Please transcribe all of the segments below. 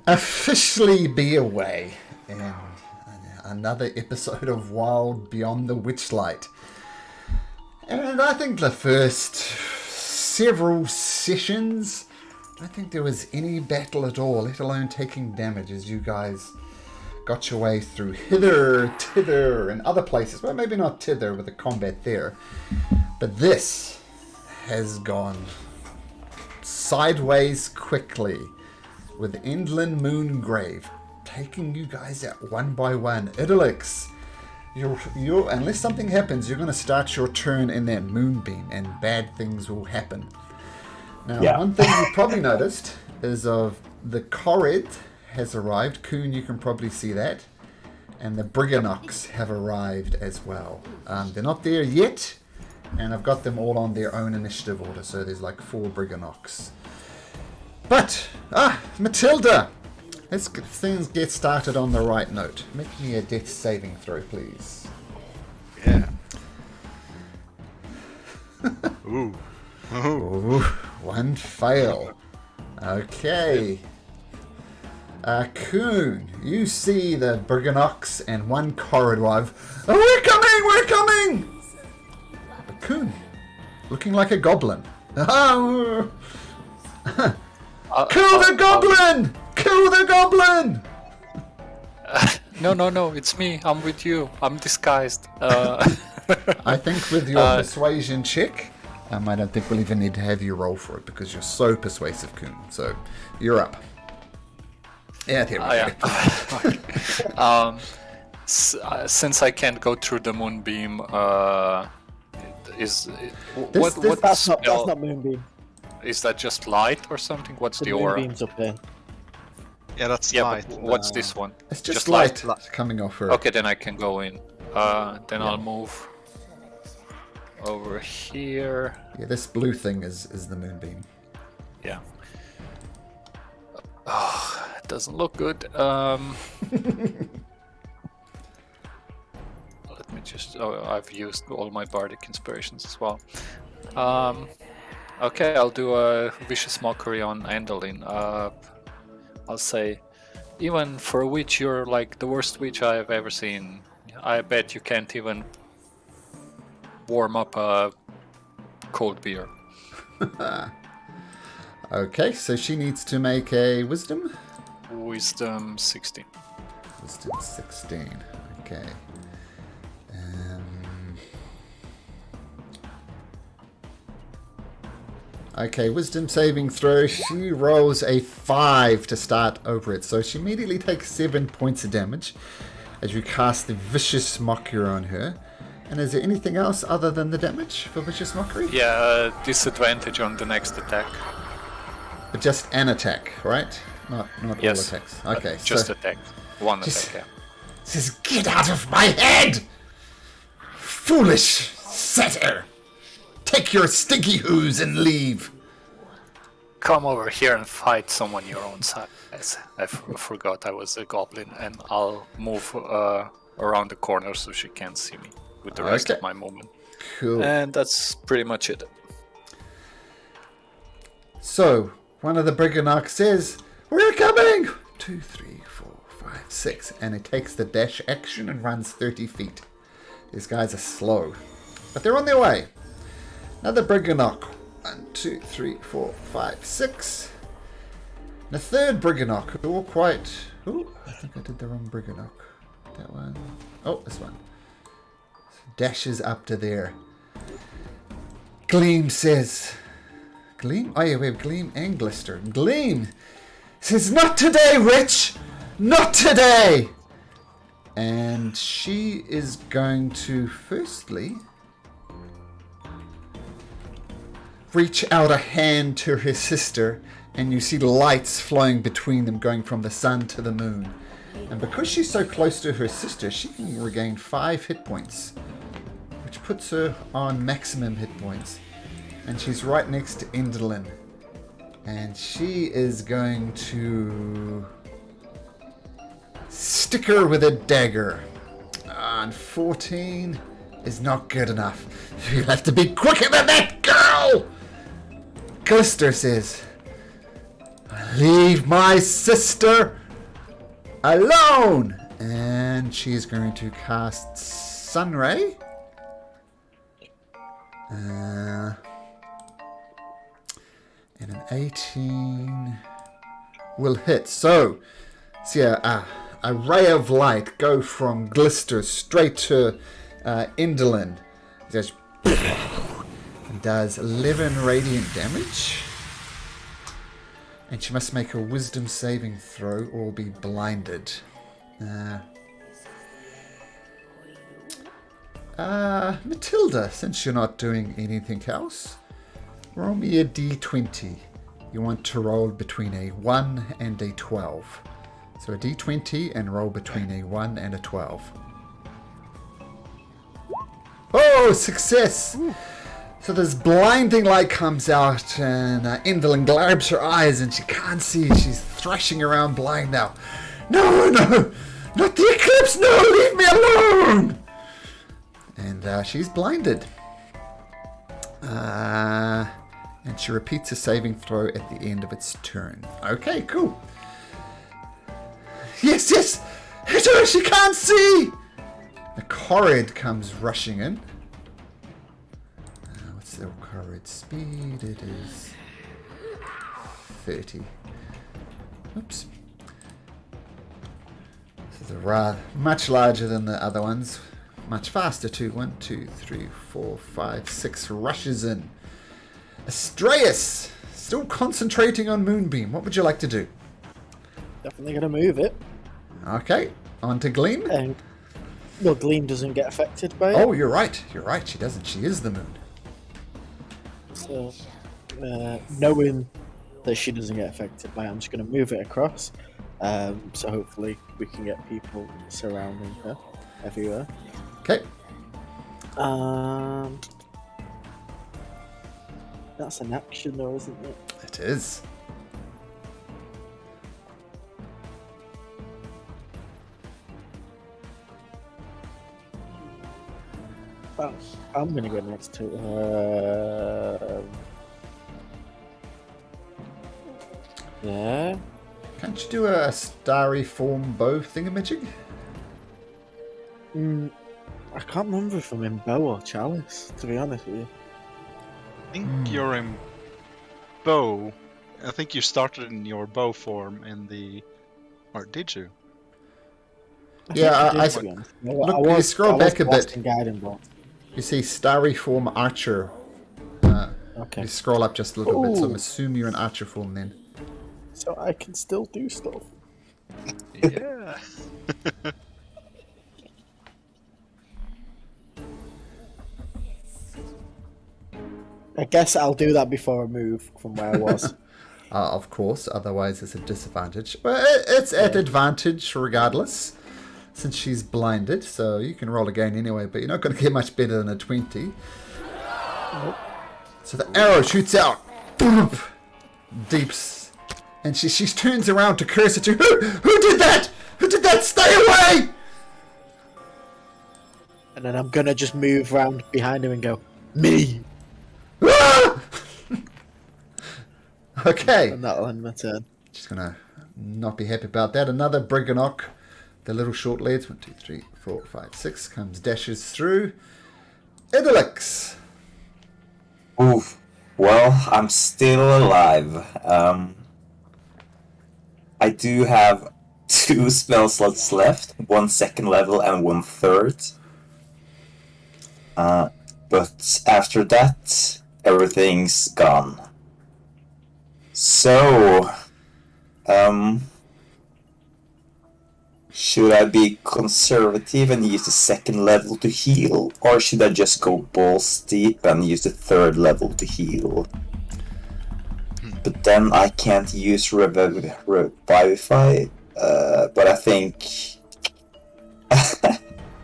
officially be away in another episode of Wild Beyond the Witchlight. And I think the first several sessions, I don't think there was any battle at all, let alone taking damage as you guys got your way through hither, tither, and other places. Well, maybe not tither with the combat there. But this has gone sideways quickly with Endlin Moongrave taking you guys out one by one. Idylix, you're, unless something happens, you're going to start your turn in that moonbeam and bad things will happen. Now, one thing you probably noticed is of the Corrid has arrived. Kuhn, you can probably see that. And the Briganox have arrived as well. They're not there yet, and I've got them all on their own initiative order, so there's like 4 Briganox. But, Matilda! Let's get things get started on the right note. Make me a death saving throw, please. Yeah. Ooh. Ooh. One fail. Okay. Kuhn, you see the Briganox and one Corridwive. Oh, we're coming! But Kuhn, looking like a goblin. Oh! Kill the goblin! Kill the goblin! No, it's me. I'm with you. I'm disguised. I think with your persuasion check, I don't think we'll even need to have you roll for it because you're so persuasive, Kuhn. So, you're up. Yeah, there we go. Since I can't go through the moonbeam, That's not moonbeam. Is that just light or something? What's the aura? Moonbeam's up there. Yeah, that's Yeah, light. but what's this one? It's just light coming off her. Okay, then I can go in. Then I'll move over here. Yeah, this blue thing is the moonbeam. Yeah. Oh, it doesn't look good. Let me just... Oh, I've used all my bardic inspirations as well. Okay, I'll do a vicious mockery on Andalin. I'll say, even for a witch, you're like the worst witch I've ever seen. I bet you can't even warm up a cold beer. Okay, so she needs to make a wisdom? Wisdom 16. Wisdom 16, okay. Okay, wisdom saving throw. She rolls a 5 to start over it. So she immediately takes 7 points of damage as you cast the Vicious Mockery on her. And is there anything else other than the damage for Vicious Mockery? Yeah, disadvantage on the next attack. But just an attack, right? Not Yes. all attacks. Okay, Just so attack. One attack, yeah. says, "Get out of my head! Foolish satyr! Take your stinky hoos and leave!" Come over here and fight someone your own size. I forgot I was a goblin, and I'll move around the corner so she can't see me with the rest of my movement. Cool. And that's pretty much it. So, one of the Briganox says, "We're coming!" 2, 3, 4, 5, 6. And it takes the dash action and runs 30 feet. These guys are slow. But they're on their way. Another Briganock. 1, 2, 3, 4, 5, 6. And a third Briganock. All quite... Ooh, I think I did the wrong Briganock. That one. Oh, this one. Dashes up to there. Gleam says... Gleam? Oh yeah, we have Gleam and Glister. Gleam says, "Not today, witch! Not today!" And she is going to firstly reach out a hand to her sister, and you see lights flowing between them going from the sun to the moon. And because she's so close to her sister, she can regain 5 hit points, which puts her on maximum hit points. And she's right next to Endlin. And she is going to stick her with a dagger. And 14 is not good enough. You'll have to be quicker than that, girl! Glister says, "I'll Leave my sister alone! And she's going to cast Sunray. And an 18 will hit. So yeah, a ray of light go from Glister straight to Indolin. Just and does 11 radiant damage. And she must make a wisdom saving throw or be blinded. Matilda, since you're not doing anything else, roll me a d20. You want to roll between a 1 and a 12. So a d20 and roll between a 1 and a 12. Oh, success! Ooh. So this blinding light comes out and Indolin grabs her eyes and she can't see. She's thrashing around blind now. No, not the eclipse! No, leave me alone! And she's blinded. And she repeats a saving throw at the end of its turn. Okay, cool. Yes! Hit her! She can't see! The Corrid comes rushing in. What's the Corrid speed? It is 30. Oops. This is much larger than the other ones. Much faster too. 1, 2, 3, 4, 5, 6 rushes in. Astraeus, still concentrating on Moonbeam. What would you like to do? Definitely going to move it. Okay, on to Gleam. Well, Gleam doesn't get affected by it. Oh, you're right. She doesn't. She is the moon. So, knowing that she doesn't get affected by it, I'm just going to move it across. So hopefully we can get people surrounding her everywhere. Okay. That's an action though, isn't it? It is. I'm gonna go next to yeah. Can't you do a starry form bow thingamajig? I can't remember if I'm in bow or chalice, to be honest with you. I think you're in bow. I think you started in your bow form in the... Or did you? Yeah, look, you scroll back a bit. Bolt. You see starry form archer. Okay. You scroll up just a little bit, so I'm assuming you're in archer form then. So I can still do stuff. Yeah. I guess I'll do that before I move from where I was. Of course, otherwise it's a disadvantage. Well, it's at advantage regardless, since she's blinded, so you can roll again anyway, but you're not going to get much better than a 20. Nope. So the arrow shoots out. Boom! Deeps. And she turns around to curse at you. Who did that? Who did that? Stay away! And then I'm going to just move round behind him and go, me! Ah! Okay. And that'll end my turn. Just gonna not be happy about that. Another Briganock. The little short leads. 1, 2, 3, 4, 5, 6. Comes, dashes through. Idolix. Oof. Well, I'm still alive. I do have 2 spell slots left. 1 second level and 1 third. But after that, everything's gone. So, should I be conservative and use the 2nd level to heal, or should I just go balls deep and use the 3rd level to heal? But then I can't use Revivify, but I think...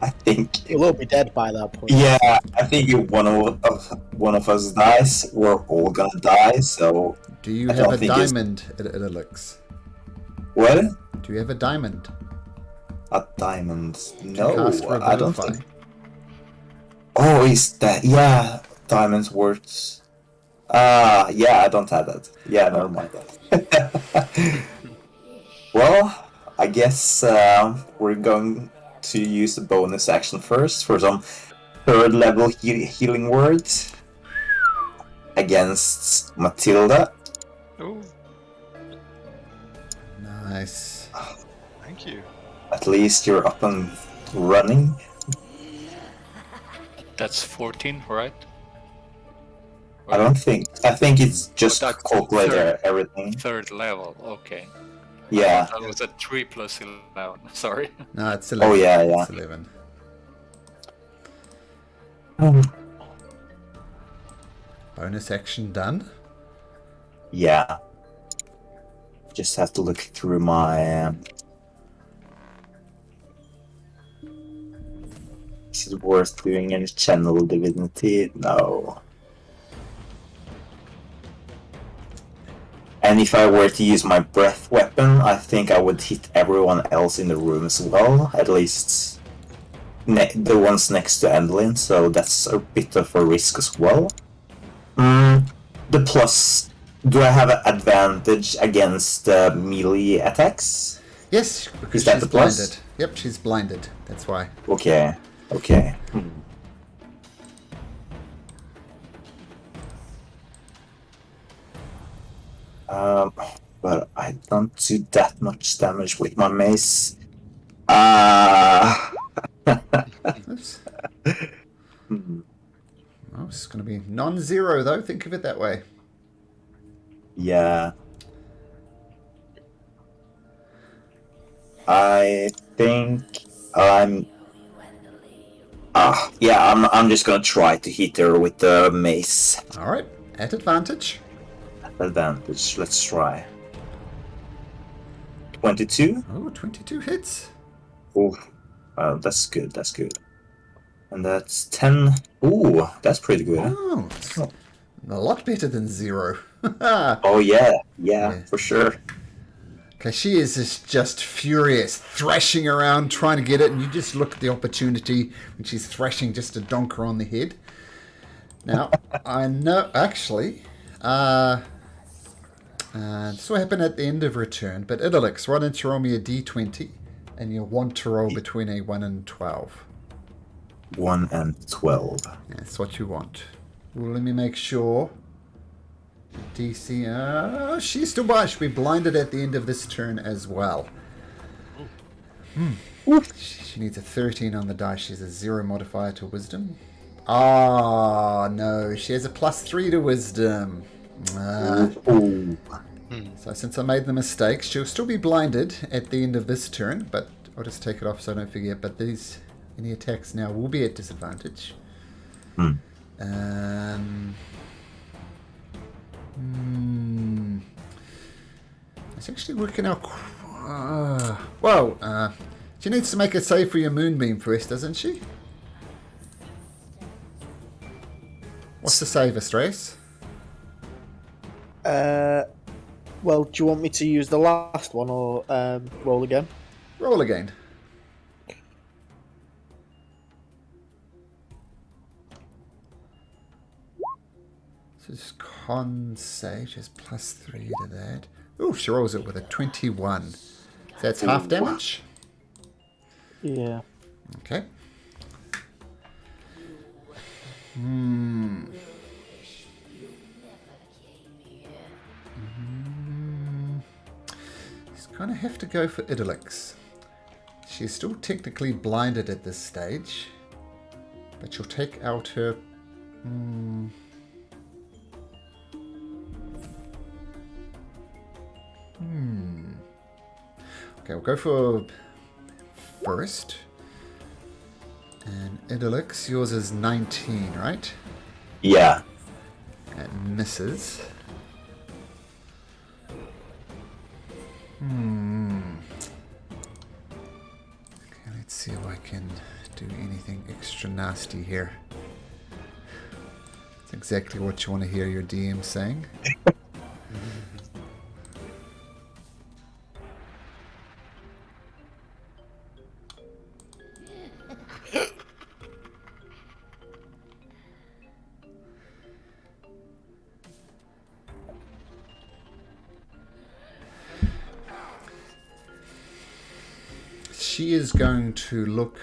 I think We'll all be dead by that point. Yeah, I think if one of us dies, we're all gonna die. So do you have a diamond, Idolix? What? Do you have a diamond? A diamond? No, Revivify? I don't think. Oh, is that? Yeah, diamonds worth Yeah, I don't have that. Yeah, never mind that. Well, I guess we're going to use the bonus action first for some third level healing words against Matilda. Oh, Nice. thank you. At least you're up and running. That's 14, right? I don't think. I think it's just that's calculated everything. Third level, okay. Yeah. That was a 3 plus 11, sorry. No, it's 11. Oh yeah, yeah. It's 11. Bonus action done. Yeah. Just have to look through my. Is it worth doing any channel divinity? No. And if I were to use my breath weapon, I think I would hit everyone else in the room as well. At least the ones next to Endelin, so that's a bit of a risk as well. The plus. Do I have an advantage against melee attacks? Yes, because Is that she's the plus? blinded. Yep, she's blinded. That's why. Okay. Okay. But I don't do that much damage with my mace. Oops. Oh, it's going to be non-zero, though. Think of it that way. Yeah. I think I'm. Yeah, I'm just gonna try to hit her with the mace. All right, at advantage. Advantage. Let's try. 22. Oh, 22 hits. Oh, that's good. That's good. And that's 10. Ooh, that's pretty good. Huh? Oh, it's a lot better than 0. Oh yeah, for sure. Okay, she is just furious, thrashing around, trying to get it, and you just look at the opportunity when she's thrashing just to donk her on the head. Now, I know, actually, this will happen at the end of her turn, but Idolix, why don't you roll me a d20, and you'll want to roll between a 1 and 12. 1 and 12. That's what you want. Well, let me make sure. DC. She's still by. She'll be blinded at the end of this turn as well. She needs a 13 on the die. She has a 0 modifier to wisdom. Ah, no. She has a +3 to wisdom. So since I made the mistake, she'll still be blinded at the end of this turn, but I'll just take it off so I don't forget. But any attacks now will be at disadvantage. It's actually working out. She needs to make a save for your moonbeam first, doesn't she? What's the save, Astraeus? Well, do you want me to use the last one or roll again? Roll again. So it's con save, just +3 to that. Ooh, she rolls it with a 21. So that's half damage? Yeah. Okay. He's going to have to go for Idolix. She's still technically blinded at this stage, but she'll take out her... Okay, we'll go for first. And Idolix, yours is 19, right? Yeah. That misses. Okay, let's see if I can do anything extra nasty here. That's exactly what you want to hear your DM saying. she is going to look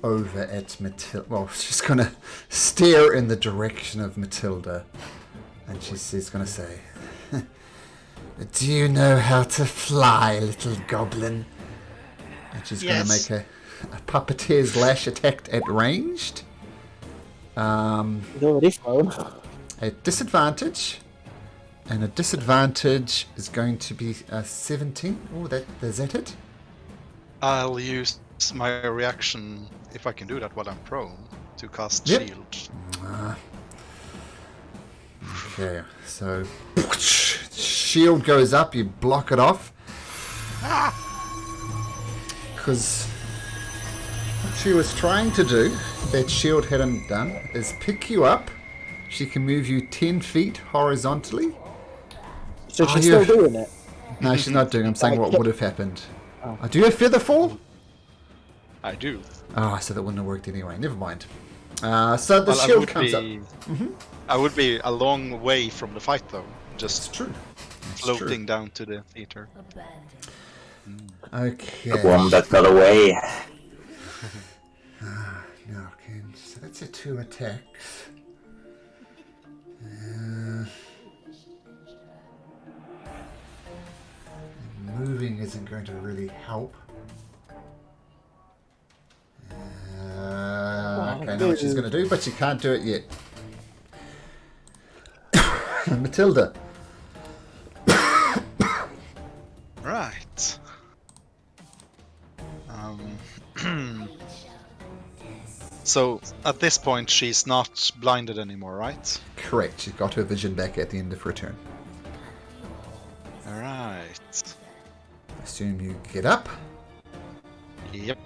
over at Matilda. Well, she's going to stare in the direction of Matilda. And she's going to say, do you know how to fly, little goblin? And she's going to make a puppeteer's lash attack at ranged. He's already flown. At disadvantage. And a disadvantage is going to be 17. Oh, is that it? I'll use my reaction, if I can do that while I'm prone, to cast Yep. shield. Okay, so shield goes up, you block it off. Because what she was trying to do, that shield hadn't done, is pick you up. She can move you 10 feet horizontally. So she's still doing it. No, she's not doing it. I'm saying what would have happened. Do you have feather fall? I do. Oh, so that wouldn't have worked anyway. Never mind. So the shield comes up. I would be a long way from the fight, though. It's Just true. It's floating down to the theater. true. Okay. The one that got away. No, okay. So that's a 2 attacks. Moving isn't going to really help. Okay, I know what she's going to do, but she can't do it yet. Matilda. Right. So, at this point, she's not blinded anymore, right? Correct. She got her vision back at the end of her turn. Alright. Assume you get up. Yep.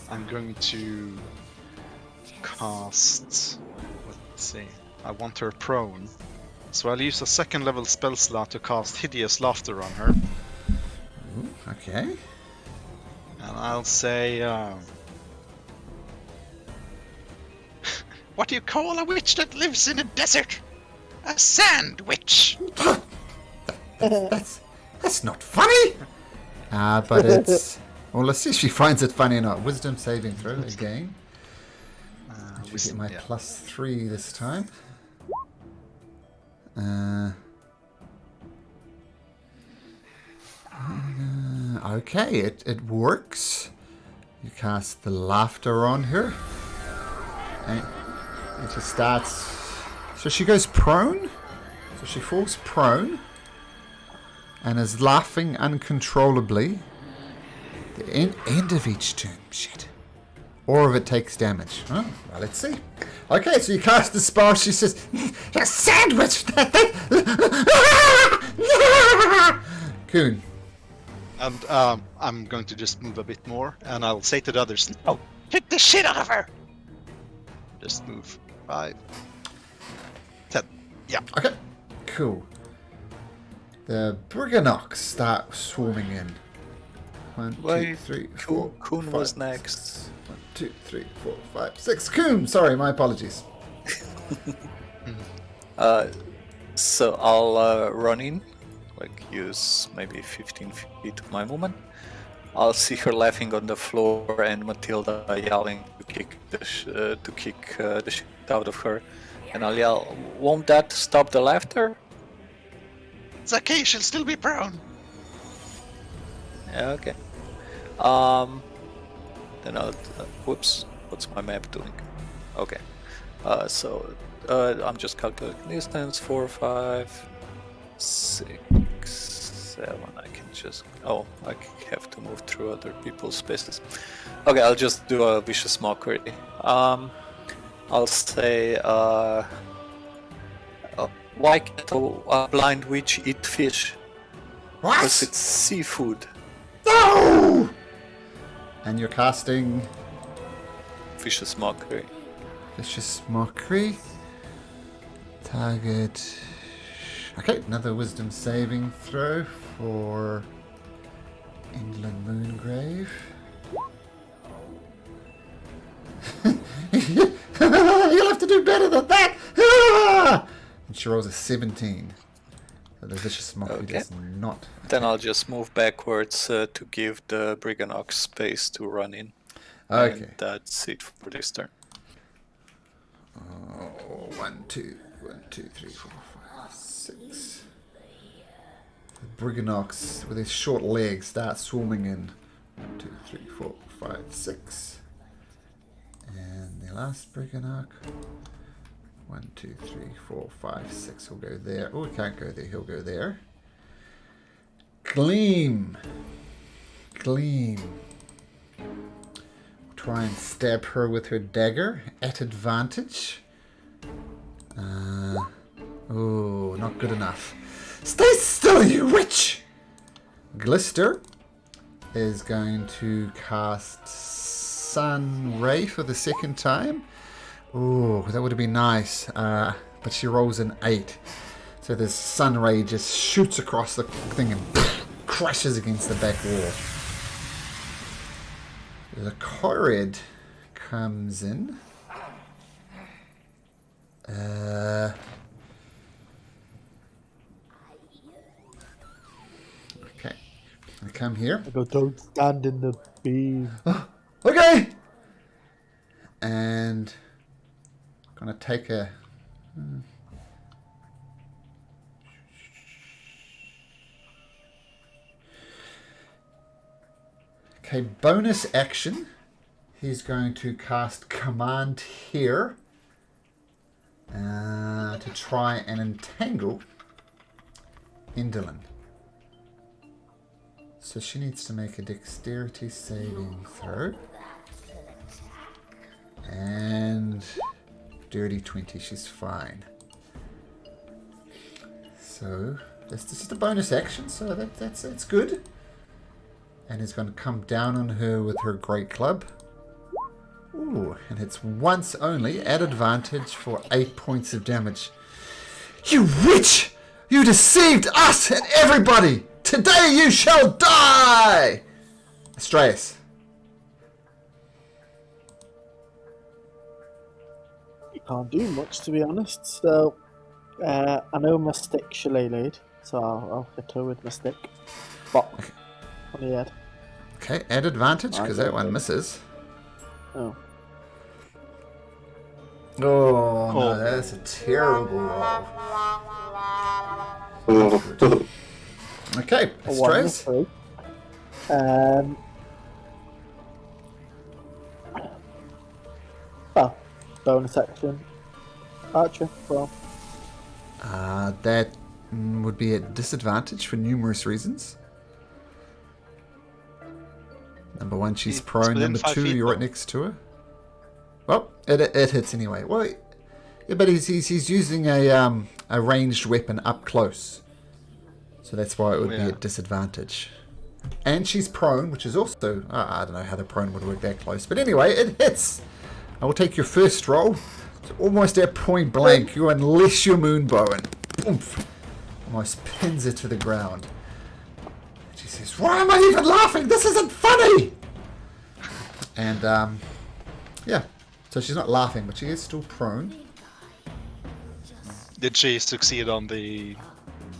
I'm going to cast. Let's see. I want her prone, so I'll use a second level spell slot to cast Hideous Laughter on her, Ooh, okay. and I'll say, "What do you call a witch that lives in a desert? A sand witch." That's not funny. But it's. Well, let's see if she finds it funny or not. Wisdom saving throw again. We get my +3 this time. Okay, it works. You cast the laughter on her. And she starts. So she goes prone. So she falls prone. And is laughing uncontrollably. The end of each turn. Shit. Or if it takes damage. Oh, well, let's see. Okay, so you cast the spell. She says, "A sandwich!" Coon. And I'm going to just move a bit more, and I'll say to the others, "Oh, kick the shit out of her!" Just move 5, 10. Yeah. Okay, cool. The Briganocks start swarming in. 1, 2, Wait, 3, 4. Kuhn 5, was next. 6. 1, 2, 3, 4, 5, 6. Coon! Sorry, my apologies. So I'll run in, like use maybe 15 feet of my movement. I'll see her laughing on the floor and Matilda yelling to kick the shit out of her, and I'll yell, "Won't that stop the laughter?" It's okay, she'll still be prone. Yeah, okay. Then I'll. Whoops. What's my map doing? Okay. So I'm just calculating distance. 4, 5, 6, 7. I can just. Oh, I have to move through other people's spaces. Okay, I'll just do a vicious mockery. I'll say. Why can't a blind witch eat fish? What? Because it's seafood. No! And you're casting Vicious mockery. Vicious Mockery. Target. Okay, another wisdom saving throw for England Moongrave. You'll have to do better than that. Ah! And she rolls a 17. So the vicious monkey Okay. does not. Then I'll just move backwards to give the Briganox space to run in. Okay. And that's it for this turn. Oh, 1, 2, 3, 4, 5, 6. The Briganox with his short legs starts swarming in. 1, 2, 3, 4, 5, 6. And the last Briganox. 1, 2, 3, 4, 5, 6 will go there. Oh, he can't go there. He'll go there. Gleam. Try and stab her with her dagger at advantage. Oh, not good enough. Stay still, you witch! Glister is going to cast Sun Ray for the second time. Oh, that would have been nice. But she rolls an 8. So the Sun Ray just shoots across the thing and crashes against the back wall. The Corrid comes in. Okay. I come here. I go, don't stand in the beam. Okay! And gonna take a... Okay, bonus action. He's going to cast Command here to try and entangle Indolin. So she needs to make a dexterity saving throw. And dirty 20, she's fine. So that's just a bonus action, so that's good. And he's going to come down on her with her great club. Ooh, and it's once only at advantage for 8 points of damage. You witch! You deceived us and everybody! Today you shall die! Astraeus. You can't do much, to be honest. So, I know my stick shillelaghed, so I'll hit her with my stick. Bop. On the head. Okay, at advantage, because that one misses. Oh. Oh, no, that's a terrible roll. Okay, A 1 and a Astraeus. 3. Well, bonus action. Archer, well. That would be at disadvantage for numerous reasons. Number 1, she's It's prone. within Number 5 2, feet, you're right though. next to her. Well, it hits anyway. Well, yeah, but he's using a ranged weapon up close, so that's why it would be at disadvantage. And she's prone, which is also I don't know how the prone would work that close, but anyway, it hits. I will take your first roll. It's almost at point blank. You unleash your moonbow and oomph, almost pins her to the ground. She says, "Why am I even laughing? This isn't funny!" And, yeah. So she's not laughing, but she is still prone. Did she succeed on the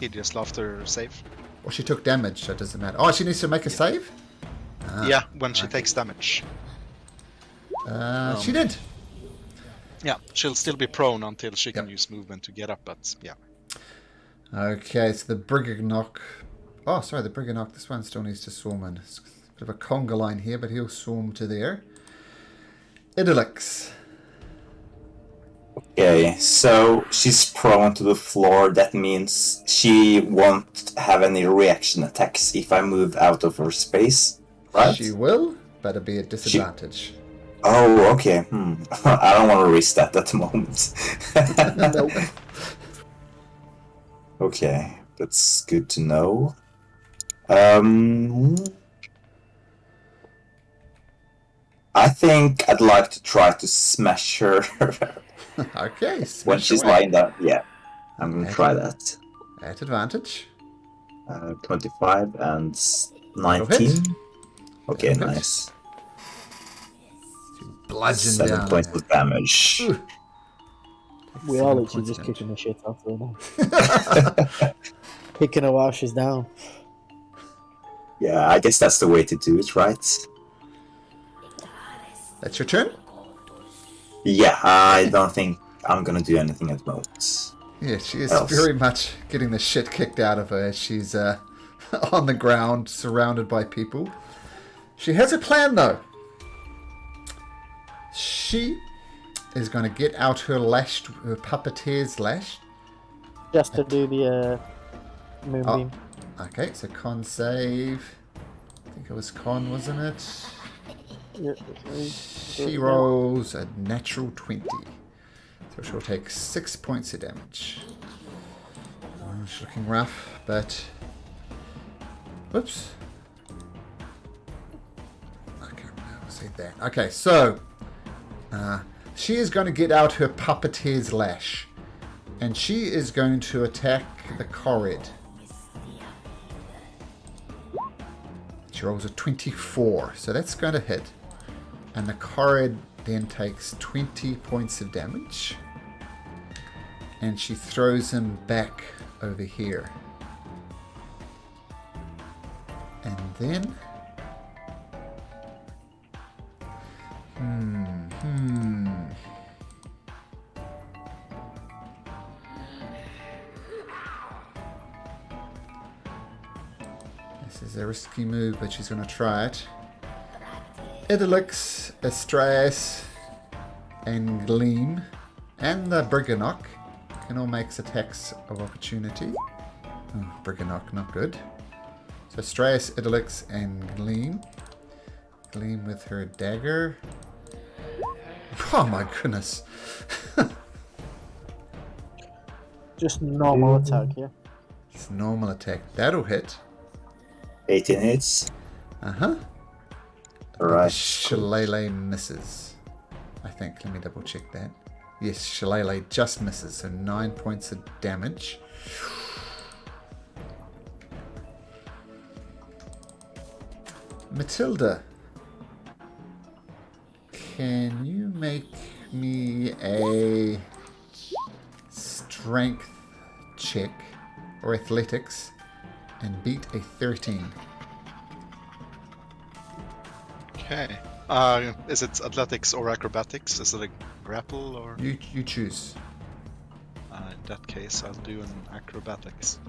hideous laughter save? Or she took damage, so it doesn't matter. Oh, she needs to make a save? Yeah, when she takes damage. She did. Yeah, she'll still be prone until she can use movement to get up, but yeah. Okay, so the Briganock... Oh, sorry, the Briganock, this one still needs to swarm in. It's a bit of a conga line here, but he'll swarm to there. Idylix. Okay, so she's prone to the floor. That means she won't have any reaction attacks if I move out of her space, right? She will, but it'll be at disadvantage. Oh, okay. I don't want to risk that at the moment. Okay, that's good to know. I think I'd like to try to smash her Okay, when smash she's away. lying down. Yeah, I'm gonna try that. At advantage. 25 and That'll 19. hit. Okay, That'll hit. nice. She bludgeoned 7 down. points of damage. Ooh. We 7 are literally points just of kicking the shit off her now. Picking her while she's down. Yeah, I guess that's the way to do it, right? That's your turn? Yeah, I don't think I'm gonna do anything at the moment. Yeah, she is Else. very much getting the shit kicked out of her as she's on the ground, surrounded by people. She has a plan, though. She is going to get out her puppeteer's lash. Just to do the moonbeam. Okay, so con save. I think it was con, wasn't it? She rolls a natural 20. So she'll take 6 points of damage. She's looking rough, but... Whoops. Okay, I'll say that. Okay, so... she is going to get out her puppeteer's lash. And she is going to attack the Corrid. She rolls a 24, so that's going to hit. And the Corrid then takes 20 points of damage. And she throws him back over here. And then... This is a risky move, but she's going to try it. Idylix, Astraeus, and Gleam, and the Briganock can all make attacks of opportunity. Oh, Briganock, not good. So Astraeus, Idylix, and Gleam. Gleam with her dagger. Oh my goodness. Just normal attack, yeah. It's normal attack. That'll hit. 18 hits. Uh-huh. Alright. Shillelagh misses. I think. Let me double check that. Yes, Shillelagh just misses. So 9 points of damage. Matilda. Can you make me a strength check or athletics and beat a 13? Okay. Is it athletics or acrobatics? Is it a grapple or? You choose. In that case, I'll do an acrobatics.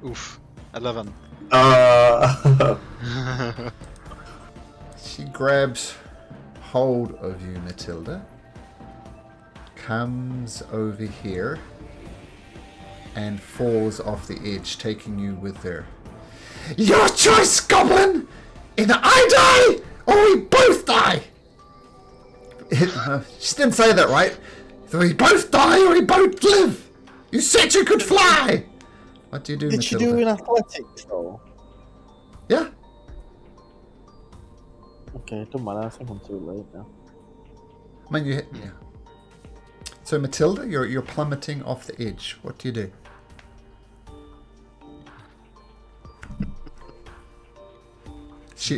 Oof. 11. She grabs hold of you, Matilda. Comes over here and falls off the edge, taking you with her. Your choice, Goblin! Either I die or we both die! She didn't say that, right? Either we both die or we both live! You said you could fly! What do you do, Did she Matilda? do an athletics roll? Yeah? Okay, it don't matter. I think I'm too late now. I mean, you hit... Yeah. So, Matilda, you're plummeting off the edge. What do you do?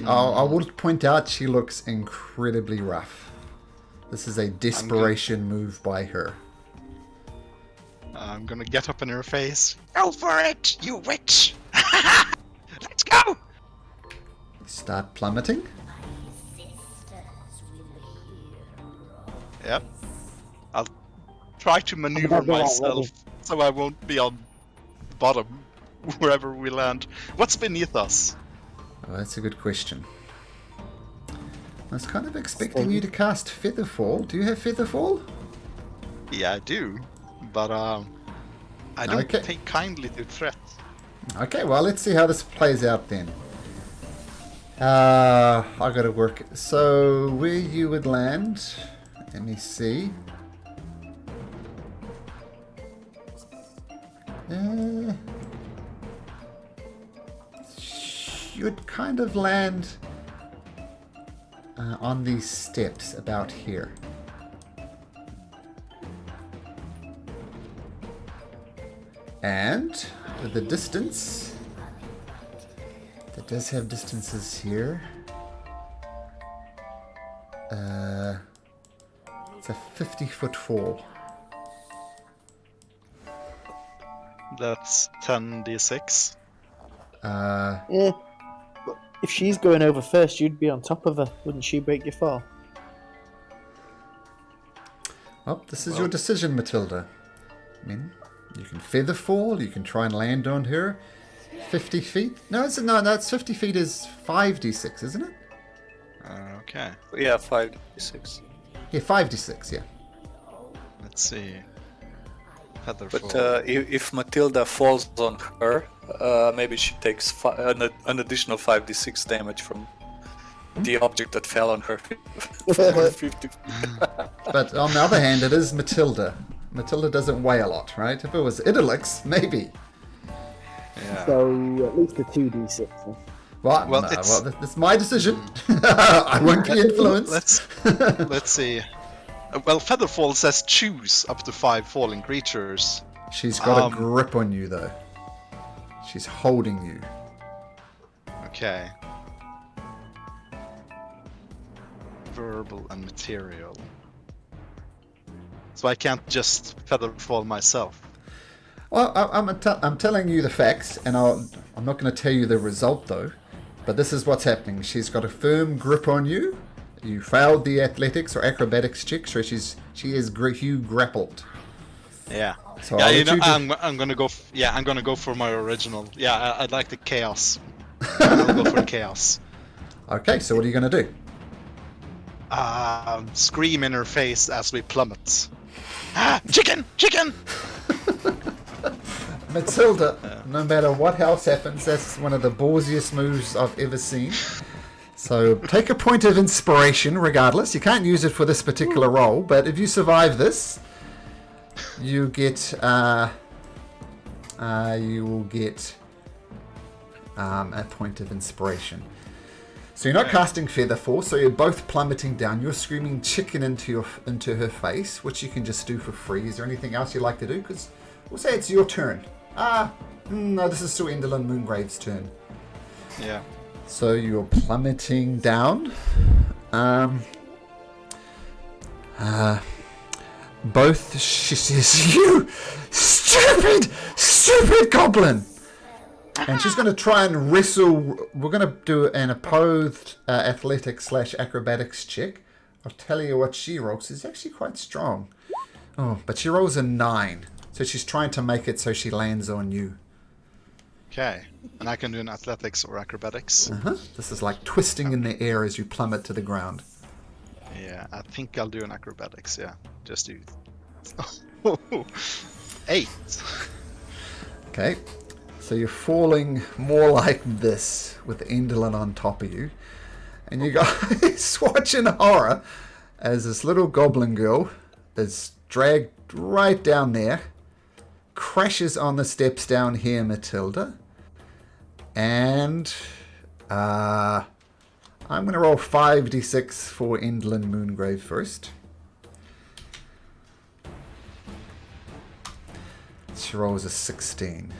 I will point out she looks incredibly rough. This is a desperation move by her. I'm gonna get up in her face. Go for it, you witch! Let's go! Start plummeting. Yep. I'll try to maneuver myself so I won't be on the bottom wherever we land. What's beneath us? Oh, that's a good question. I was kind of expecting you to cast Featherfall. Do you have Featherfall? Yeah, I do. But I don't Okay. take kindly to threats. Okay, well, let's see how this plays out then. I gotta work. So, where you would land, let me see. You'd kind of land on these steps about here. And with the distance, that does have distances here. It's a 50-foot fall. That's 10d6. Yeah. But if she's going over first, you'd be on top of her. Wouldn't she break your fall? Well, this is your decision, Matilda. I mean, you can feather fall, you can try and land on her. 50 feet? No, it's 50 feet is 5d6, isn't it? Okay. Yeah, 5d6. Yeah, 5d6, yeah. Let's see. Feather But fall. if Matilda falls on her, maybe she takes an additional 5d6 damage from the object that fell on her. 50. But on the other hand, it is Matilda. Matilda doesn't weigh a lot, right? If it was Idylix, maybe. Yeah. So at least a 2d6. Then. Well, Well, no, it's- that's my decision. I won't be influenced. Let's see. Well, Featherfall says choose up to 5 falling creatures. She's got a grip on you, though. She's holding you. Okay. Verbal and material. So I can't just Featherfall myself. Well, I'm telling you the facts, and I'm not going to tell you the result, though. But this is what's happening. She's got a firm grip on you. You failed the athletics or acrobatics check, so she is you grappled. Yeah. So Yeah, I'll you let know, you do- I'm gonna go. I'm gonna go for my original. Yeah, I'd like the chaos. I'll go for chaos. Okay, so what are you going to do? Scream in her face as we plummet. Ah, chicken! Chicken! Matilda, no matter what else happens, that's one of the ballsiest moves I've ever seen. So take a point of inspiration regardless. You can't use it for this particular role, but if you survive this, you get you will get a point of inspiration. So you're not casting Featherfall, so you're both plummeting down. You're screaming chicken into her face, which you can just do for free. Is there anything else you'd like to do? Because we'll say it's your turn. No, this is still Enderlin Moongrave's turn. Yeah. So you're plummeting down. Both, she says, you stupid goblin! And she's going to try and wrestle. We're going to do an opposed athletics/acrobatics check. I'll tell you what she rolls. It's actually quite strong. Oh, but she rolls a 9. So she's trying to make it so she lands on you. Okay. And I can do an athletics or acrobatics. This is like twisting in the air as you plummet to the ground. Yeah, I think I'll do an acrobatics. Yeah, just do. 8. Okay. So you're falling more like this with Enderlin on top of you. And you guys watch in horror as this little goblin girl is dragged right down there, crashes on the steps down here, Matilda. And I'm going to roll 5d6 for Enderlin Moongrave first. She rolls a 16.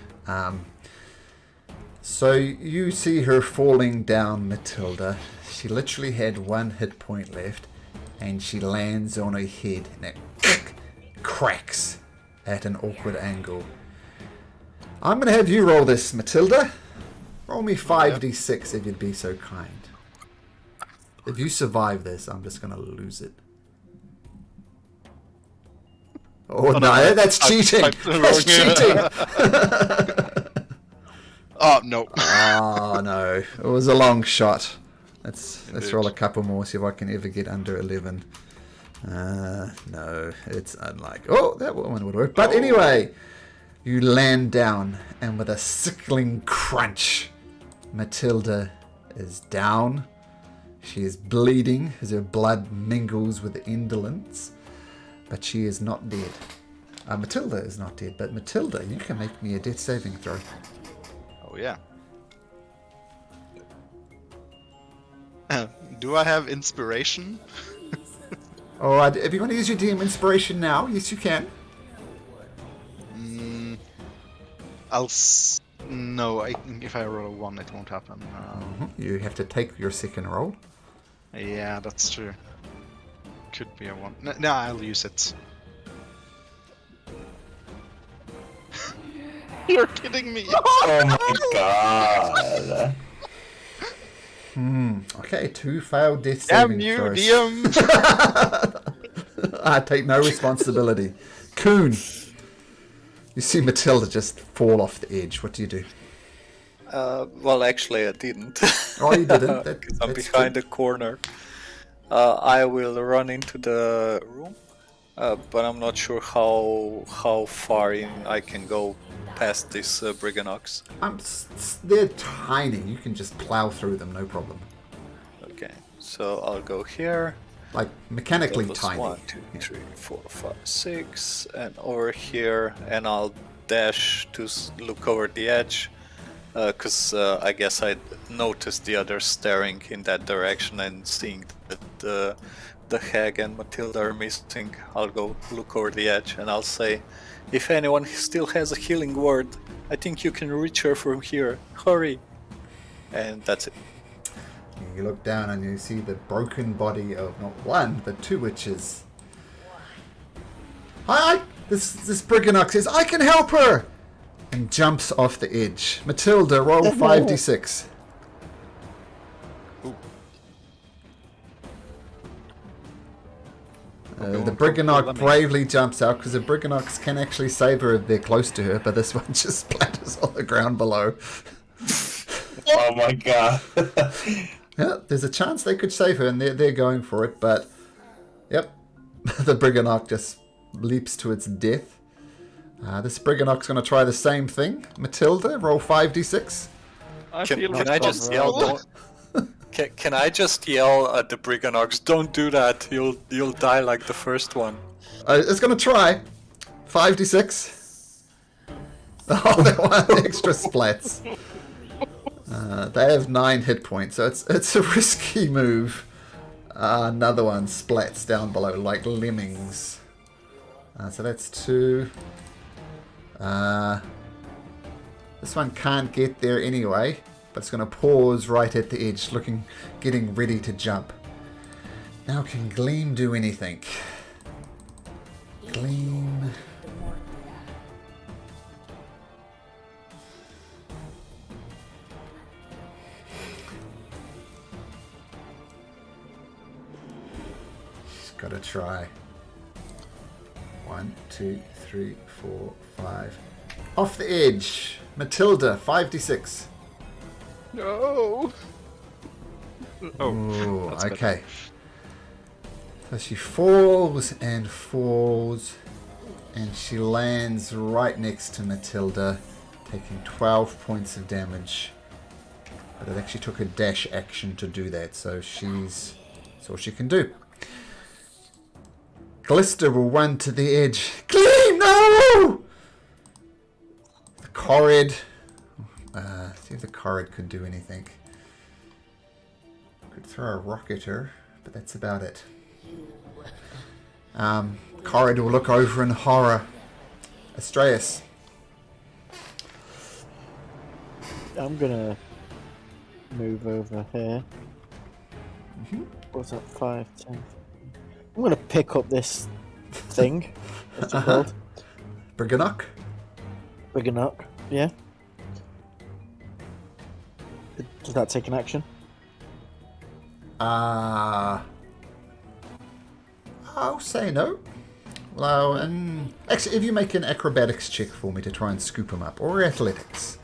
So you see her falling down, Matilda. She literally had 1 hit point left, and she lands on her head, and it cracks at an awkward angle. I'm going to have you roll this, Matilda. Roll me 5d6 if you'd be so kind. If you survive this, I'm just going to lose it. Oh, no, that's cheating. That's cheating. Oh, no. Oh no, it was a long shot. Let's roll a couple more, see if I can ever get under 11. No, it's unlikely. Oh, that one would work. But anyway, you land down, and with a sickling crunch, Matilda is down. She is bleeding as her blood mingles with Enderlin's, but she is not dead. Matilda is not dead, but Matilda, you can make me a death saving throw. Oh, yeah. Do I have inspiration? Oh, if you want to use your DM inspiration now, yes, you can. No, if I roll a 1, it won't happen. You have to take your second roll. Yeah, that's true. could be a one. No, I'll use it. You're kidding me! Oh my god. Okay, 2 failed death Damn saving you, throws. DM! I take no responsibility. Coon, you see Matilda just fall off the edge. What do you do? Well, actually, I didn't. Oh, you didn't? 'Cause I'm That's behind good. the corner. I will run into the room, but I'm not sure how far in I can go past this Briganox. They're tiny. You can just plow through them, no problem. Okay, so I'll go here. Like, mechanically Plus tiny. 1, 2, 3, 4, 5, 6, and over here, and I'll dash to look over the edge, because I guess I noticed the others staring in that direction and seeing that the hag and Matilda are missing. I'll go look over the edge and I'll say, if anyone still has a healing word, I think you can reach her from here. Hurry! And that's it. You look down and you see the broken body of not one, but 2 witches. This Briganox says, I can help her! And jumps off the edge. Matilda, roll 5d6. The Briganox bravely jumps out because the Briganox can actually save her if they're close to her, but this one just splatters on the ground below. Oh my god. Yeah, there's a chance they could save her, and they're going for it, but yep, the Briganox just leaps to its death. This Briganox going to try the same thing. Matilda, roll 5d6. Can I just yell? Can I just yell at the Briganox? Don't do that. You'll die like the first one. It's going to try. 5d6. Oh, that one extra splats. They have 9 hit points, so it's a risky move. Another one splats down below like lemmings. So that's 2. This one can't get there anyway, but it's going to pause right at the edge, getting ready to jump. Now can Gleam do anything? Gleam. She's got to try. 1, 2, 3, 4, 5. Off the edge. Matilda, 5d6. No! Oh, Ooh, that's good. okay. So she falls, and she lands right next to Matilda, taking 12 points of damage. But it actually took a dash action to do that, so that's all she can do. Glister will run to the edge. Gleam, no! The Corrid. See if the Corrid could do anything. Could throw a rock at her, but that's about it. Corrid will look over in horror. Astraeus. I'm gonna move over here. What's that? 5, 10. I'm gonna pick up this thing. What's it called? Briganox. Briganox. Yeah. Does that take an action? I'll say no. Well, and actually, if you make an acrobatics check for me to try and scoop him up, or athletics.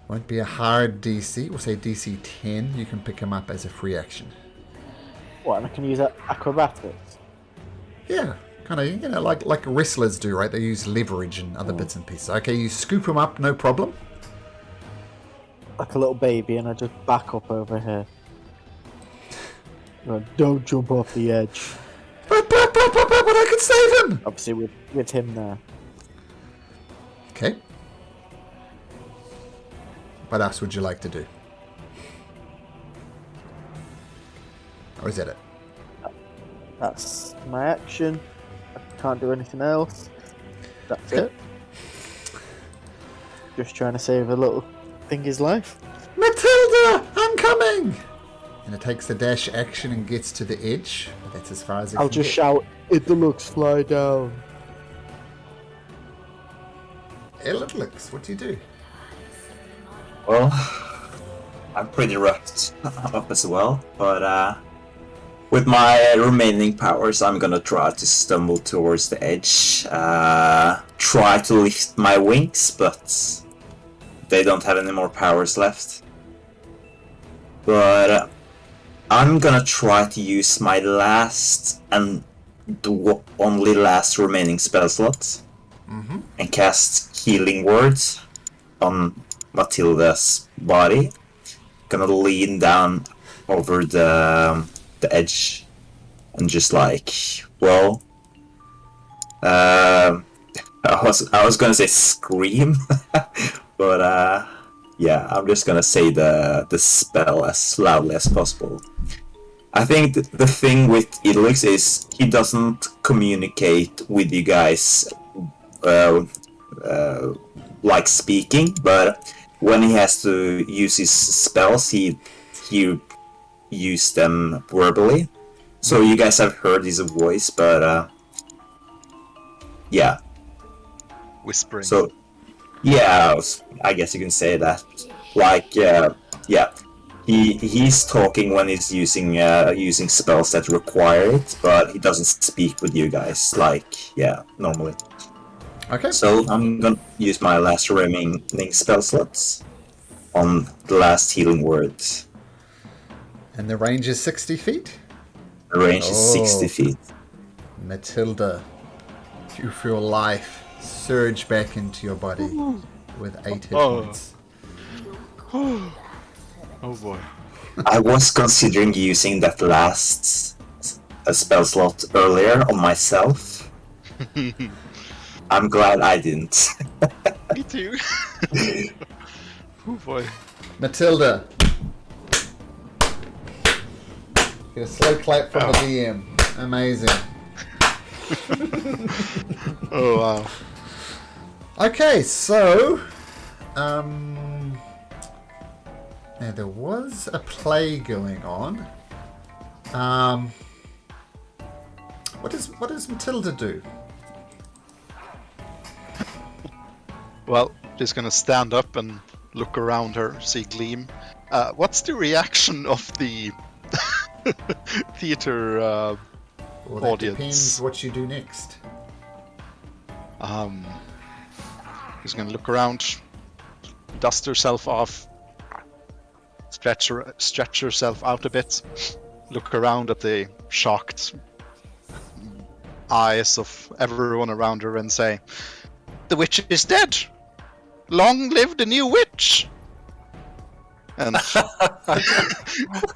Won't be a hard DC. We'll say DC 10. You can pick him up as a free action. What? And I can use acrobatics. Yeah, kind of, like wrestlers do, right? They use leverage and other bits and pieces. Okay, you scoop him up, no problem. Like a little baby, and I just back up over here. Don't jump off the edge. But I can save him! Obviously, with him there. Okay. What else would you like to do? Or is that it? That's my action. I can't do anything else. That's Okay. it. Just trying to save a little thingy's life. Matilda! I'm coming! And it takes the dash action and gets to the edge. But that's as far as it I'll can just get. shout, "Idalux, fly down!" Elidlix, what do you do? Well, I'm pretty roughed up as well, but with my remaining powers, I'm gonna try to stumble towards the edge. Try to lift my wings, but they don't have any more powers left. But I'm gonna try to use my last and the only last remaining spell slot and cast Healing Words on Matilda's body. Gonna lean down over the edge and just like, well, I was gonna say scream, but yeah, I'm just gonna say the spell as loudly as possible. I think the thing with Idalix is he doesn't communicate with you guys like speaking, but when he has to use his spells, he use them verbally. So you guys have heard his voice, but yeah. Whispering. So yeah, I guess you can say that. Like yeah, he's talking when he's using spells that require it, but he doesn't speak with you guys like normally. Okay. So I'm gonna use my last remaining spell slots on the last healing word. And the range is 60 feet? The range is 60 feet. Matilda, you feel life surge back into your body with 8 hit points. Oh boy. I was considering using that last spell slot earlier on myself. I'm glad I didn't. Me too. Oh boy. Matilda. Get a slow clap from the DM. Amazing. Oh wow. Okay, so now there was a play going on. What does Matilda do? Well, she's gonna stand up and look around her, see Gleam. What's the reaction of the theater Well, that audience? depends what you do next. She's gonna look around, dust herself off, stretch herself out a bit, look around at the shocked eyes of everyone around her and say, "The witch is dead! Long live the new witch!" And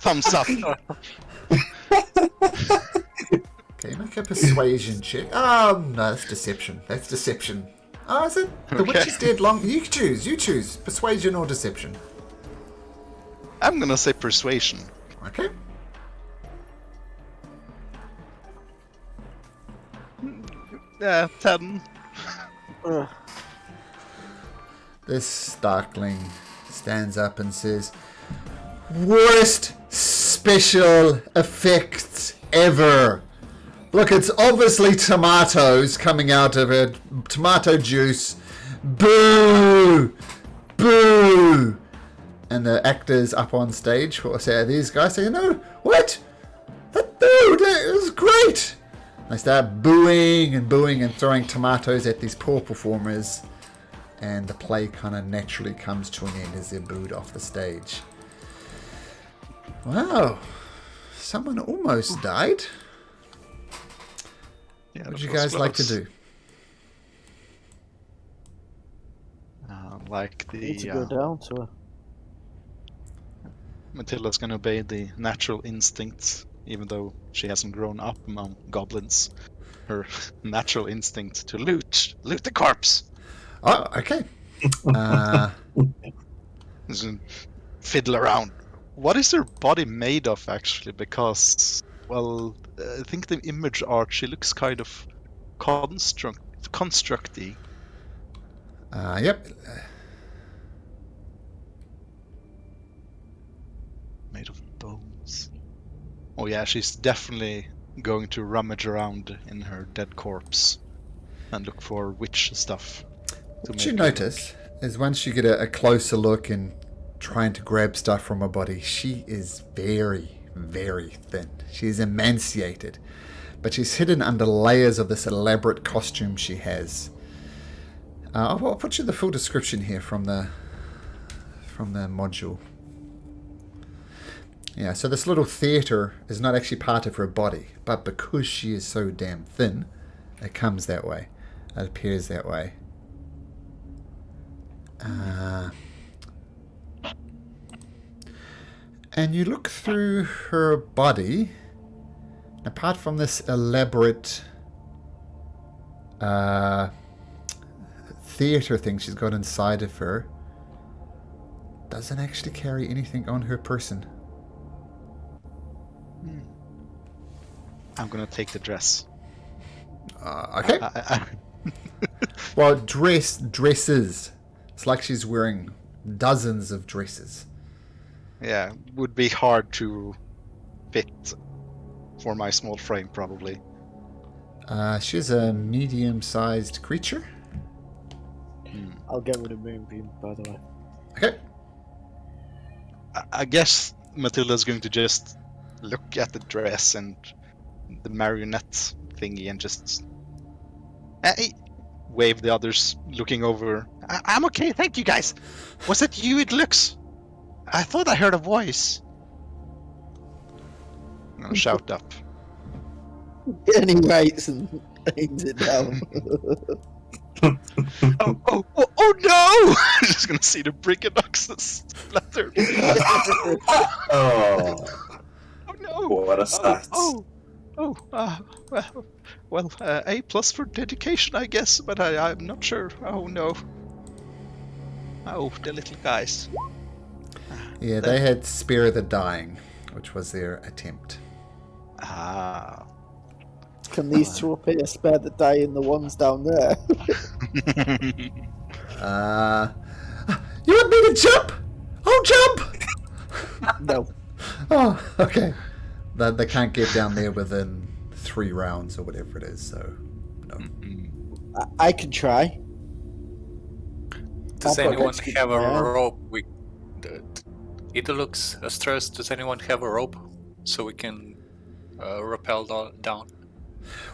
thumbs up. Okay, make a persuasion check. Oh, no, that's deception. That's deception. Oh, is it? The witch is dead long. You choose. Persuasion or deception. I'm gonna say persuasion. Okay. Yeah, 10. This Starkling stands up and says, "Worst special effects ever. Look, it's obviously tomatoes coming out of it. Tomato juice. Boo! Boo!" And the actors up on stage will say, these guys say, "No, what? No, that was great." They start booing and throwing tomatoes at these poor performers. And the play kind of naturally comes to an end as they're booed off the stage. Wow. Someone almost died. Yeah, What would that you was guys like to close. do? Like Need to the go down to her. Matilda's gonna obey the natural instincts, even though she hasn't grown up among goblins. Her natural instinct to loot the corpse. Oh, okay. Just fiddle around. What is her body made of, actually? Because, well, I think the image art, she looks kind of constructy. Yep. Made of bones. Oh yeah, she's definitely going to rummage around in her dead corpse and look for witch stuff. What you notice is once you get a closer look and trying to grab stuff from her body, she is very, very thin. She's emaciated, but she's hidden under layers of this elaborate costume she has. I'll put you the full description here from the module. Yeah, so this little theatre is not actually part of her body, but because she is so damn thin, it comes that way. It appears that way. And you look through her body, apart from this elaborate theatre thing she's got inside of her, doesn't actually carry anything on her person. I'm gonna take the dress. Okay. Well, dresses. It's like she's wearing dozens of dresses. Yeah, would be hard to fit for my small frame, probably. She's a medium-sized creature. I'll get rid of Moonbeam, by the way. Okay. I guess Matilda's going to just look at the dress and the marionette thingy and just wave the others looking over. I'm okay, thank you guys. Was it you? It looks. I thought I heard a voice. I'm gonna shout up. And he waits and aims it down. Oh no! I'm just gonna see the Briganox splattered. Oh, Oh no! what a sight. Well, A+ for dedication, I guess, but I'm not sure. Oh no. Oh, the little guys. Yeah, they had Spare the Dying, which was their attempt. Ah. Can these two up here spare the day and the ones down there? You want me to jump? I'll jump! No. Oh, okay. They can't get down there within 3 rounds or whatever it is, so no. I can try. Does I'll anyone put it have a down. rope? Either looks stress. Does anyone have a rope so we can rappel down?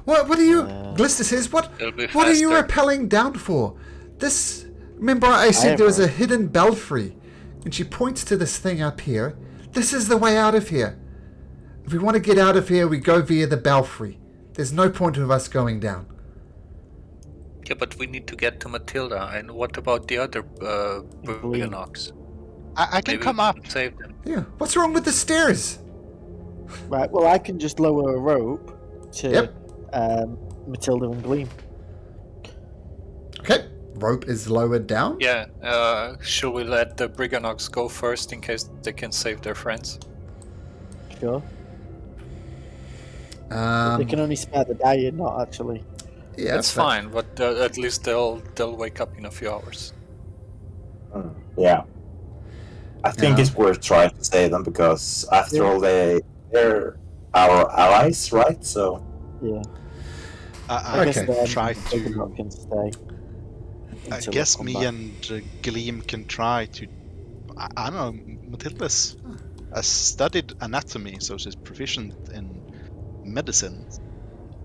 What are you... Glista says, what It'll be are you faster. rappelling down for? This... Remember I said there was a hidden belfry, and she points to this thing up here. This is the way out of here. If we want to get out of here, we go via the belfry. There's no point of us going down. Yeah, but we need to get to Matilda. And what about the other Briganox? I can Maybe come we up. can save them. Yeah, what's wrong with the stairs? Right, well, I can just lower a rope to Yep. Matilda and Gleam. Okay, rope is lowered down. Yeah, should we let the Briganox go first in case they can save their friends? Sure. They can only spare the day, not actually. Yeah, That's fine, but at least they'll wake up in a few hours. Yeah. I think Yeah. it's worth trying to save them because, after all, they're our allies, right? So. Yeah. I Okay. can try Briganox to. can stay. I until guess we me come back. and Gleam can try to. I don't know. Matilda's has studied anatomy, so she's proficient in medicine.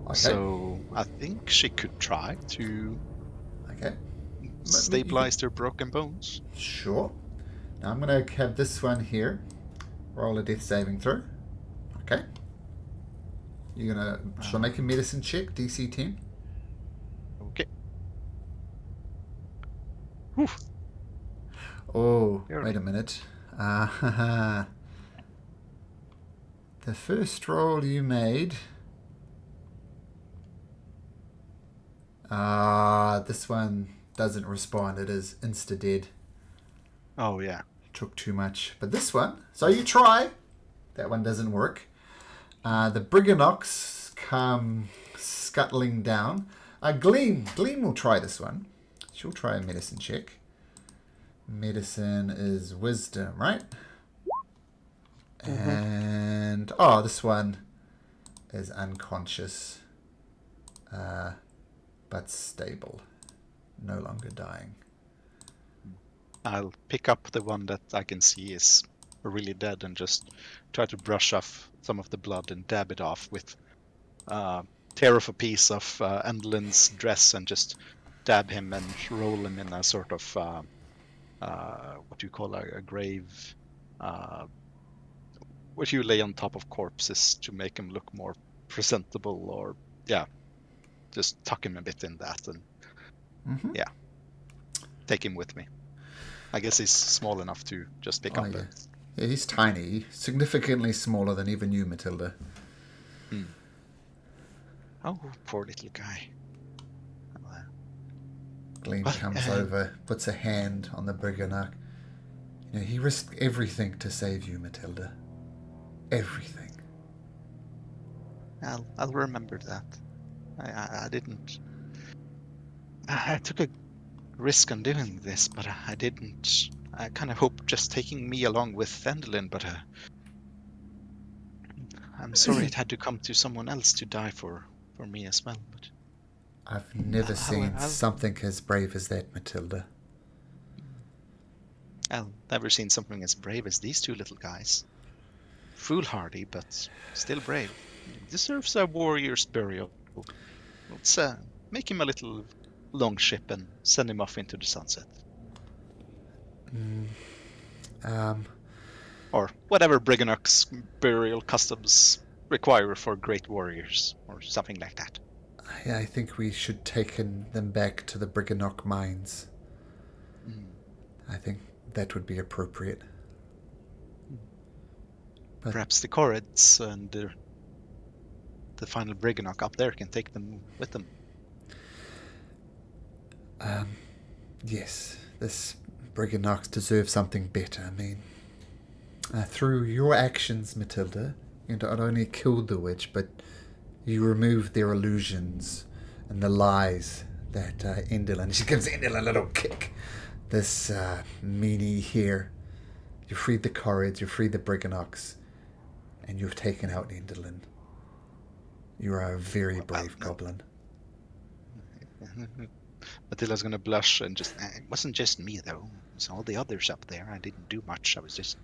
Okay. So I think she could try to Okay. stabilize their broken bones. Sure. Now I'm going to have this one here. Roll a death saving throw. Okay. You're going to... Shall I make a medicine check? DC 10? Okay. Whew. Oh, You're wait a minute. The first roll you made... this one doesn't respond. It is insta-dead. Oh yeah. Took too much. But this one, so you try. That one doesn't work. The Briganox come scuttling down. Gleam will try this one. She'll try a medicine check. Medicine is wisdom, right? And And this one is unconscious, but stable, no longer dying. I'll pick up the one that I can see is really dead and just try to brush off some of the blood and dab it off with tear off a piece of Endelin's dress and just dab him and roll him in a sort of what do you call a grave, what you lay on top of corpses to make him look more presentable, or just tuck him a bit in that and take him with me. I guess he's small enough to just pick up. Yeah, he's tiny, significantly smaller than even you, Matilda. Oh, poor little guy. Gleam comes over, puts a hand on the Briganock. You know, he risked everything to save you, Matilda. Everything. I'll remember that. I didn't. I took a risk on doing this, but I didn't. I kind of hoped just taking me along with Endelin, but I'm sorry it had to come to someone else to die for me as well. But I've never seen something as brave as that, Matilda. I've never seen something as brave as these two little guys. Foolhardy, but still brave. Deserves a warrior's burial. Let's make him a little longship and send him off into the sunset. Or whatever Briganock's burial customs require for great warriors, or something like that. Yeah, I think we should take them back to the Briganock mines. I think that would be appropriate. But perhaps the Corrids and the final Briganock up there can take them with them. Yes, this Briganock deserves something better. I mean, through your actions, Matilda, you not only killed the witch, but you removed their illusions and the lies that Endelin... She gives Endelin a little kick. This meanie here. You freed the Corrids, you freed the Briganocks, and you've taken out Endelin. You are a very brave goblin. Matilda's gonna blush and just... It wasn't just me, though. It was all the others up there. I didn't do much. I was just...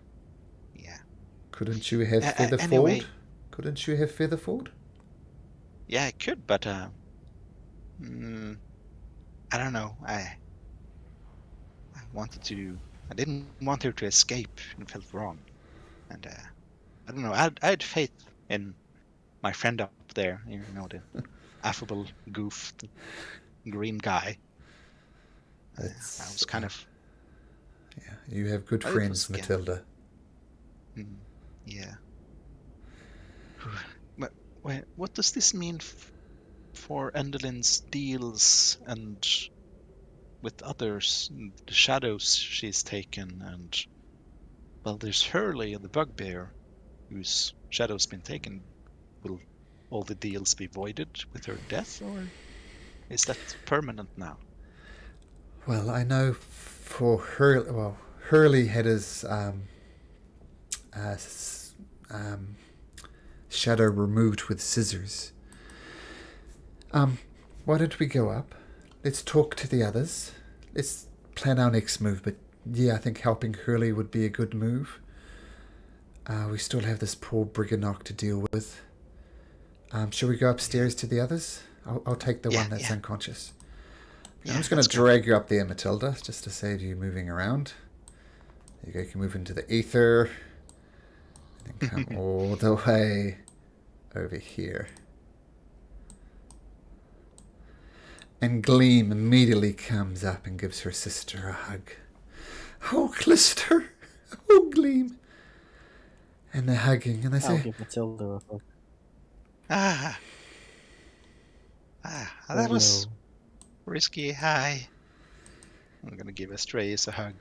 Couldn't you have Featherford? Anyway, Couldn't you have Featherford? Yeah, I could, but... I don't know. I wanted to... I didn't want her to escape and felt wrong. And, I don't know. I had faith in my friend up there. You know, the affable goof, the green guy. I was kind of... Yeah, you have good friends, Matilda. Yeah. But what does this mean for Endelin's deals and with others, the shadows she's taken, and well, there's Hurley and the Bugbear, whose shadow's been taken. Will all the deals be voided with her death, or is that permanent now? Well, I know for Hurley. Well, Hurley had his shadow removed with scissors. Why don't we go up? Let's talk to the others. Let's plan our next move. But yeah, I think helping Hurley would be a good move. We still have this poor Briganock to deal with. Shall we go upstairs to the others? I'll take the one that's unconscious. I'm just going to drag you up there, Matilda, just to save you moving around. There you go. You can move into the ether. And then come all the way over here. And Gleam immediately comes up and gives her sister a hug. Oh, Clister! Oh, Gleam! And they're hugging, and they say... I'll give Matilda a hug. That was risky. Hi. I'm gonna give Estraeus a hug.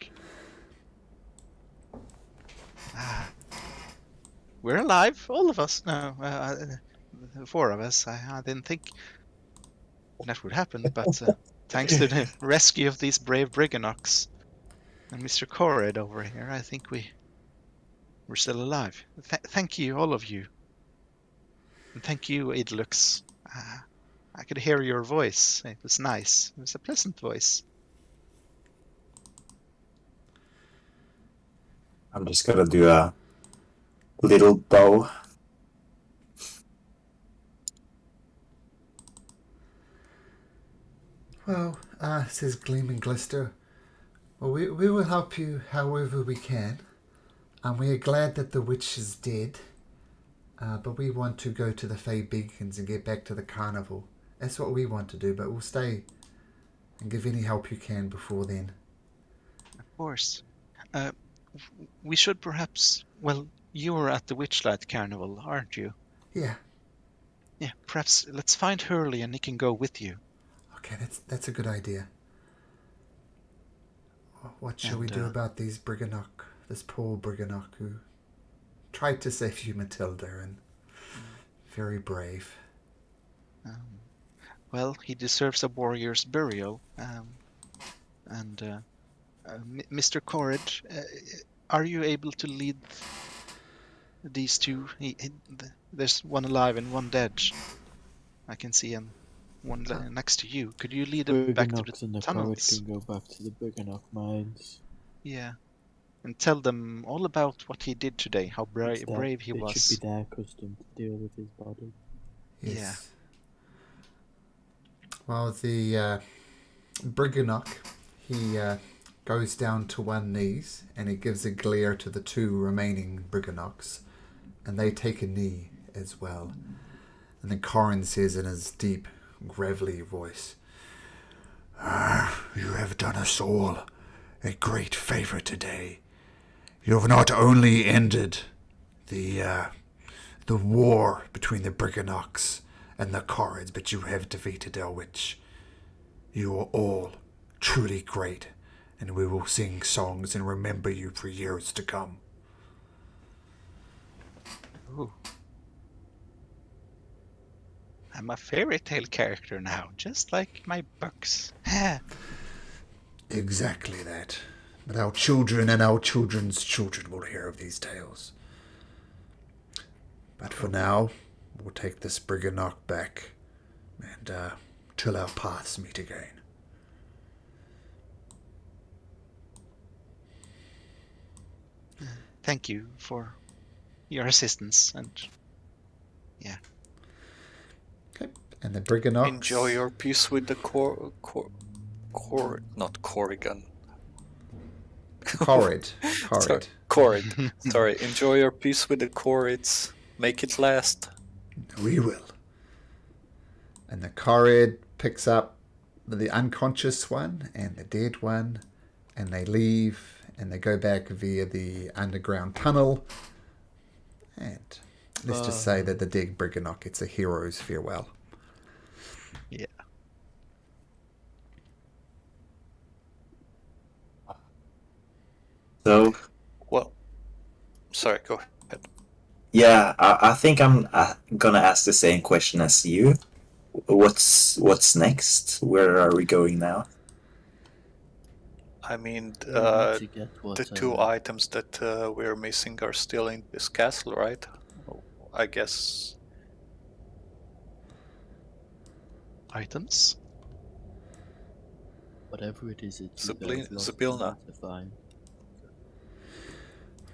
We're alive, all of us. No, the four of us. I didn't think that would happen, but thanks to the rescue of these brave Briganocks and Mr. Corrid over here, I think we we're still alive. Thank you, all of you. And thank you, Idlux. I could hear your voice. It was nice. It was a pleasant voice. I'm just gonna do a little bow. Well, says Gleam and Glister. Well, we will help you however we can. And we are glad that the witch is dead. But we want to go to the Fey Beacons and get back to the carnival. That's what we want to do, but we'll stay and give any help you can before then. Of course. We should perhaps... Well, you were at the Witchlight Carnival, aren't you? Yeah. Yeah, perhaps let's find Hurley and he can go with you. Okay, that's a good idea. What shall we do about these Briganock? This poor Briganock who tried to save you, Matilda, and very brave. Well, he deserves a warrior's burial. Mr. Corrid, are you able to lead these two? There's one alive and one dead. I can see him. One next to you. Could you lead him back to Briganocks and the the Corrid tunnels? can go back to the Briganock mines. Yeah. And tell them all about what he did today, how brave he It was. should be their custom to deal with his body. Yes. Yeah. Well, the Briganock, he goes down to one knees and he gives a glare to the two remaining Briganocks, and they take a knee as well. And then Corin says in his deep, gravelly voice, "You have done us all a great favour today. You have not only ended the war between the Briganocks and the Corrids, but you have defeated our witch. You are all truly great, and we will sing songs and remember you for years to come." Ooh. I'm a fairy tale character now, just like my books. Exactly that. But our children and our children's children will hear of these tales. But for now, we'll take this Briganock back and till our paths meet again. Thank you for your assistance, and yeah. Okay. And the Briganocks... Enjoy your peace with the not Corrigan. Corrid. Sorry, Corrid. Sorry, enjoy your peace with the Corrids. Make it last. We will. And the Corrid picks up the unconscious one and the dead one, and they leave, and they go back via the underground tunnel. And let's just say that the dead Briganock gets a hero's farewell. Yeah. So, Well, sorry, go ahead. yeah, I think I'm gonna ask the same question as you. What's next? Where are we going now? I mean, We need to get what, the two items that we're missing are still in this castle, right? I guess. Items? whatever it is, it's you guys lost Zabilna. to find.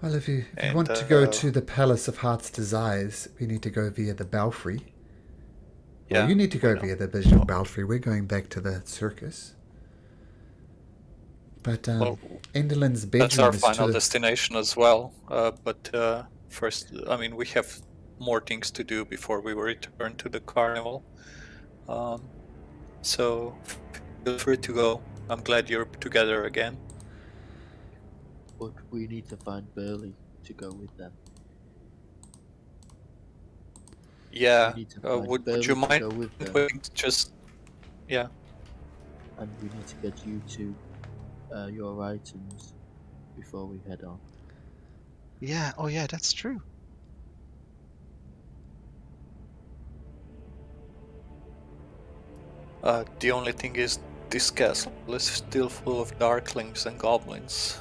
Well, if you And, want to go to the Palace of Heart's Desires, we need to go via the Belfry. Yeah, Well, you need to go via the Vision Belfry. We're going back to the circus. But Well, Enderlin's bedroom that's our is final to the... destination as well. But first, I mean, we have more things to do before we return to the carnival. So feel free to go. I'm glad you're together again. But we need to find Burley to go with them. Yeah, We need to find would Burley you to mind go with them, waiting just... Yeah, and we need to get you to your items before we head on. Yeah, oh yeah, that's true. the only thing is this castle is still full of darklings and goblins.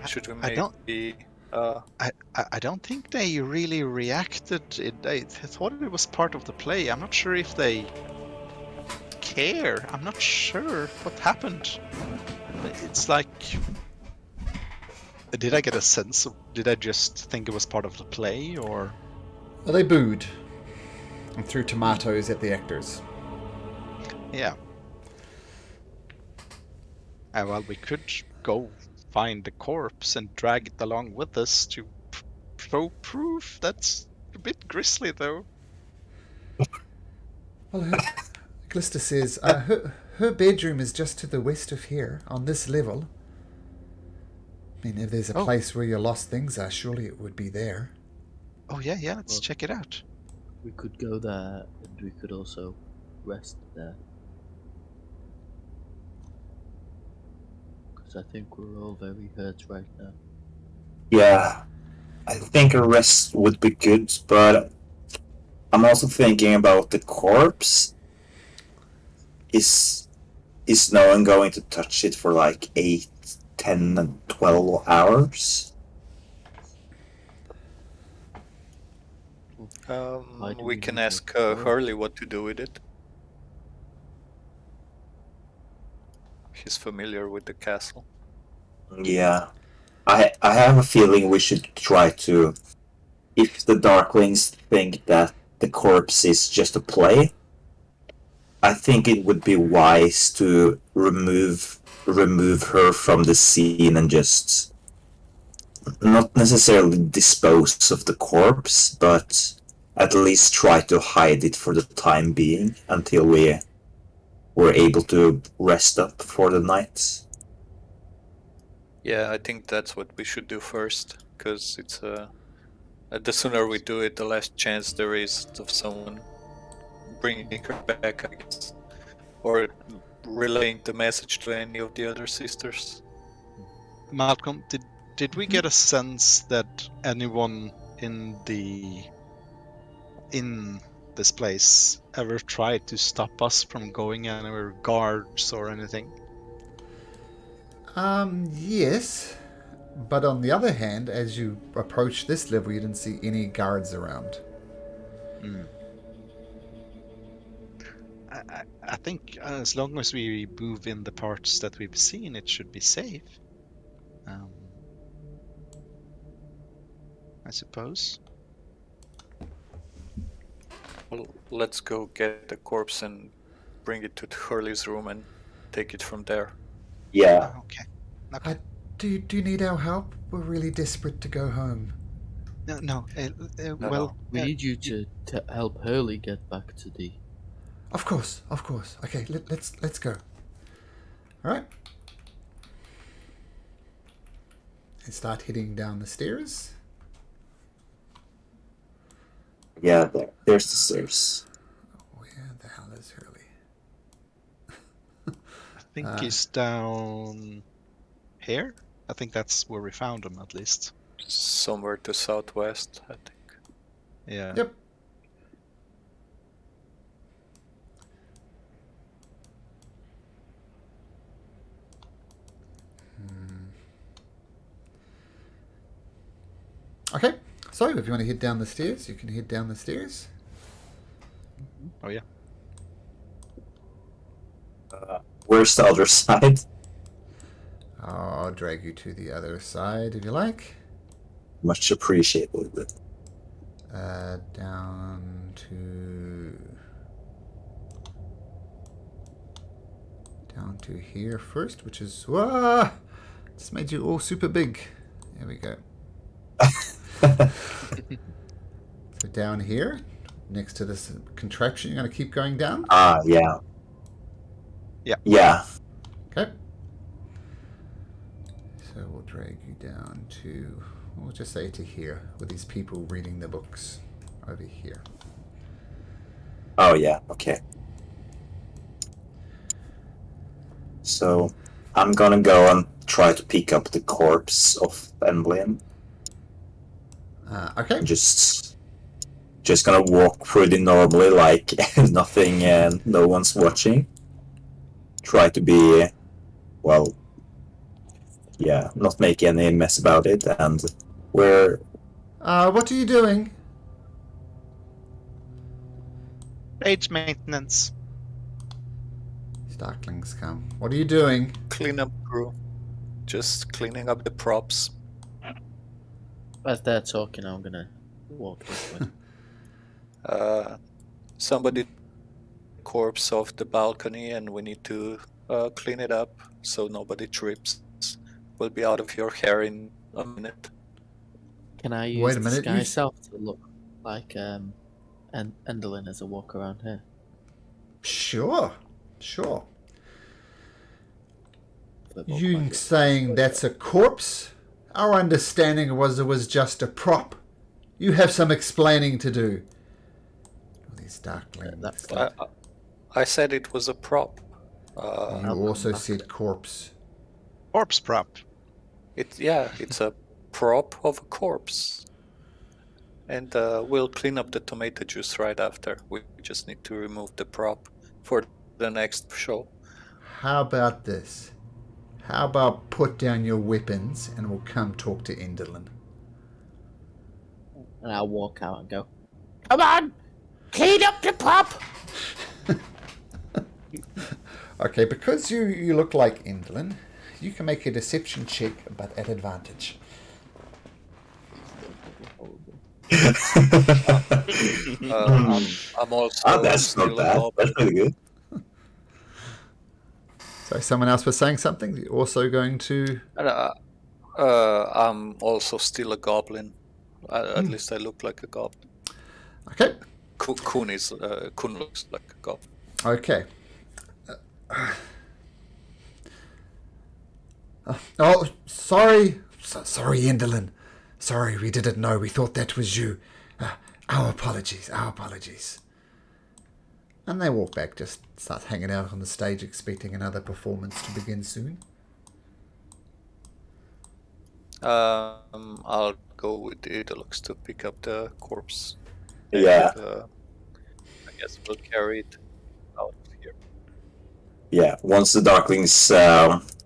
Should we I don't- maybe I don't think they really reacted. I thought it was part of the play. I'm not sure if they care. I'm not sure what happened. It's like, did I get a sense of? Did I just think it was part of the play, or? Well, they booed and threw tomatoes at the actors. Yeah. Well, we could go find the corpse and drag it along with us to show proof. That's a bit grisly, though. Well, Glista says her bedroom is just to the west of here, on this level. I mean, if there's a place where your lost things are, surely it would be there. Oh yeah, let's check it out. We could go there, and we could also rest there. Because I think we're all very hurt right now. Yeah, I think a rest would be good, but I'm also thinking about the corpse. Is no one going to touch it for like 8, 10, and 12 hours? We can ask Hurley what to do with it. He's familiar with the castle. Yeah. I have a feeling we should try to... If the Darklings think that the corpse is just a play, I think it would be wise to remove her from the scene and just not necessarily dispose of the corpse, but at least try to hide it for the time being until we were able to rest up for the night. Yeah, I think that's what we should do first, because it's the sooner we do it, the less chance there is of someone bringing her back, I guess, or relaying the message to any of the other sisters. Malcolm, did we get a sense that anyone in this place ever tried to stop us from going anywhere, guards or anything? Yes. But on the other hand, as you approach this level, you didn't see any guards around. I think as long as we move in the parts that we've seen, it should be safe. I suppose. Well, let's go get the corpse and bring it to Hurley's room and take it from there. Yeah. Okay. Do you need our help? We're really desperate to go home. No. Well, we need you to help Hurley get back to the... Of course. Okay, let's go. All right. And start heading down the stairs. Yeah, there's the stairs. Where the hell is Hurley? I think he's down here. I think that's where we found him, at least. Somewhere to southwest, I think. Yeah. Yep. Okay, so if you want to head down the stairs, you can head down the stairs. Oh yeah. Where's the other side? I'll drag you to the other side if you like. Much appreciated. Down to here first, which is just made you all super big. There we go. So down here, next to this contraption, you're going to keep going down? Yeah. Yeah. Yeah. Okay. So we'll drag you down to, we'll just say to here, with these people reading the books over here. Oh, yeah. Okay. So I'm gonna go and try to pick up the corpse of Emblem. Okay. Just gonna walk pretty normally, like nothing, and no one's watching. Try to be, well, yeah, not make any mess about it, and Where? What are you doing? Age maintenance. Starklings come. What are you doing? Clean up crew. Just cleaning up the props. As they're talking, I'm gonna walk this way. Somebody corpse off the balcony, and we need to clean it up so nobody trips. We'll be out of your hair in a minute. Can I Wait use a minute, disguise you- self to look like Enderlin as I walk around here? Sure. Football You pocket. saying that's a corpse? Our understanding was it was just a prop. You have some explaining to do. All these darklings. That- I said it was a prop. You I'll also come back. said corpse. Corpse prop. It's a prop of a corpse. And we'll clean up the tomato juice right after. We just need to remove the prop for the next show. How about this? How about put down your weapons and we'll come talk to Enderlin? And I'll walk out and go, "Come on! Clean up the prop!" Okay, because you look like Enderlin, you can make a deception check, but at advantage. I'm also That's still not a bad. goblin. That's pretty good. So someone else was saying something? You're also going to... I'm also still a goblin. At least I look like a goblin. Okay. Kun looks like a goblin. Okay. Oh, sorry. Sorry, Enderlin. Sorry, we didn't know. We thought that was you. Our apologies. And they walk back, just start hanging out on the stage, expecting another performance to begin soon. I'll go with the Idolux to pick up the corpse. Yeah. And, I guess we'll carry it out of here. Yeah, once the Darklings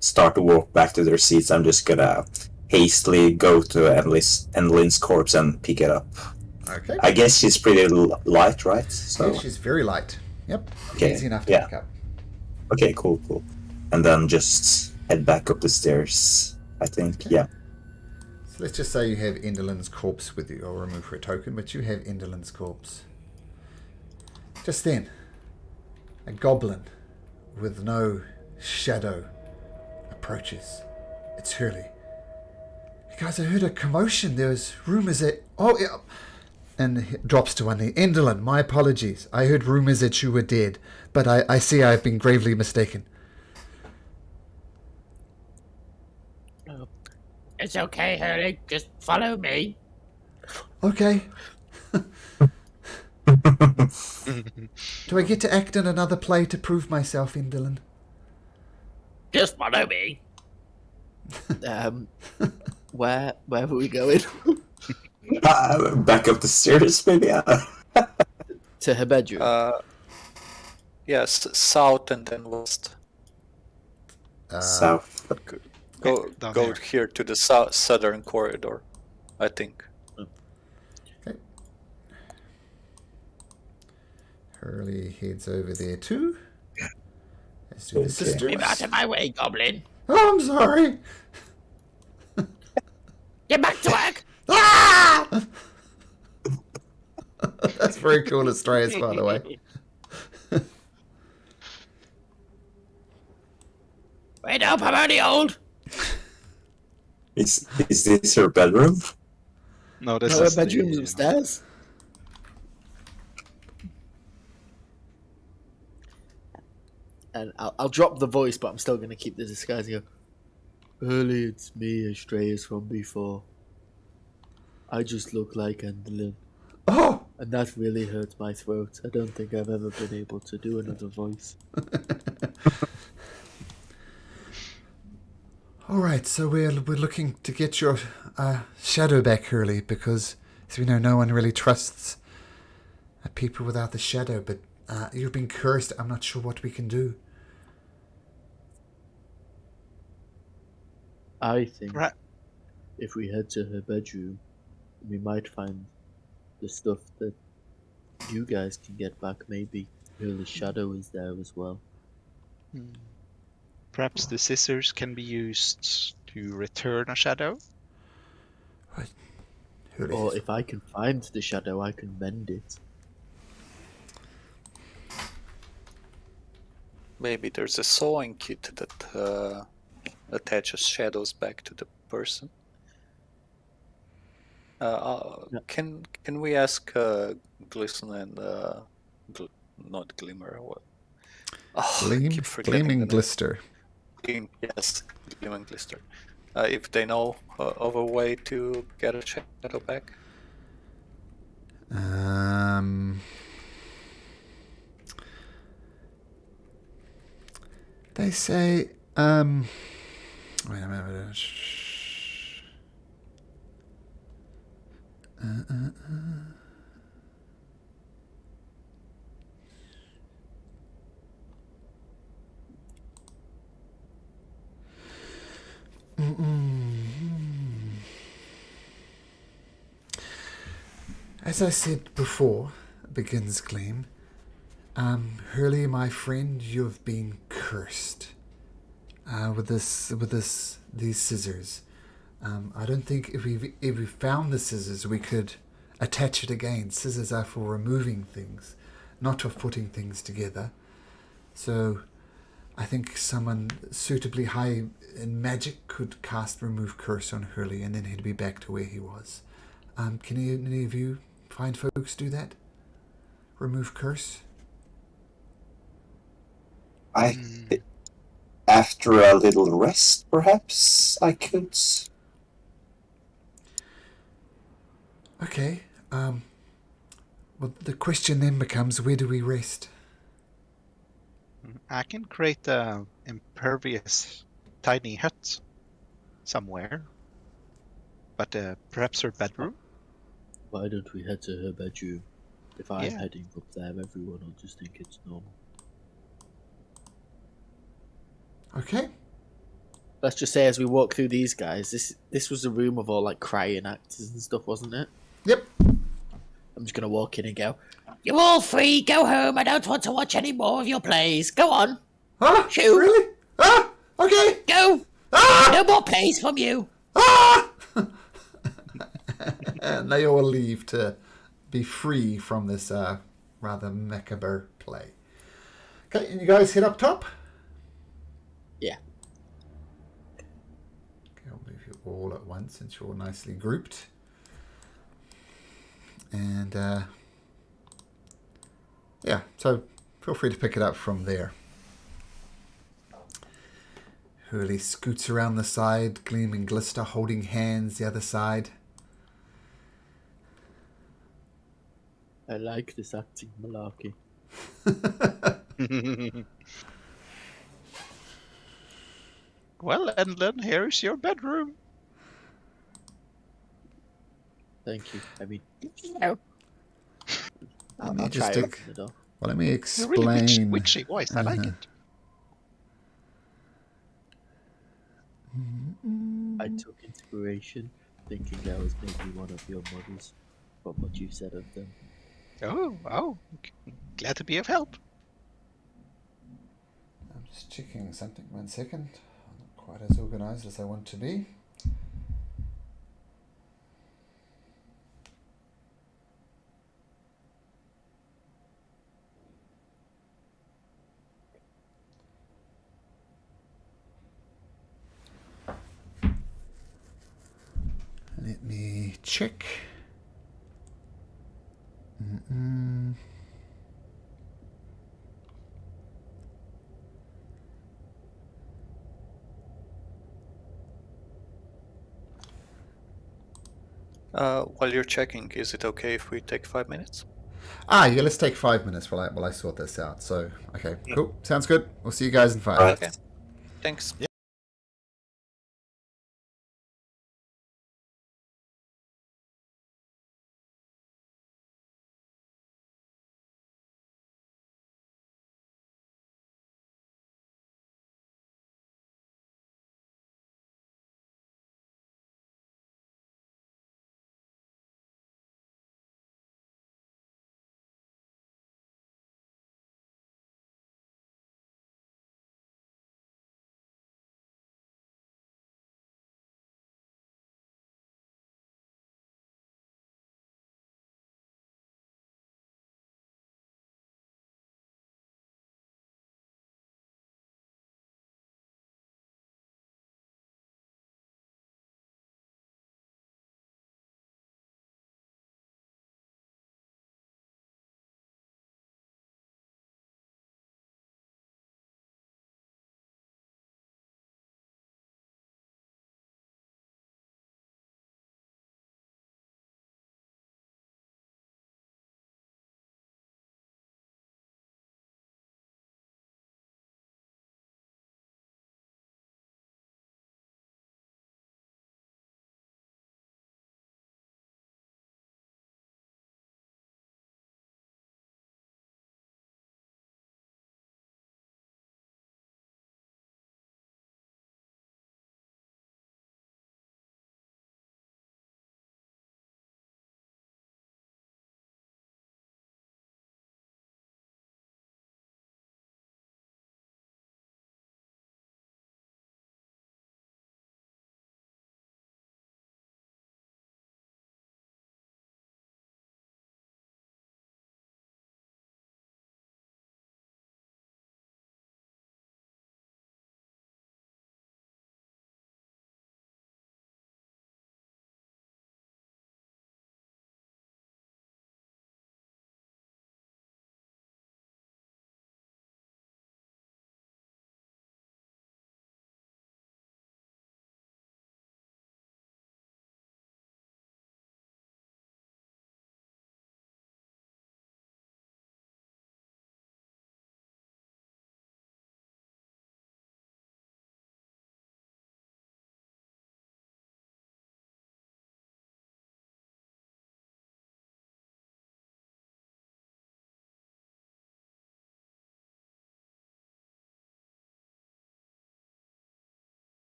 start to walk back to their seats, I'm just gonna hastily go to Endelin's corpse and pick it up. Okay. I guess she's pretty light, right? So Yeah, she's very light. Yep. Okay, Easy enough to yeah. pick up. okay, cool. And then just head back up the stairs. I think, yeah. So let's just say you have Enderlin's corpse with you. I'll remove her token, but you have Enderlin's corpse. Just then, a goblin with no shadow approaches. It's Hurley. You guys, I heard a commotion. There was rumours that... Oh, yeah. And he drops to one knee. Enderlin, my apologies. I heard rumours that you were dead, but I see I've been gravely mistaken. It's okay, Hurley. Just follow me. Okay. Do I get to act in another play to prove myself, Enderlin? Just follow me. Where were we going? Back up the stairs, maybe? To her bedroom. Yes, south and then west. South. Go down go there. here to the southern corridor, I think. Okay. Hurley heads over there too. As do the Okay. sisters. Move out of my way, Goblin. Oh, I'm sorry. Get back to work. Ah! That's very cool, Astraeus, by the way. Wait up, I'm only old. Is this her bedroom? No, this No, her is bedroom's the, upstairs. And I'll drop the voice, but I'm still going to keep the disguise and go, "Hurley, it's me, Astraeus from before. I just look like Enderlin, Oh! and that really hurts my throat. I don't think I've ever been able to do another voice." All right, so we're looking to get your shadow back, Hurley, because as we know, no one really trusts people without the shadow. But you've been cursed. I'm not sure what we can do. I think Right. if we head to her bedroom, we might find the stuff that you guys can get back. Maybe Hurley's shadow is there as well. Hmm. Perhaps the scissors can be used to return a shadow? Hurley Or says, if I can find the shadow, I can mend it. Maybe there's a sewing kit that attaches shadows back to the person. Yeah. Can we ask Glisten and not Glimmer? What? Oh, I keep forgetting the Gleaming name. Glister. Yes, Gleam and Glister. If they know of a way to get a shadow back. They say, wait a minute. As I said before, begins Gleam, Hurley, my friend, you've been cursed with these scissors. I don't think if we found the scissors, we could attach it again. Scissors are for removing things, not for putting things together. So I think someone suitably high in magic could cast Remove Curse on Hurley, and then he'd be back to where he was. Can any of you find folks do that? Remove Curse? After a little rest, perhaps I could. Okay. Well, the question then becomes, where do we rest? I can create a impervious tiny hut somewhere. But perhaps her bedroom? Why don't we head to her bedroom? If I'm Yeah. heading up there, everyone will just think it's normal. Okay. Let's just say as we walk through these guys, this was a room of all like crying actors and stuff, wasn't it? Yep. I'm just gonna walk in and go, You're all free. Go home. I don't want to watch any more of your plays. Go on. Ah, Shoot. really? Ah, okay. Go. Ah, No more plays from you. ah. And they all leave to be free from this rather macabre play. Okay, and you guys head up top? yeah. Okay, I'll move you all at once since you're all nicely grouped. And yeah, so feel free to pick it up from there. Hurley scoots around the side, Gleam and Glister holding hands the other side. I like this acting malarkey. Well, Endlin, here's your bedroom. Thank you. I mean, No. Let me I'll just try to open the door. well, let me It's a really explain. witchy voice. I like it. I took inspiration, thinking I was maybe one of your models, from what you said of them. Oh, glad to be of help. I'm just checking something. 1 second. I'm not quite as organized as I want to be. Let me check. While you're checking, is it okay if we take 5 minutes? Yeah, let's take 5 minutes while I sort this out. So, okay, cool. Sounds good. We'll see you guys in 5. Right. Okay. Thanks.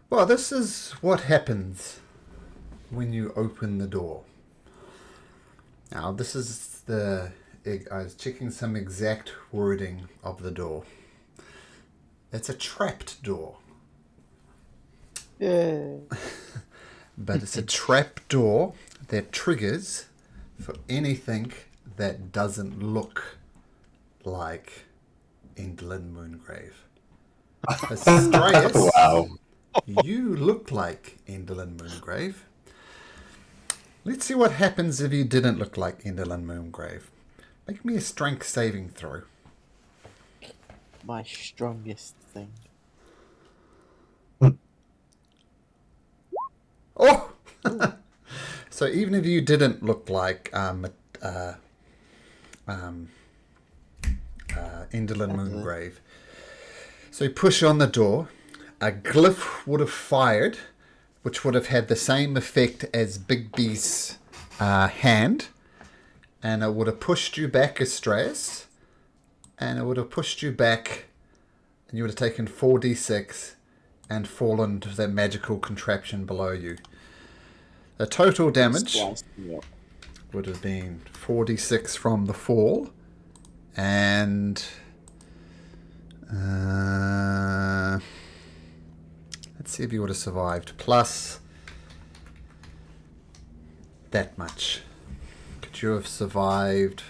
Well, this is what happens when you open the door. Now, this is I was checking some exact wording of the door. It's a trapped door. Yeah. But it's a trap door that triggers for anything that doesn't look like Indolin Moongrave. Astraeus, Wow. you look like Indolin Moongrave. Let's see what happens if you didn't look like Indolin Moongrave. Make me a strength saving throw. My strongest thing. Oh! So even if you didn't look like Indolin Moongrave, so you push on the door, a glyph would have fired, which would have had the same effect as Big B's hand, and it would have pushed you back, Astraeus, and it would have pushed you back, and you would have taken 4d6 and fallen to that magical contraption below you. The total damage Sliced me up. would have been 4d6 from the fall, and let's see if you would have survived, plus that much. Could you have survived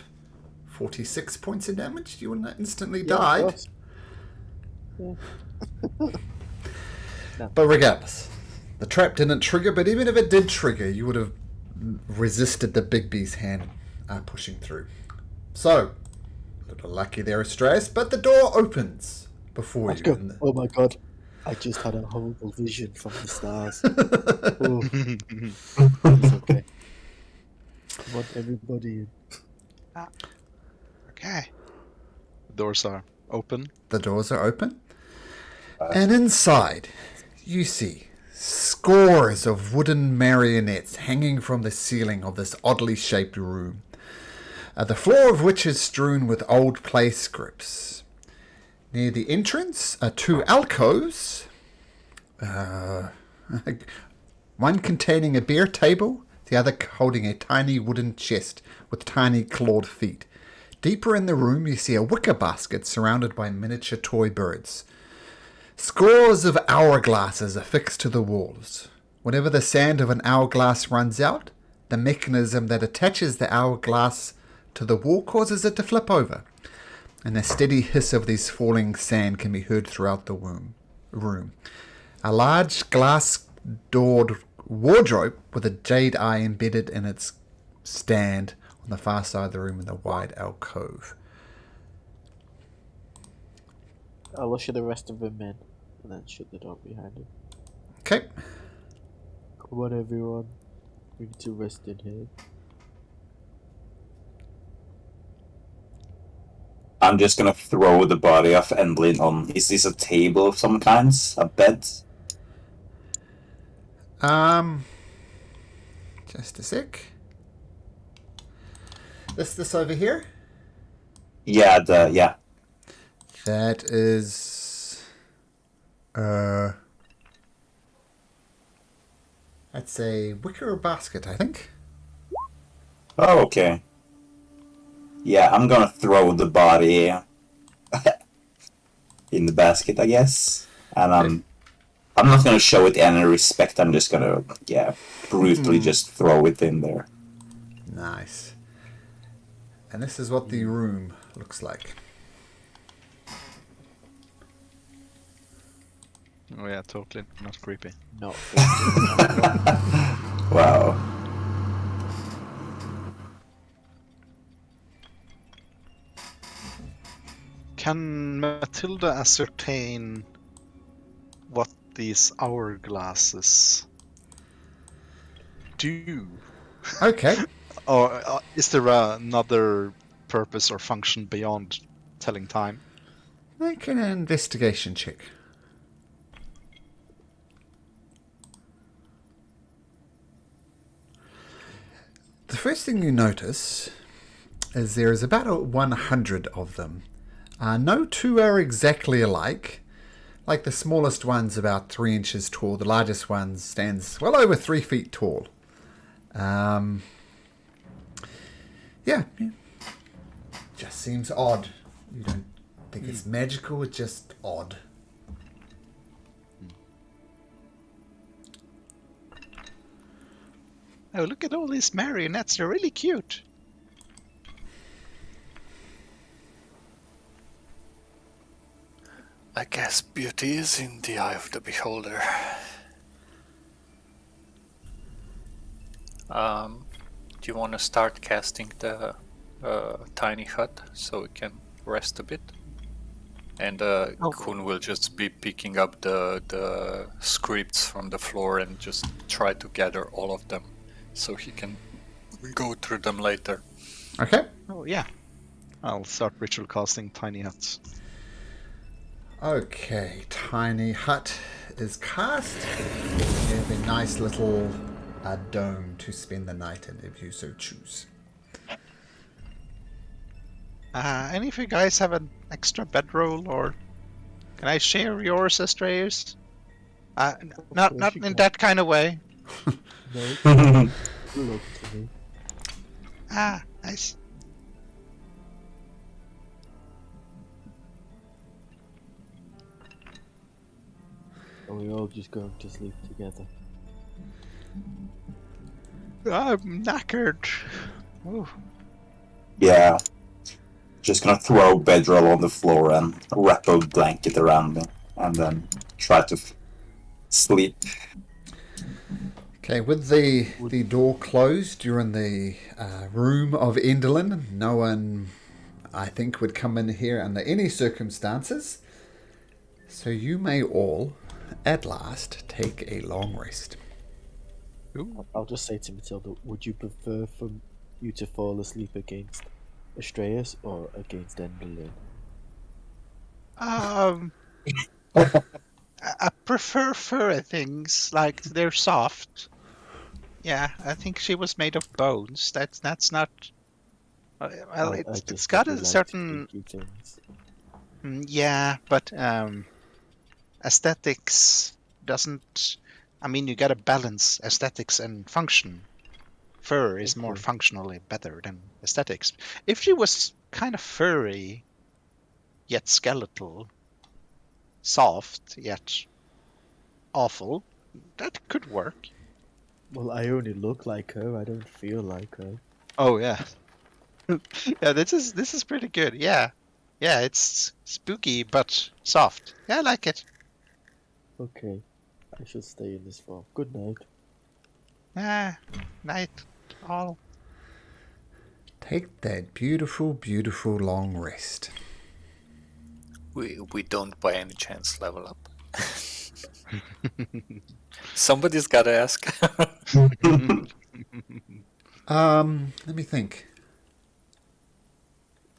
46 points of damage? You wouldn't have instantly Yeah, of died. course. But regardless, the trap didn't trigger, but even if it did trigger, you would have resisted the Big B's hand pushing through. So, a little lucky there, Astraeus, but the door opens before Let's you. go. and the- Oh my god. I just had a horrible vision from the stars. Oh. It's okay. I want everybody in. Okay. Doors are open. The doors are open. And inside, you see scores of wooden marionettes hanging from the ceiling of this oddly shaped room, the floor of which is strewn with old play scripts. Near the entrance are two alcoves, one containing a bare table, the other holding a tiny wooden chest with tiny clawed feet. Deeper in the room, you see a wicker basket surrounded by miniature toy birds. Scores of hourglasses are fixed to the walls. Whenever the sand of an hourglass runs out, the mechanism that attaches the hourglass to the wall causes it to flip over, and a steady hiss of this falling sand can be heard throughout the room. A large glass-doored wardrobe with a jade eye embedded in its stand on the far side of the room in the wide alcove. I'll usher the rest of them in and then shut the door behind him. Okay. Come on, everyone. We need to rest in here. I'm just gonna throw the body of Endlin on. Is this a table of some kinds? A bed? Just a sec. This over here? Yeah, That is, that's a wicker basket, I think. Oh, okay. Yeah, I'm gonna throw the body in the basket, I guess. And I'm not gonna show it any respect. I'm just gonna, brutally just throw it in there. Nice. And this is what the room looks like. Oh yeah, totally not creepy. Not Wow. Can Matilda ascertain what these hourglasses do? Okay. Or is there another purpose or function beyond telling time? Make an investigation check. The first thing you notice is there is about 100 of them. No two are exactly alike, Like the smallest one's about 3 inches tall. The largest one stands well over 3 feet tall. Yeah. Just seems odd. You don't think it's magical, it's just odd. Oh, look at all these marionettes. They're really cute. I guess beauty is in the eye of the beholder. Do you want to start casting the tiny hut so we can rest a bit? And Kun will just be picking up the scripts from the floor and just try to gather all of them so he can go through them later. Okay. Oh, yeah. I'll start ritual casting tiny huts. Okay, tiny hut is cast. You have a nice little dome to spend the night in if you so choose. Any of you guys have an extra bedroll, or can I share yours, Astraeus? Not in that kind of way. No. Look to me. Nice. Are we all just going to sleep together? I'm knackered. Ooh. Yeah. Just gonna throw a bedroll on the floor and wrap a blanket around me, and then try to sleep. Okay, with the door closed, you're in the room of Enderlin. No one, I think, would come in here under any circumstances. So you may all, at last, take a long rest. I'll just say to Matilda, would you prefer for you to fall asleep against Astraeus or against Enderlin? I prefer furry things, like they're soft. Yeah, I think she was made of bones. That's not. Well, it's got a certain. Things. Yeah, but aesthetics doesn't. I mean, you gotta balance aesthetics and function. Fur is more functionally better than aesthetics. If she was kind of furry, yet skeletal, soft, yet awful, that could work. Well, I only look like her. I don't feel like her. Oh yeah. Yeah, this is pretty good. Yeah. Yeah, it's spooky but soft. Yeah, I like it. Okay, I should stay in this form. Good night. Night all. Take that beautiful, beautiful long rest. We don't by any chance level up. Somebody's gotta ask. Let me think.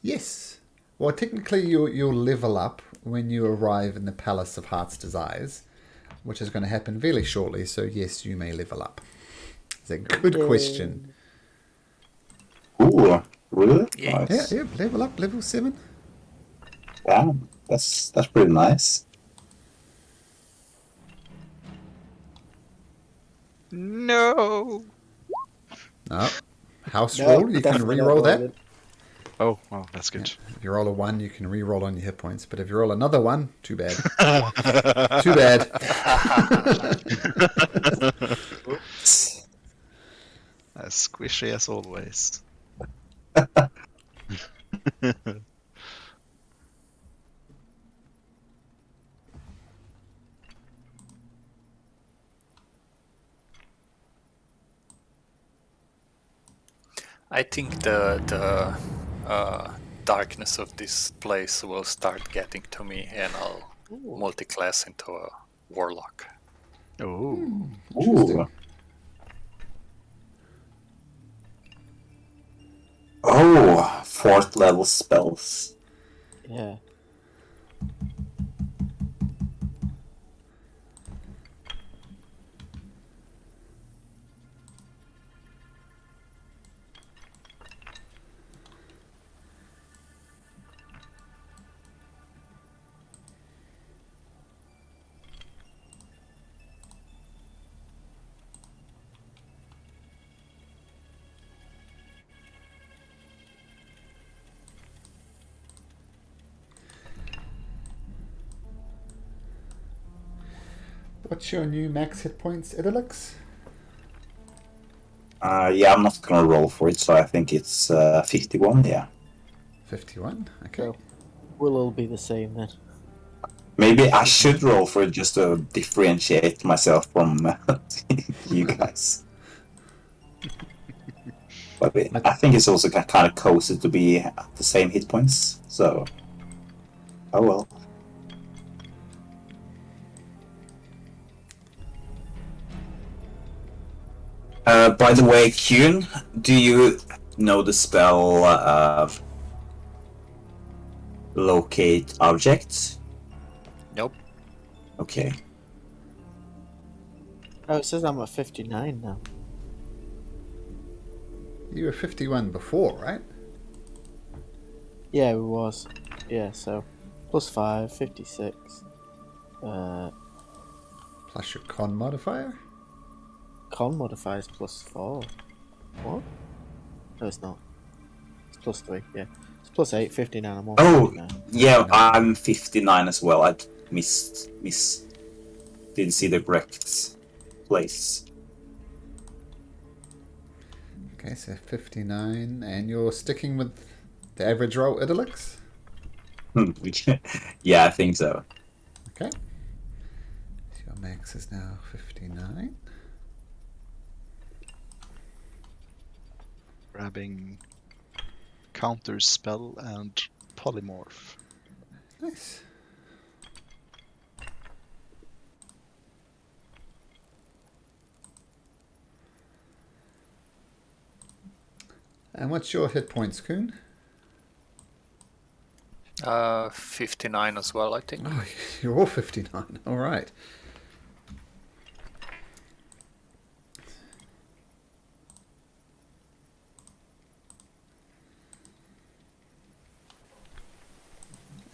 Yes. Well, technically you'll level up when you arrive in the Palace of Heart's Desires, which is going to happen very shortly, so yes, you may level up. It's a good question. Ooh, really? Yeah. Nice. Yeah, level up, level 7. Yeah, that's pretty nice. No. No. House roll, you can re-roll that. Oh, that's good. If you roll a 1, you can re-roll on your hit points. But if you roll another 1, too bad. Too bad. As squishy as always. I think the darkness of this place will start getting to me, and I'll multi-class into a warlock. Oh. Ooh. Oh, 4th level spells. Yeah. What's your new max hit points, Idolix? Yeah, I'm not gonna roll for it, so I think it's 51. Yeah. 51. Okay. So we'll all be the same then. Maybe I should roll for it just to differentiate myself from you guys. But I think it's also kind of cozy to be at the same hit points. So, oh well. By the way, Kuhn, do you know the spell locate objects? Nope. Okay. Oh, it says I'm at 59 now. You were 51 before, right? Yeah, it was. Yeah, so +5, 56. Plus your con modifier? Con modifier is +4. What? No, it's not. It's +3, yeah. It's +8, 59. I'm on Oh, 59. yeah, I'm 59 as well. I missed. Didn't see the correct place. Okay, so 59, and you're sticking with the average roll, Idolix? Yeah, I think so. Okay. So your max is now 59. Grabbing counter spell and polymorph. Nice. And what's your hit points, Kuhn? 59 as well, I think. Oh, you're all 59. All right.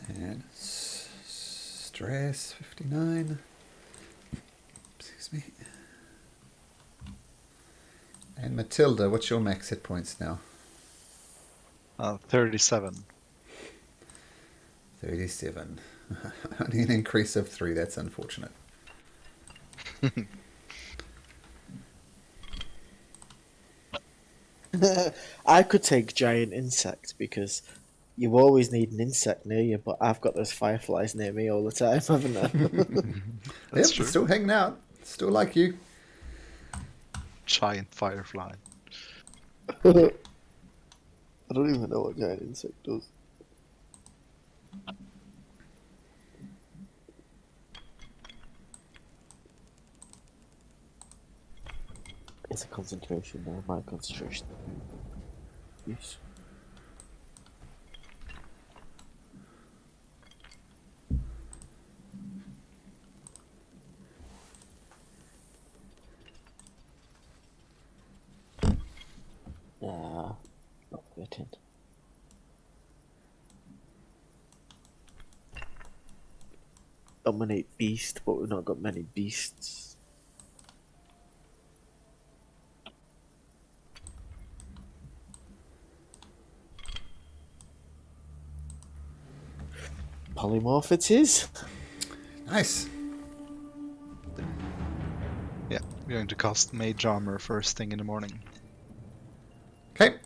And stress 59. Excuse me. And Matilda, what's your max hit points now? 37. 37. Only an increase of 3. That's unfortunate. I could take giant insect because you always need an insect near you, but I've got those fireflies near me all the time, haven't I? That's Yep, true. still hanging out. Still like you. Giant firefly. I don't even know what giant insect does. It's a concentration though, my concentration. Yes. Not getting. Dominate beast, but we've not got many beasts. Polymorph it is. Nice. Yeah, I'm going to cast Mage Armor first thing in the morning. Okay.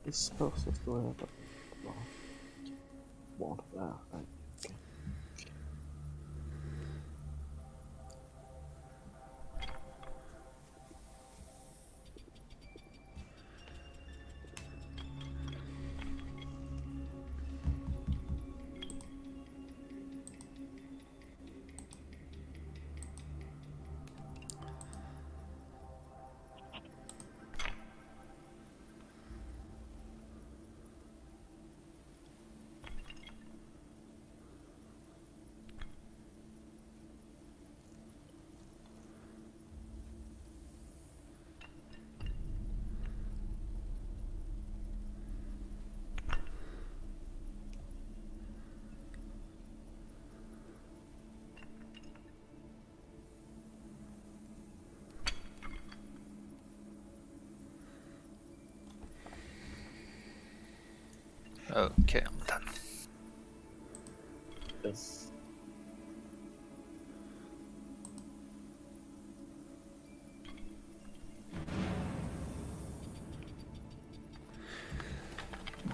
It's supposed to go out, but one. Ah, right. Okay. Okay, I'm done. Yes.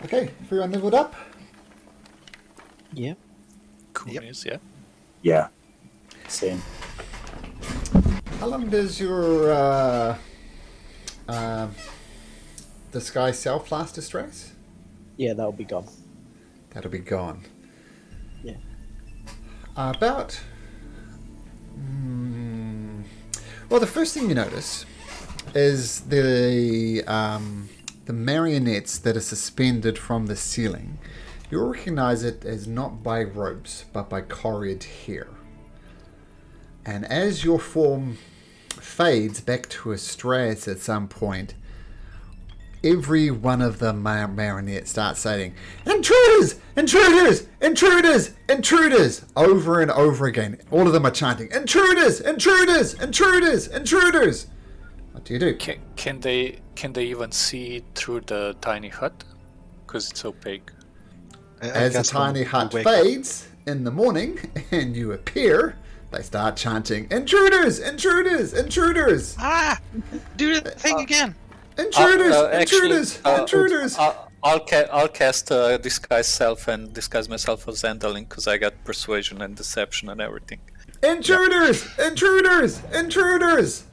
Okay, everyone leveled up? Yeah. Cool Yep. news, yeah. Yeah. Same. How long does your disguise self last distress? Yeah, that'll be gone. That'll be gone. Yeah. About. Well, the first thing you notice is the marionettes that are suspended from the ceiling. You'll recognize it as not by ropes, but by coriad hair. And as your form fades back to a stratus at some point, every one of the marionettes starts saying, "Intruders! Intruders! Intruders! Intruders!" over and over again. All of them are chanting, "Intruders! Intruders! Intruders! Intruders!" What do you do? Can they even see through the tiny hut? Because it's opaque. As the tiny hut fades in the morning and you appear, they start chanting, "Intruders! Intruders! Intruders! Do the thing again. Intruders! Actually, Intruders! Intruders!" I'll cast disguise self and disguise myself as Endling because I got persuasion and deception and everything. Intruders! Intruders! Intruders!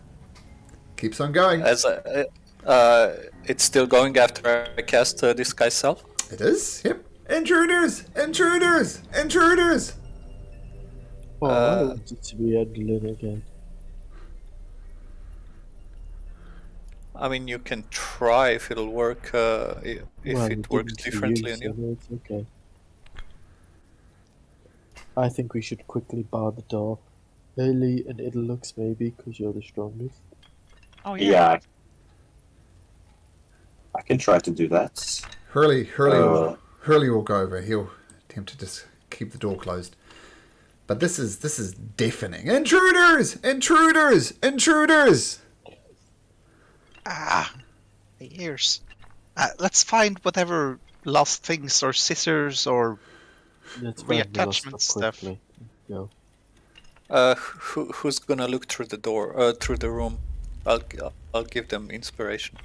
Keeps on going. As it's still going after I cast disguise self. It is? Yep. Intruders! Intruders! Intruders! Oh, I want it to be Edlin again. I mean, you can try if it'll work. If Well, it works didn't differently use on you. it, it's okay. I think we should quickly bar the door. Hurley and Idlux maybe, because you're the strongest. Oh Yeah. I can try to do that. Hurley will go over. He'll attempt to just keep the door closed. But this is deafening. Intruders! Intruders! Intruders! The ears. Let's find whatever lost things or scissors or Let's find the lost reattachment stuff stuff. quickly. Go. Who's gonna look through the door? Through the room? I'll give them inspiration.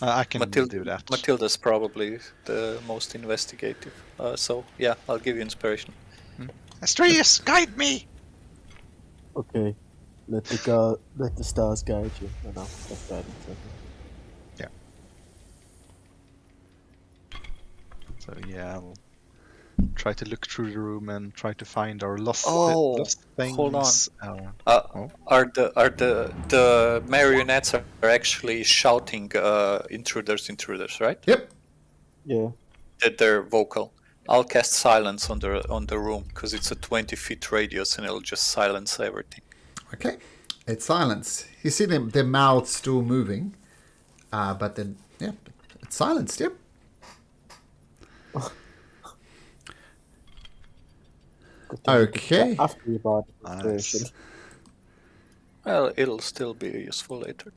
I can do that. Matilda's probably the most investigative. So yeah, I'll give you inspiration. Asturias, guide me! Okay. Let the stars guide you. And I'll have guidance. So yeah, I'll try to look through the room and try to find our lost things. Hold on. Are the marionettes are actually shouting intruders, right? Yep. Yeah. That they're vocal. I'll cast silence on the room because it's a 20 feet radius and it'll just silence everything. Okay. It's silence. You see them, their mouths still moving. But then, yeah, it's silenced, yep. Okay. After you barred the Nice. inspiration. Well, it'll still be useful later.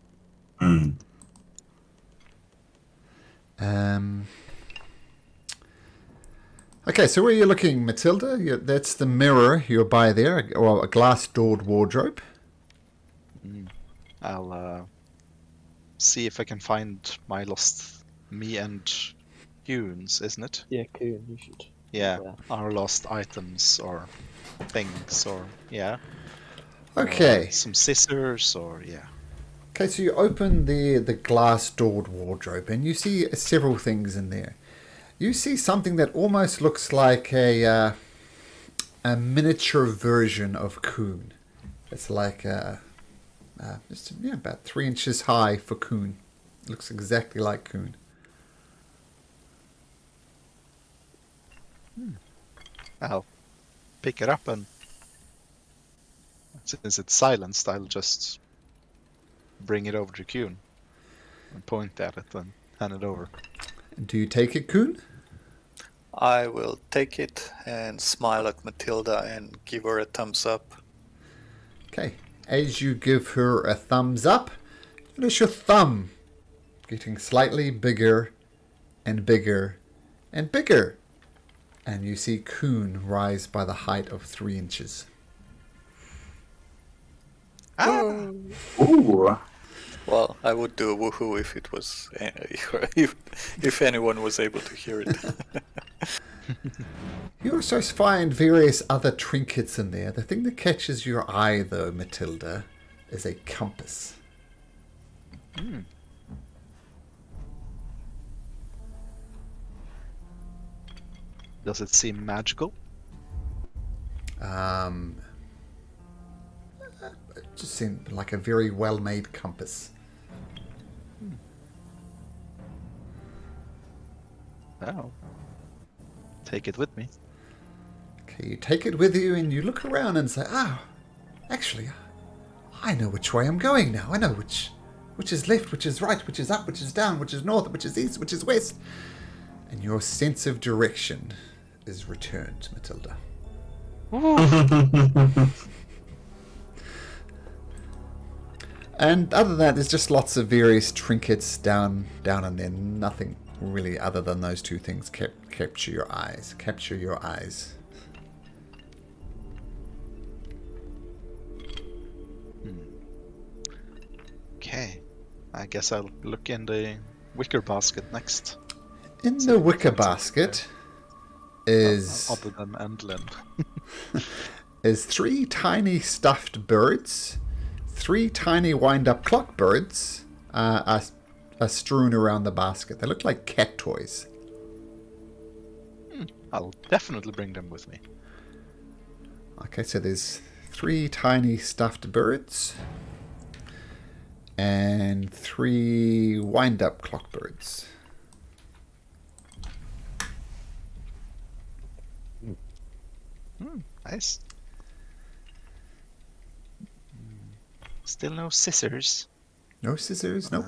Okay, so where are you looking, Matilda? That's the mirror you're by there, or a glass-doored wardrobe. I'll see if I can find my lost me and Hunes, isn't it? Yeah, Coon, you should. Yeah, Yeah. our lost items or things or yeah. Okay. Some scissors or yeah. Okay, so you open the glass-doored wardrobe, and you see several things in there. You see something that almost looks like a miniature version of Coon. It's like just about 3 inches high for Coon. Looks exactly like Coon. I'll pick it up and since it's silenced, I'll just bring it over to Kuhn and point at it and hand it over. Do you take it, Coon? I will take it and smile at Matilda and give her a thumbs up. Okay. As you give her a thumbs up, notice your thumb getting slightly bigger and bigger and bigger. And you see Coon rise by the height of 3 inches. Ah! Ooh. Well, I would do a woohoo if it was if anyone was able to hear it. You also find various other trinkets in there. The thing that catches your eye, though, Matilda, is a compass. Does it seem magical? It just seemed like a very well-made compass. Oh. Take it with me. Okay, you take it with you and you look around and say, actually, I know which way I'm going now. I know which is left, which is right, which is up, which is down, which is north, which is east, which is west. And your sense of direction is returned, Matilda. And other than that, there's just lots of various trinkets down and then nothing really other than those two things capture your eyes. Okay. I guess I'll look in the wicker basket next. In the wicker basket is Other than Endlin. is 3 tiny stuffed birds, 3 tiny wind-up clock birds are strewn around the basket. They look like cat toys. I'll definitely bring them with me. Okay, so there's 3 tiny stuffed birds and 3 wind-up clock birds. Nice. Still no scissors. No scissors, no.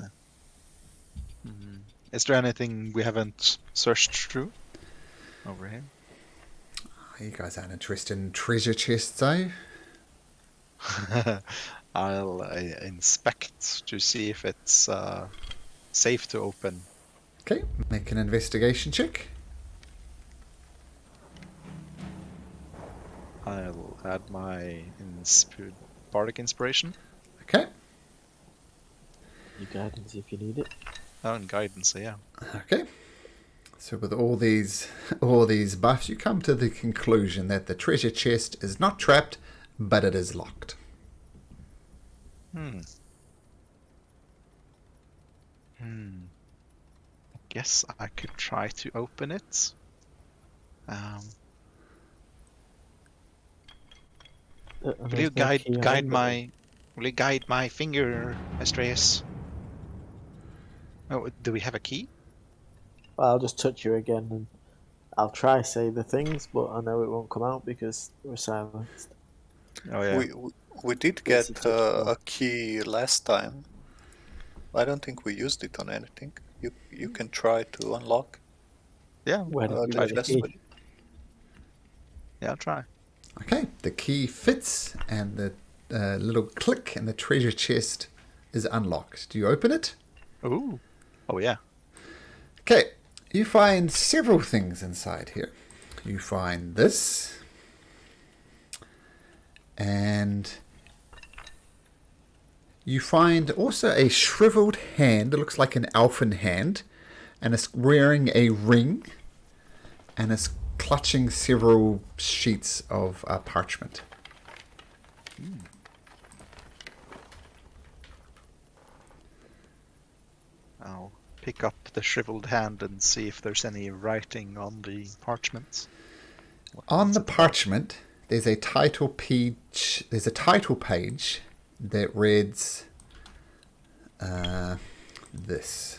Is there anything we haven't searched through over here? You guys aren't interested in treasure chests, eh? I'll inspect to see if it's safe to open. Okay, make an investigation check. I'll add my bardic inspiration. Okay. Your guidance if you need it. Oh, and guidance, yeah. Okay. So with all these buffs, you come to the conclusion that the treasure chest is not trapped, but it is locked. I guess I could try to open it. Will you guide my finger, Astreus? Oh, do we have a key? Well, I'll just touch you again and I'll try say the things, but I know it won't come out because we're silenced. Oh yeah. We did Yes, get it's touchable. a key last time. I don't think we used it on anything. You can try to unlock. Yeah. Where did we the get the chest key? with- Yeah, I'll try. Okay, the key fits and the little click and the treasure chest is unlocked. Do you open it? Ooh. Oh yeah. Okay, you find several things inside here. You find this, and you find also a shriveled hand. It looks like an elfin hand, and it's wearing a ring, and it's clutching several sheets of parchment. I'll pick up the shriveled hand and see if there's any writing on the parchment. On the parchment, there's a title page. There's a title page that reads this.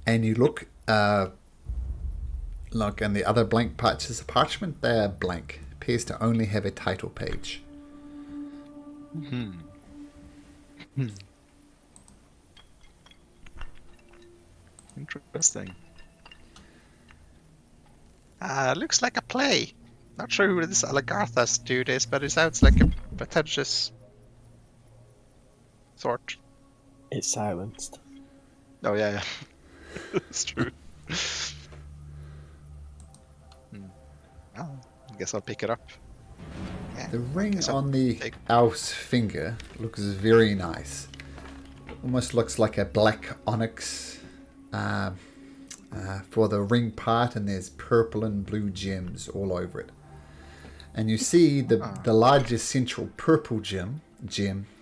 And you look, like in the other blank patches of parchment, they're blank. Appears to only have a title page. Interesting. Looks like a play. Not sure who this Alagarthas dude is, but it sounds like a pretentious Thought. It's silenced. Oh yeah. It's true. Oh, I guess I'll pick it up. Yeah, The ring guess I'll on the take- elf's finger looks very nice. Almost looks like a black onyx for the ring part, and there's purple and blue gems all over it. And you see the largest central purple gem,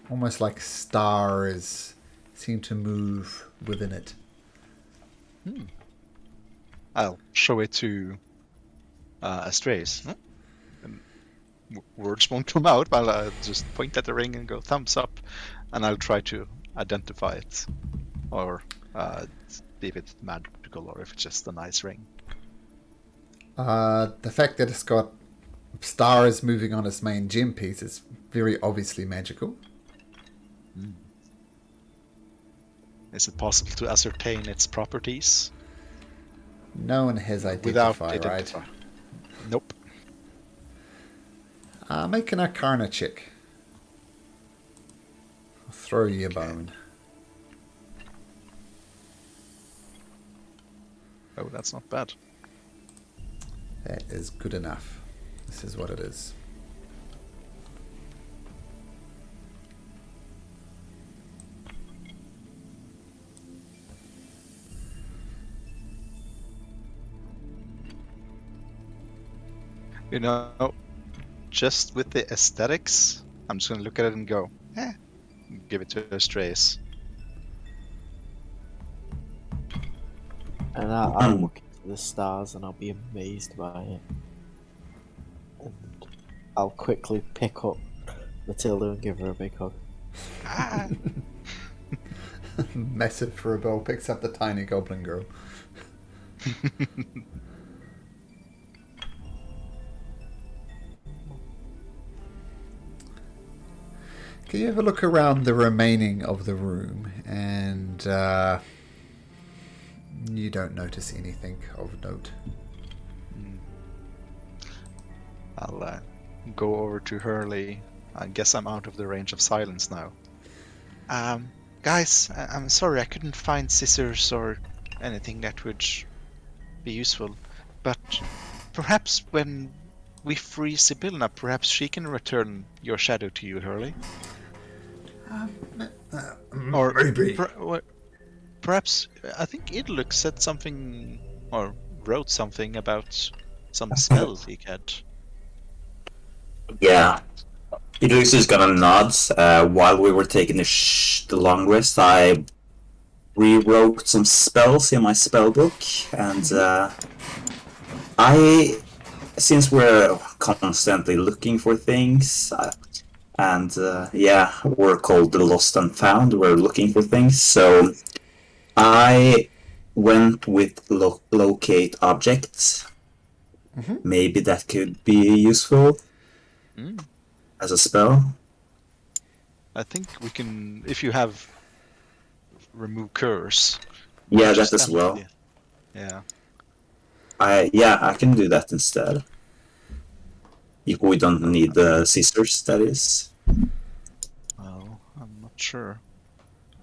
almost like stars, seem to move within it. I'll show it to Astraeus. Words won't come out, but I'll just point at the ring and go thumbs up, and I'll try to identify it, or see if it's magical or if it's just a nice ring. The fact that it's got stars moving on its main gem piece is very obviously magical. Is it possible to ascertain its properties No one has without identified, right? identify? Nope. Make an Arcana check. I'll throw you a bone. Oh, that's not bad. That is good enough. This is what it is. You know, just with the aesthetics, I'm just gonna look at it and go, give it to Astraeus. And I'll look into the stars and I'll be amazed by it. And I'll quickly pick up Matilda and give her a big hug. Massive for a bell picks up the tiny goblin girl. Can you have a look around the remaining of the room, and you don't notice anything of note? I'll go over to Hurley. I guess I'm out of the range of silence now. Guys, I'm sorry I couldn't find scissors or anything that would be useful, but perhaps when we free Sibylla, perhaps she can return your shadow to you, Hurley. Or maybe. Perhaps I think Idlux said something or wrote something about some spells he had. Yeah. Idris is gonna nod. While we were taking the long rest, I rewrote some spells in my spell book, and since we're constantly looking for things, and we're called the Lost and Found. We're looking for things, so I went with locate objects. Maybe that could be useful as a spell. I think we can, if you have remove curse. Yeah, just that as well. Yeah. I can do that instead. If we don't need the scissors, that is. Oh, I'm not sure.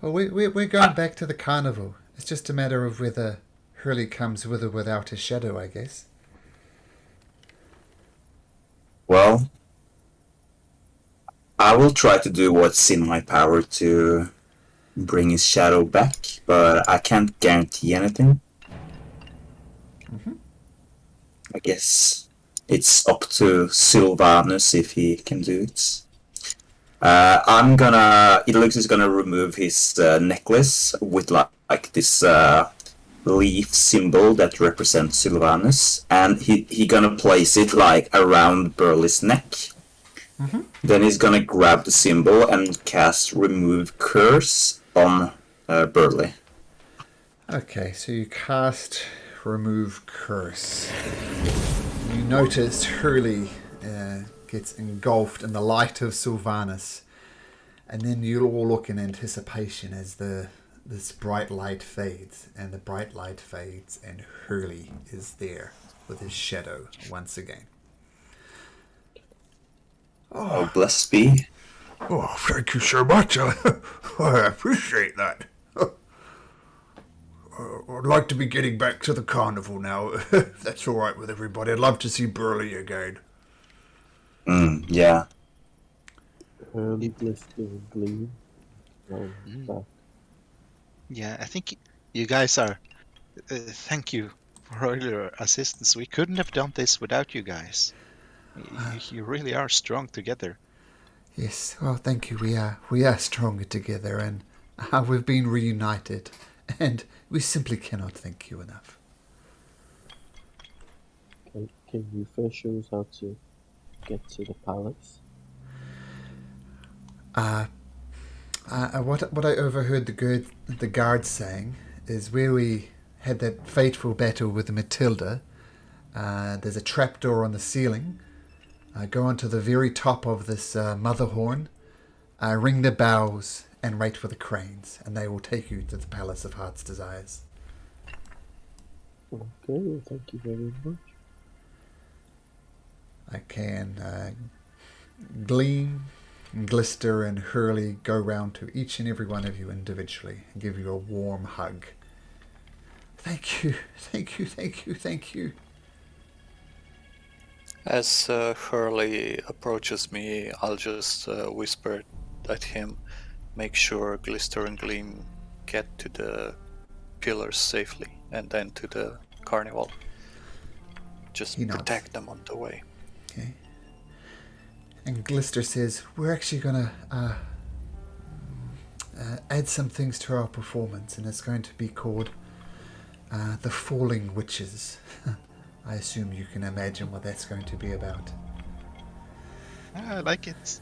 Well, we're going back to the carnival. It's just a matter of whether Hurley comes with or without his shadow, I guess. Well, I will try to do what's in my power to bring his shadow back, but I can't guarantee anything. I guess it's up to Sylvanus if he can do it. Idlux is gonna remove his necklace with like this leaf symbol that represents Sylvanus, and he gonna place it like around Burley's neck. Then he's gonna grab the symbol and cast Remove Curse on Burley. Okay, so you cast Remove Curse. You notice Hurley gets engulfed in the light of Sylvanus, and then you all look in anticipation as this bright light fades, and the bright light fades, and Hurley is there with his shadow once again. Oh, blessed be. Oh, thank you so much. I appreciate that. I'd like to be getting back to the carnival now. If that's all right with everybody. I'd love to see Burley again. Yeah. Early glistering gleam. Oh, back. Yeah, I think you guys are. Thank you for all your assistance. We couldn't have done this without you guys. You really are strong together. Yes, well, thank you. We are stronger together, and we've been reunited, and we simply cannot thank you enough. Can you first show us how to get to the palace? What I overheard the guards saying is where we had that fateful battle with Matilda. There's a trapdoor on the ceiling. Go onto the very top of this mother horn, ring the bells, and wait for the cranes, and they will take you to the Palace of Heart's Desires. Okay, well, thank you very much. I can Gleam, Glister, and Hurley go round to each and every one of you individually and give you a warm hug. Thank you, thank you, thank you, thank you. As Hurley approaches me, I'll just whisper at him, make sure Glister and Gleam get to the pillars safely and then to the carnival. Just He nods. protect them on the way. Okay. And Glister says, we're actually going to add some things to our performance, and it's going to be called The Falling Witches. I assume you can imagine what that's going to be about. I like it.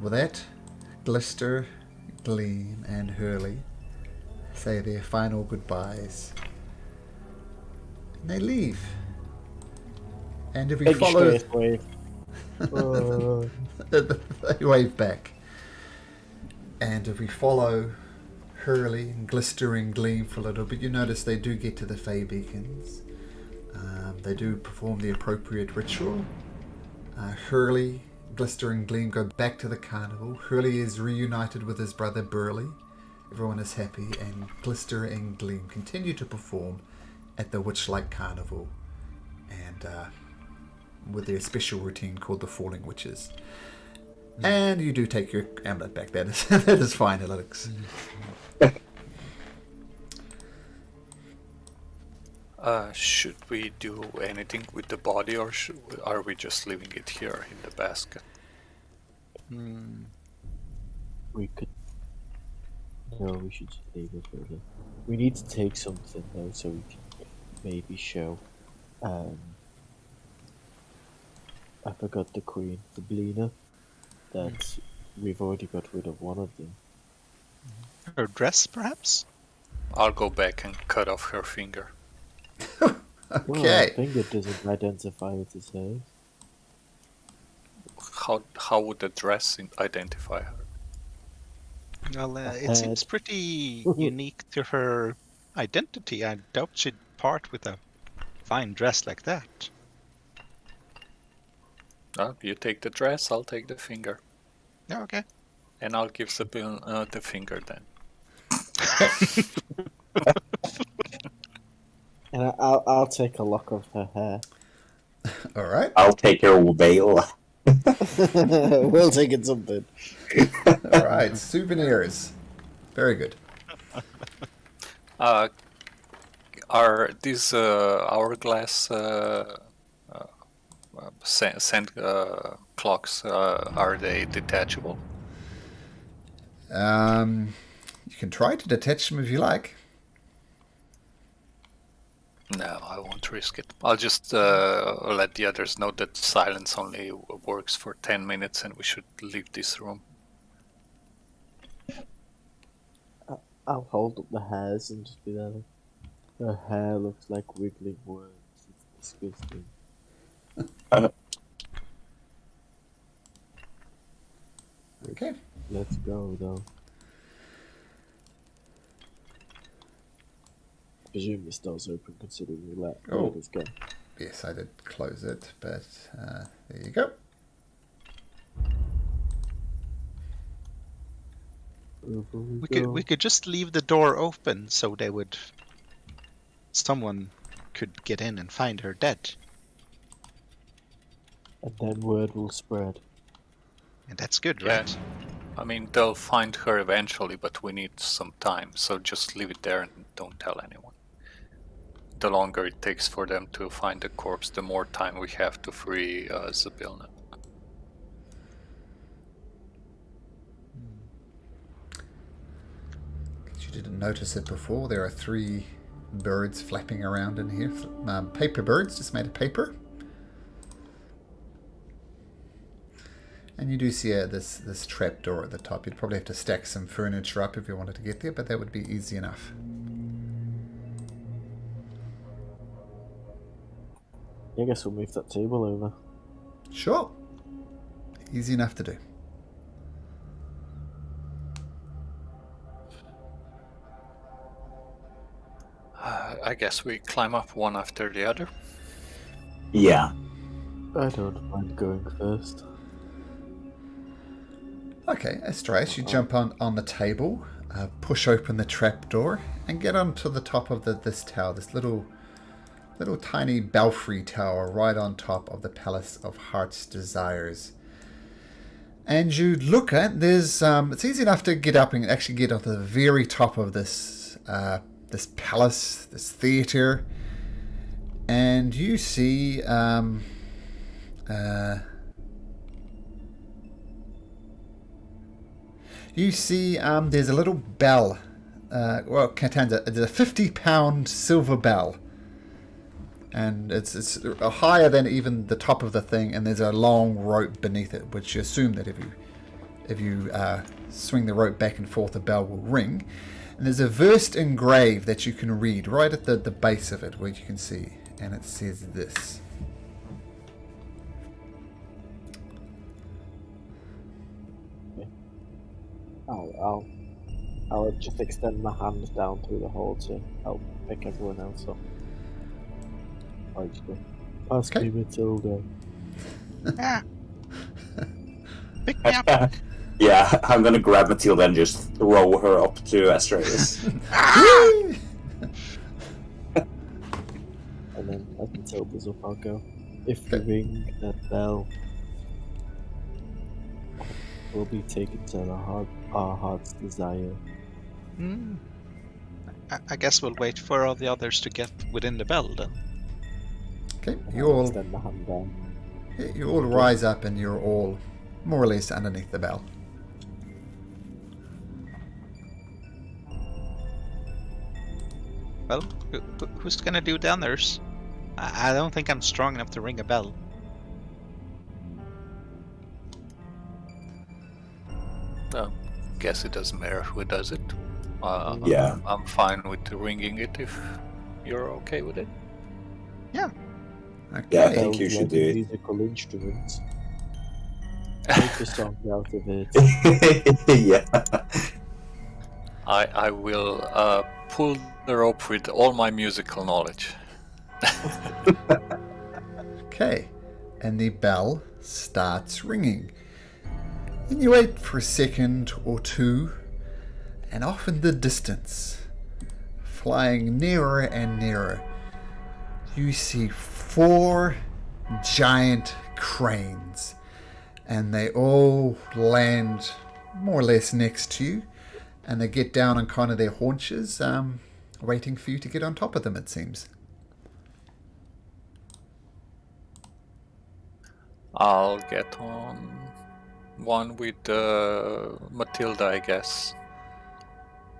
With that, Glister, Gleam, and Hurley say their final goodbyes. And they leave. And if we Big follow... straight wave. They wave back. And if we follow Hurley and Glister and Gleam for a little bit, you notice they do get to the Fey Beacons. They do perform the appropriate ritual. Hurley, Glister and Gleam go back to the carnival. Hurley is reunited with his brother Burley. Everyone is happy, and Glister and Gleam continue to perform at the Witchlight Carnival, and with their special routine called the Falling Witches. And you do take your amulet back. That is fine, Alex. Should we do anything with the body, or are we just leaving it here in the basket? We could. No, we should just leave it further. We need to take something though, so we can maybe show. I forgot the queen, the Belina. That we've already got rid of one of them. Her dress, perhaps? I'll go back and cut off her finger. Well, I Okay. think it doesn't identify it as hers. How would the dress identify her? Well, it seems pretty unique to her identity. I doubt she'd part with a fine dress like that. You take the dress, I'll take the finger. Yeah, okay. And I'll give the finger then. And I'll take a lock of her hair. All right. I'll take your veil. We'll take it something. All right. Souvenirs. Very good. Are these hourglass sand clocks, are they detachable? You can try to detach them if you like. No, I won't risk it. I'll just let the others know that silence only works for 10 minutes and we should leave this room. I'll hold up the hairs and just be there. Her hair looks like wiggling worms. It's disgusting. Okay. Let's go though. Presume this door's open considering we let us go. Yes, I did close it, but there you go. Over We go. could just leave the door open so someone could get in and find her dead. And then word will spread. And that's good, Yeah. right? I mean, they'll find her eventually, but we need some time, so just leave it there and don't tell anyone. The longer it takes for them to find the corpse, the more time we have to free Zabilna. You didn't notice it before. There are 3 birds flapping around in here. Paper birds, just made of paper. And you do see this trap door at the top. You'd probably have to stack some furniture up if you wanted to get there, but that would be easy enough. I guess we'll move that table over. Sure. Easy enough to do. I guess we climb up one after the other. Yeah. I don't mind going first. Okay, Estrace, you jump on the table, push open the trapdoor, and get onto the top of this tower, this little tiny belfry tower right on top of the Palace of Heart's Desires. And you look at, there's it's easy enough to get up and actually get onto the very top of this palace, this theatre, and you see there's a little bell. Catanza, there's a 50-pound silver bell. And it's higher than even the top of the thing, and there's a long rope beneath it, which you assume that if you swing the rope back and forth, the bell will ring. And there's a verse engraved that you can read right at the base of it, where you can see, and it says this. I'll just extend my hand down through the hole to help pick everyone else up. Pass Okay. me Matilda. Ah. Pick me up. Yeah, I'm gonna grab Matilda and just throw her up to Astraeus. And then as Matilda's up, I'll go. If you ring that bell, we'll be taken to our heart's desire. I guess we'll wait for all the others to get within the bell then. Okay, And you I'll all extend my hand down. rise up, and you're all more or less underneath the bell. Well, who's gonna do the honors? I don't think I'm strong enough to ring a bell. Guess it doesn't matter who does it. Yeah. I'm fine with ringing it if you're okay with it. Yeah, I Okay. think you Bells should like do a it. musical instrument. Make a song out of it. Yeah. I will pull the rope with all my musical knowledge. Okay, and the bell starts ringing. And you wait for a second or two, and off in the distance, flying nearer and nearer, you see 4 giant cranes, and they all land more or less next to you, and they get down on kind of their haunches, waiting for you to get on top of them, it seems. I'll get on one with Matilda, I guess.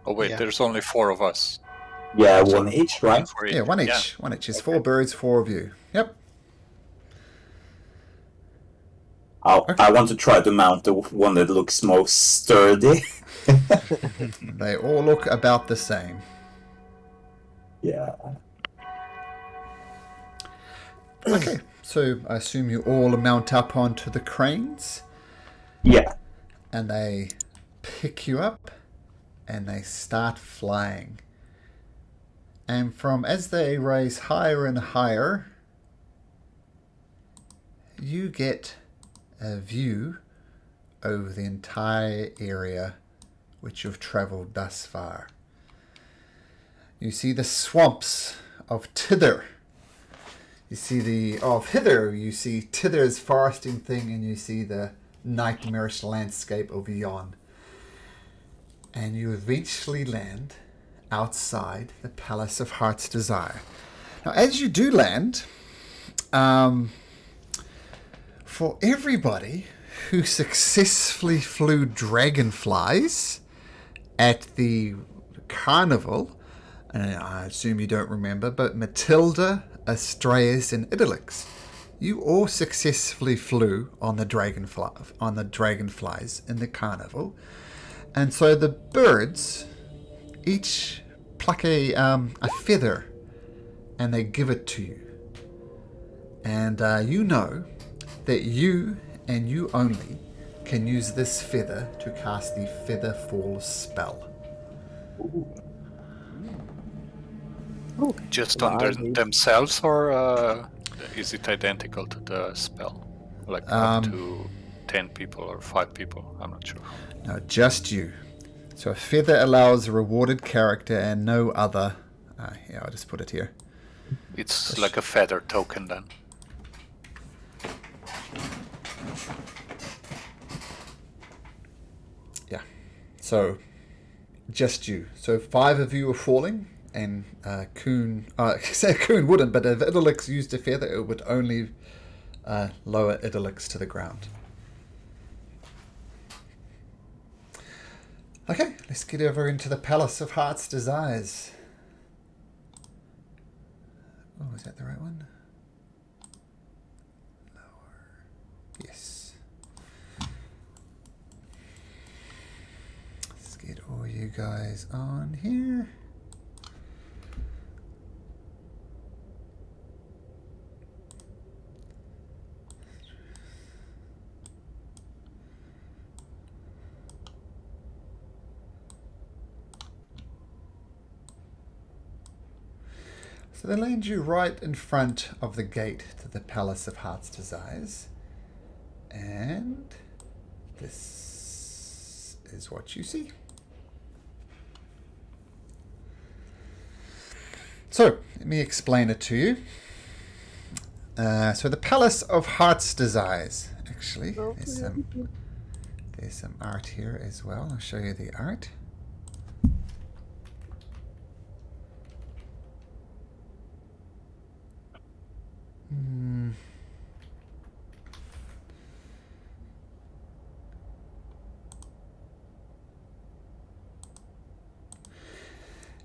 Oh wait, Yeah. there's only 4 of us. Yeah, So one each, right? for Yeah, one each. One each. It's 4 birds, 4 of you. Yep. I want to try to mount the one that looks most sturdy. They all look about the same. Yeah. Okay, so I assume you all mount up onto the cranes, Yeah. and they pick you up, and they start flying. And as they rise higher and higher, you get a view over the entire area which you've travelled thus far. You see the swamps of Tither. You see of Hither, you see Tither's foresting thing, and you see the nightmarish landscape of Yon. And you eventually land outside the Palace of Heart's Desire. Now, as you do land, for everybody who successfully flew dragonflies at the carnival, and I assume you don't remember, but Matilda, Astraeus, and Idylix, you all successfully flew on the dragonflies in the carnival. And so the birds each pluck a feather and they give it to you. And you know that you and you only can use this feather to cast the Feather Fall spell. Just on themselves, or is it identical to the spell? Like up to 10 people or 5 people? I'm not sure. No, just you. So a feather allows a rewarded character and no other... yeah, I'll just put it here. It's like a feather token then. Yeah. So, just you. So 5 of you are falling, and Kuhn... Kuhn wouldn't, but if Idylix used a feather, it would only lower Idylix to the ground. Okay, let's get over into the Palace of Heart's Desires. Oh, is that the right one? Lower. Yes. Let's get all you guys on here. So they land you right in front of the gate to the Palace of Heart's Desires. And this is what you see. So, let me explain it to you. So the Palace of Heart's Desires. Actually, there's some art here as well. I'll show you the art.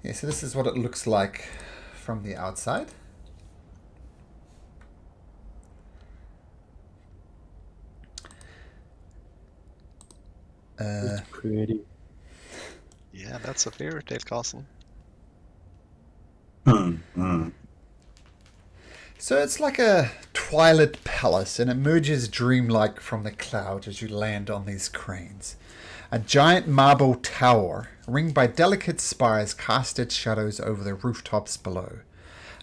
Yeah, so this is what it looks like from the outside. It's pretty. Yeah, that's a fairy tale castle. So it's like a twilight palace, and it emerges dreamlike from the clouds as you land on these cranes. A giant marble tower, ringed by delicate spires, cast its shadows over the rooftops below.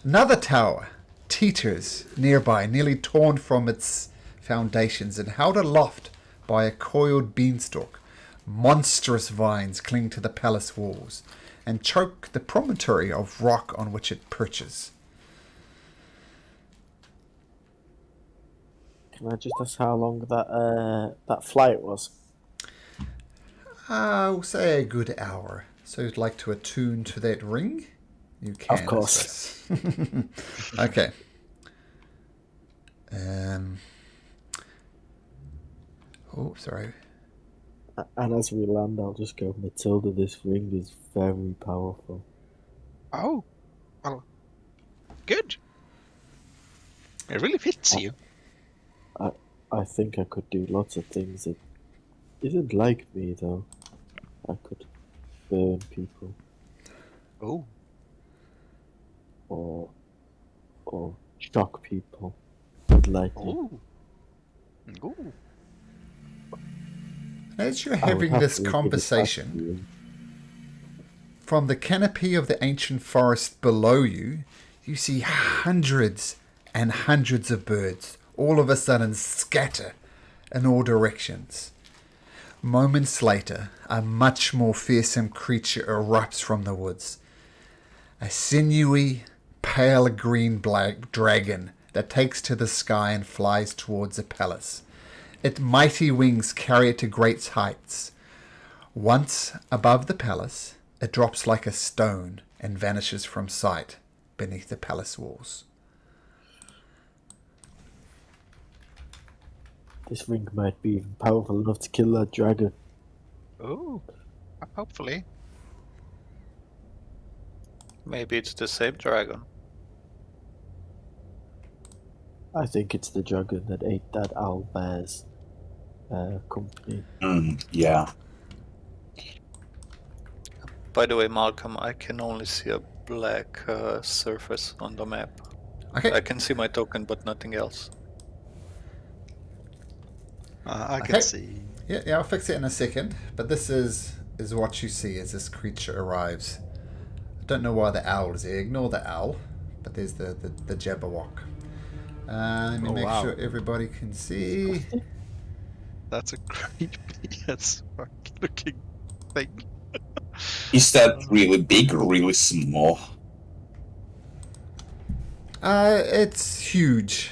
Another tower teeters nearby, nearly torn from its foundations and held aloft by a coiled beanstalk. Monstrous vines cling to the palace walls and choke the promontory of rock on which it perches. Can I just ask how long that flight was? I'll say a good hour. So you'd like to attune to that ring? You can. Of course. Okay. Oh, sorry. And as we land, I'll just go, Matilda, this ring is very powerful. Oh, well, good. It really fits you. I think I could do lots of things that isn't like me, though. I could burn people. Oh. Or shock people with lightning. Oh. Ooh. As you're I would having have this to give it back conversation, to you. from the canopy of the ancient forest below you, you see hundreds and hundreds of birds all of a sudden scatter in all directions. Moments later, a much more fearsome creature erupts from the woods. A sinewy, pale green black dragon that takes to the sky and flies towards the palace. Its mighty wings carry it to great heights. Once above the palace, it drops like a stone and vanishes from sight beneath the palace walls. This ring might be even powerful enough to kill that dragon. Oh, hopefully. Maybe it's the same dragon. I think it's the dragon that ate that owl bear's company. Yeah. By the way, Malcolm, I can only see a black surface on the map. Okay. I can see my token, but nothing else. I can Okay. see. Yeah, I'll fix it in a second. But this is what you see as this creature arrives. I don't know why the owl is here. Ignore the owl. But there's the Jabberwock. Let me Oh, make wow. sure everybody can see. That's a creepy as fuck looking thing. Is that really big or really small? It's huge.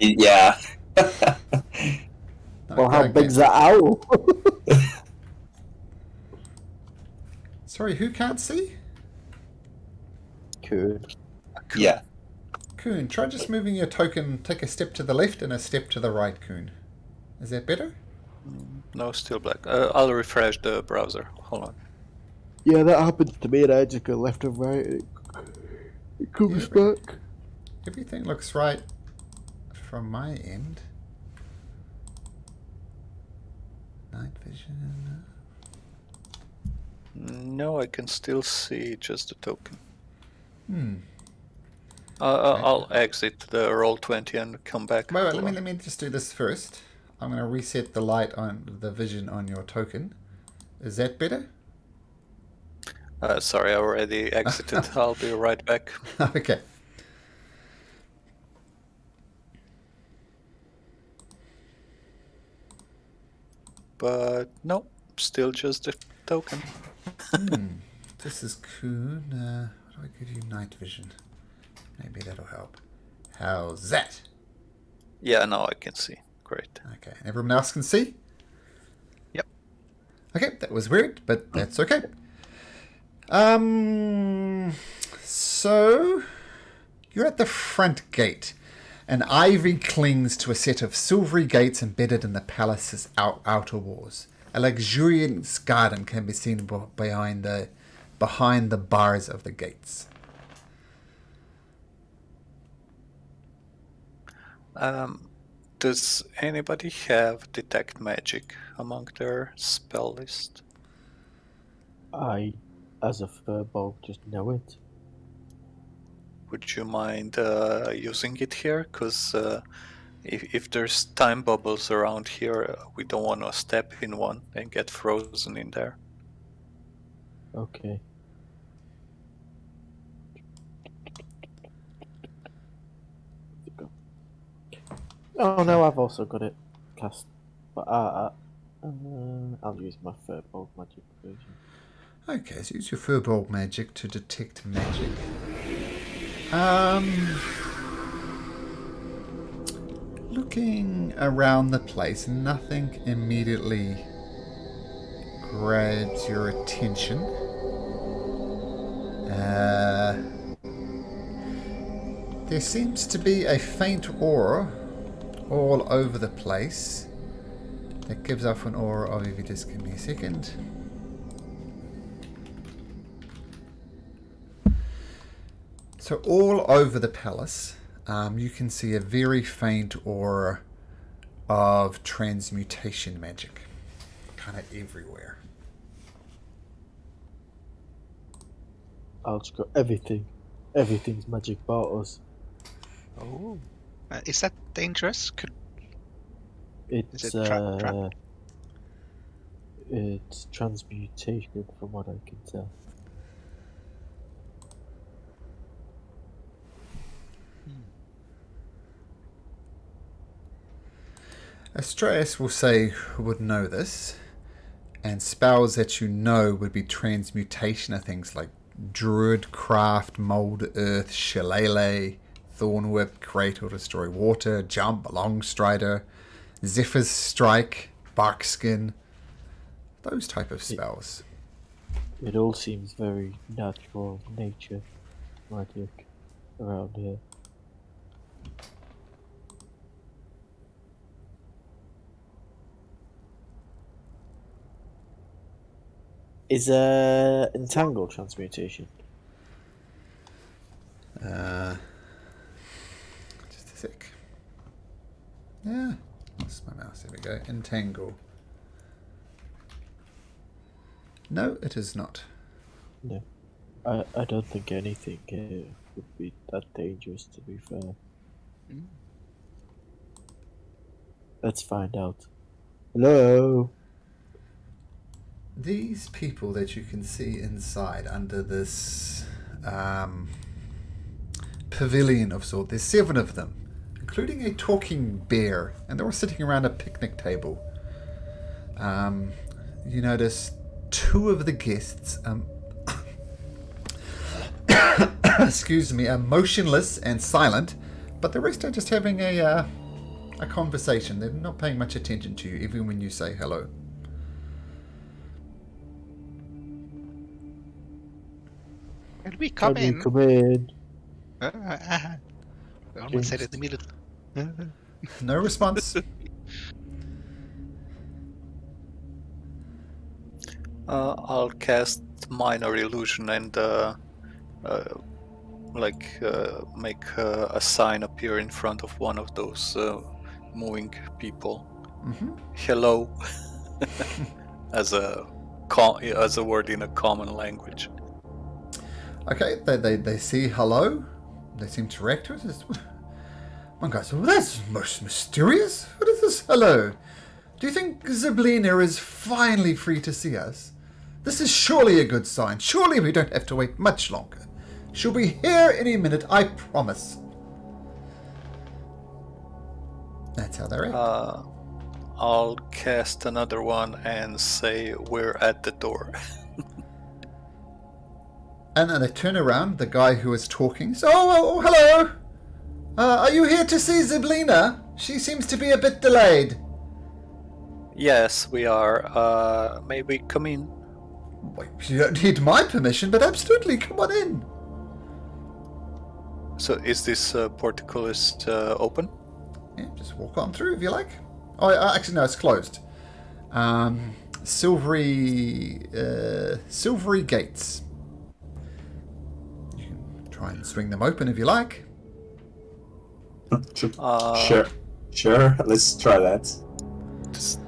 Yeah. Well, how Okay. big's that owl? Sorry, who can't see? Cool. Yeah. Kuhn, try just moving your token. Take a step to the left and a step to the right, Kuhn. Is that better? No, still black. I'll refresh the browser. Hold on. Yeah, that happens to me, and I just go left and right. It comes back. Everything looks right from my end. Night vision. No, I can still see just the token. Hmm. I'll exit the Roll20 and come back. Wait, Hold on. let me just do this first. I'm going to reset the light on the vision on your token. Is that better? Sorry, I already exited. I'll be right back. Okay. But no, still just the token. This is Kuhn. How do I give you night vision? Maybe that'll help. How's that? Yeah, now I can see. Great. Okay. And everyone else can see? Yep. Okay, that was weird, but that's okay. So you're at the front gate. An ivy clings to a set of silvery gates embedded in the palace's outer walls. A luxuriant garden can be seen behind the bars of the gates. Does anybody have detect magic among their spell list? I, as a furball, just know it. Would you mind using it here? Because if there's time bubbles around here, we don't want to step in one and get frozen in there. Okay. Oh no, I've also got it cast, but I'll use my furball magic version. Okay, so use your furball magic to detect magic. Looking around the place, nothing immediately grabs your attention. There seems to be a faint aura all over the place that gives off an aura of, if you just give me a second. So all over the palace, you can see a very faint aura of transmutation magic, kind of everywhere. I'll just go everything. Everything's magic about us. Oh. Is that dangerous? It's Is it trap? It's transmutation from what I can tell. Astraeus will say would know this. And spells that you know would be transmutation of things like Druid, Craft, Mold, Earth, Shillelagh, Thorn Whip, Create or Destroy Water, Jump, Long Strider, Zephyr's Strike, Barkskin, those type of spells. It all seems very natural, nature, magic around here. Is entangled transmutation? Just a sec. Yeah, that's my mouse. There we go. Entangle. No, it is not. No. I don't think anything would be that dangerous, to be fair. Let's find out. Hello? These people that you can see inside under this pavilion of sorts, there's 7 of them, including a talking bear, and they're all sitting around a picnic table. You notice 2 of the guests, excuse me, are motionless and silent, but the rest are just having a conversation. They're not paying much attention to you, even when you say hello. Can we come in? Come in. I almost said it immediately. No response. I'll cast Minor Illusion and make a sign appear in front of one of those moving people. Hello, as a word in a common language. Okay, they see hello. They seem to react to it. One guy says, well, that's most mysterious. What is this hello? Do you think Zyblina is finally free to see us? This is surely a good sign. Surely we don't have to wait much longer. She'll be here any minute, I promise. That's how they react. I'll cast another one and say we're at the door. And then they turn around, the guy who is talking says, oh, hello. Are you here to see Zyblina? She seems to be a bit delayed. Yes, we are. May we come in? Wait, you don't need my permission, but absolutely, come on in. So is this portcullis open? Yeah, just walk on through if you like. Oh, actually, no, it's closed. Silvery gates. You can try and swing them open if you like. Sure, let's try that.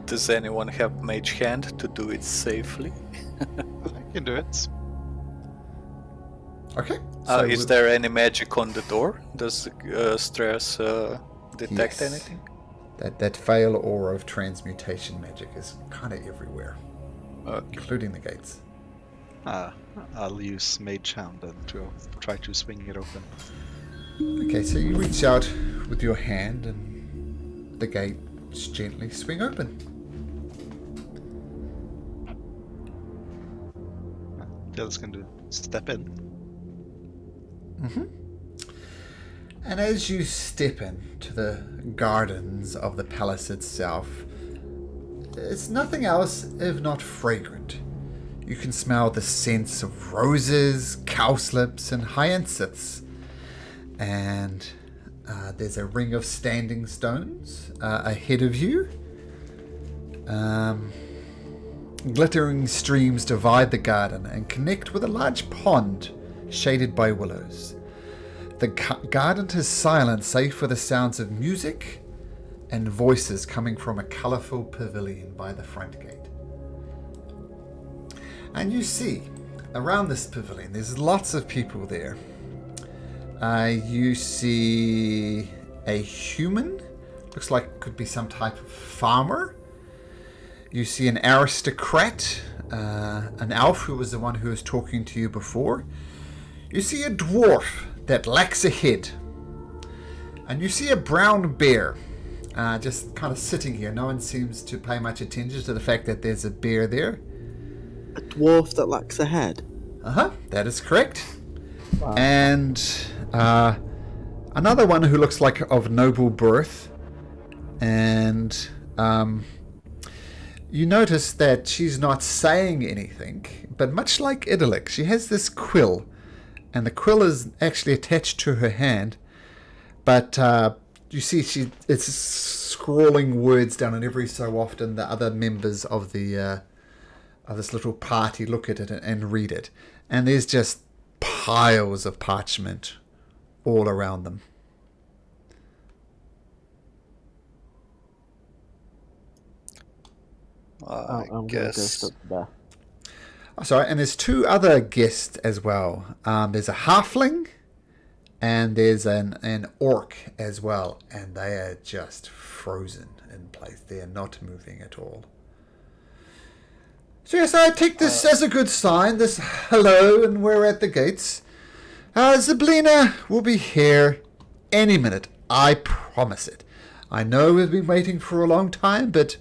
Does anyone have Mage Hand to do it safely? I can do it. Okay. Is there any magic on the door? Does Stress detect Yes. anything? That veil aura of transmutation magic is kind of everywhere, Okay. including the gates. I'll use Mage Hand and to try to swing it open. Okay, so you reach out with your hand and the gates gently swing open. Phil's going to step in. And as you step into the gardens of the palace itself, it's nothing else if not fragrant. You can smell the scents of roses, cowslips, and hyacinths. And there's a ring of standing stones ahead of you. Glittering streams divide the garden and connect with a large pond shaded by willows. The garden is silent save for the sounds of music and voices coming from a colourful pavilion by the front gate. And you see, around this pavilion, there's lots of people there. You see a human, looks like could be some type of farmer. You see an aristocrat, an elf who was the one who was talking to you before. You see a dwarf that lacks a head. And you see a brown bear, just kind of sitting here. No one seems to pay much attention to the fact that there's a bear there. a dwarf that lacks a head? That is correct. Wow. And another one who looks like of noble birth. And you notice that she's not saying anything, but much like Idyllic, she has this quill, and the quill is actually attached to her hand. But you see, it's scrawling words down, and every so often the other members of the of this little party look at it and read it, and there's just piles of parchment all around them. I I'm guess. gonna go there. Oh, sorry, and there's two other guests as well. There's a halfling, and there's an orc as well, and they are just frozen in place. They are not moving at all. So yes, I take this as a good sign, this hello, and we're at the gates. Zyblina will be here any minute, I promise it. I know we've been waiting for a long time, but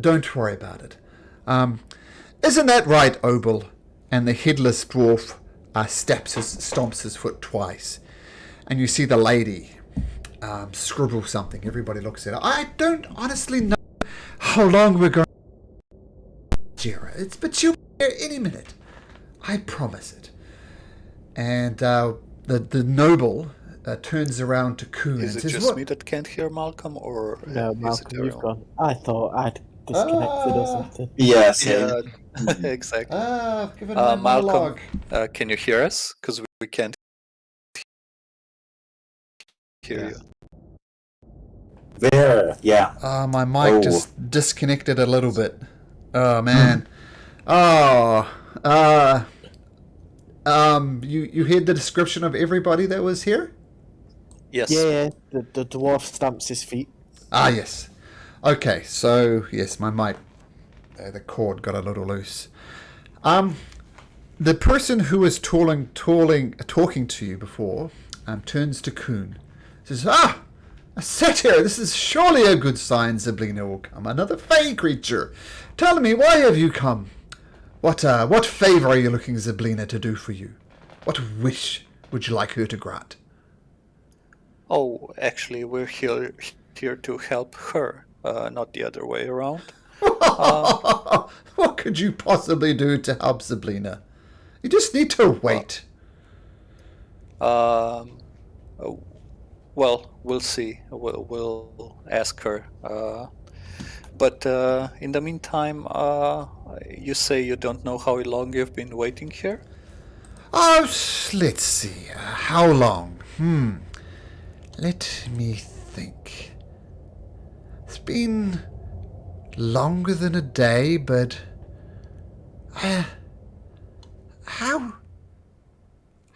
don't worry about it. Isn't that right, Obel? And the Headless Dwarf stomps his foot twice. And you see the lady scribble something. Everybody looks at her. I don't honestly know how long we're going to Jira. But you'll be here any minute. I promise it. And the noble turns around to Kuhn Is and it says, just "What?" me that can't hear Malcolm, or No, is it Malcolm, you've everyone? gone. I thought I'd disconnected or something. Yeah, same. Yeah, exactly. I've given my Malcolm, monologue. can you hear us? Because we can't hear you. There, yeah. My mic just disconnected a little bit. Oh man. You heard the description of everybody that was here? Yes. Yeah, the dwarf stamps his feet. Ah, yes. Okay, so yes, my mic, the cord got a little loose. The person who was talking to you before, turns to Kuhn, says, a satyr. This is surely a good sign. Zyblina will come. Another fey creature. Tell me, why have you come? What favor are you looking Zyblina to do for you? What wish would you like her to grant? Oh, actually, we're here to help her, not the other way around. What could you possibly do to help Zyblina? You just need to wait. Well, we'll see. We'll ask her. But in the meantime, you say you don't know how long you've been waiting here? Oh, let's see. How long? Let me think. It's been longer than a day, but how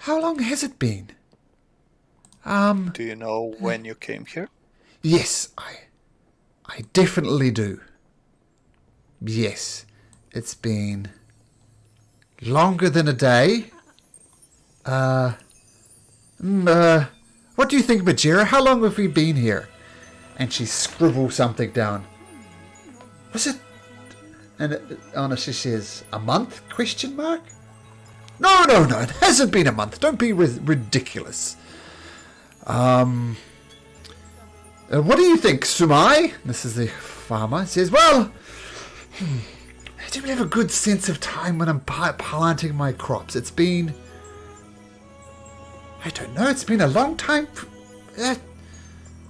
long has it been? Do you know when you came here? Yes, I definitely do. Yes, it's been longer than a day. What do you think, Majira? How long have we been here? And she scribbles something down. Was it? And she says, a month? Question mark? No, it hasn't been a month. Don't be ridiculous. What do you think, Sumai? This is the farmer. Says, well, I don't have a good sense of time when I'm planting my crops. It's been, I don't know, it's been a long time.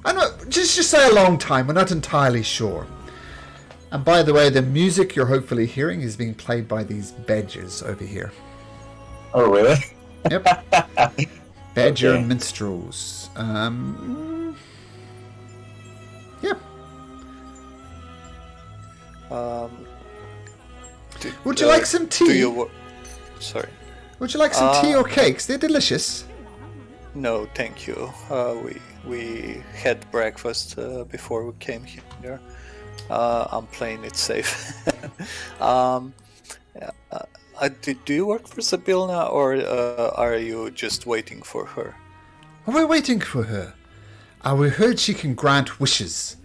I know, just say a long time. We're not entirely sure. And by the way, the music you're hopefully hearing is being played by these badgers over here. Oh, really? Yep. Badger Okay. minstrels. Yep. Would you like some tea? Sorry. Would you like some tea or cakes? They're delicious. No, thank you. We had breakfast before we came here. I'm playing it safe. Do you work for Zyblina, or are you just waiting for her? We're waiting for her. We heard she can grant wishes.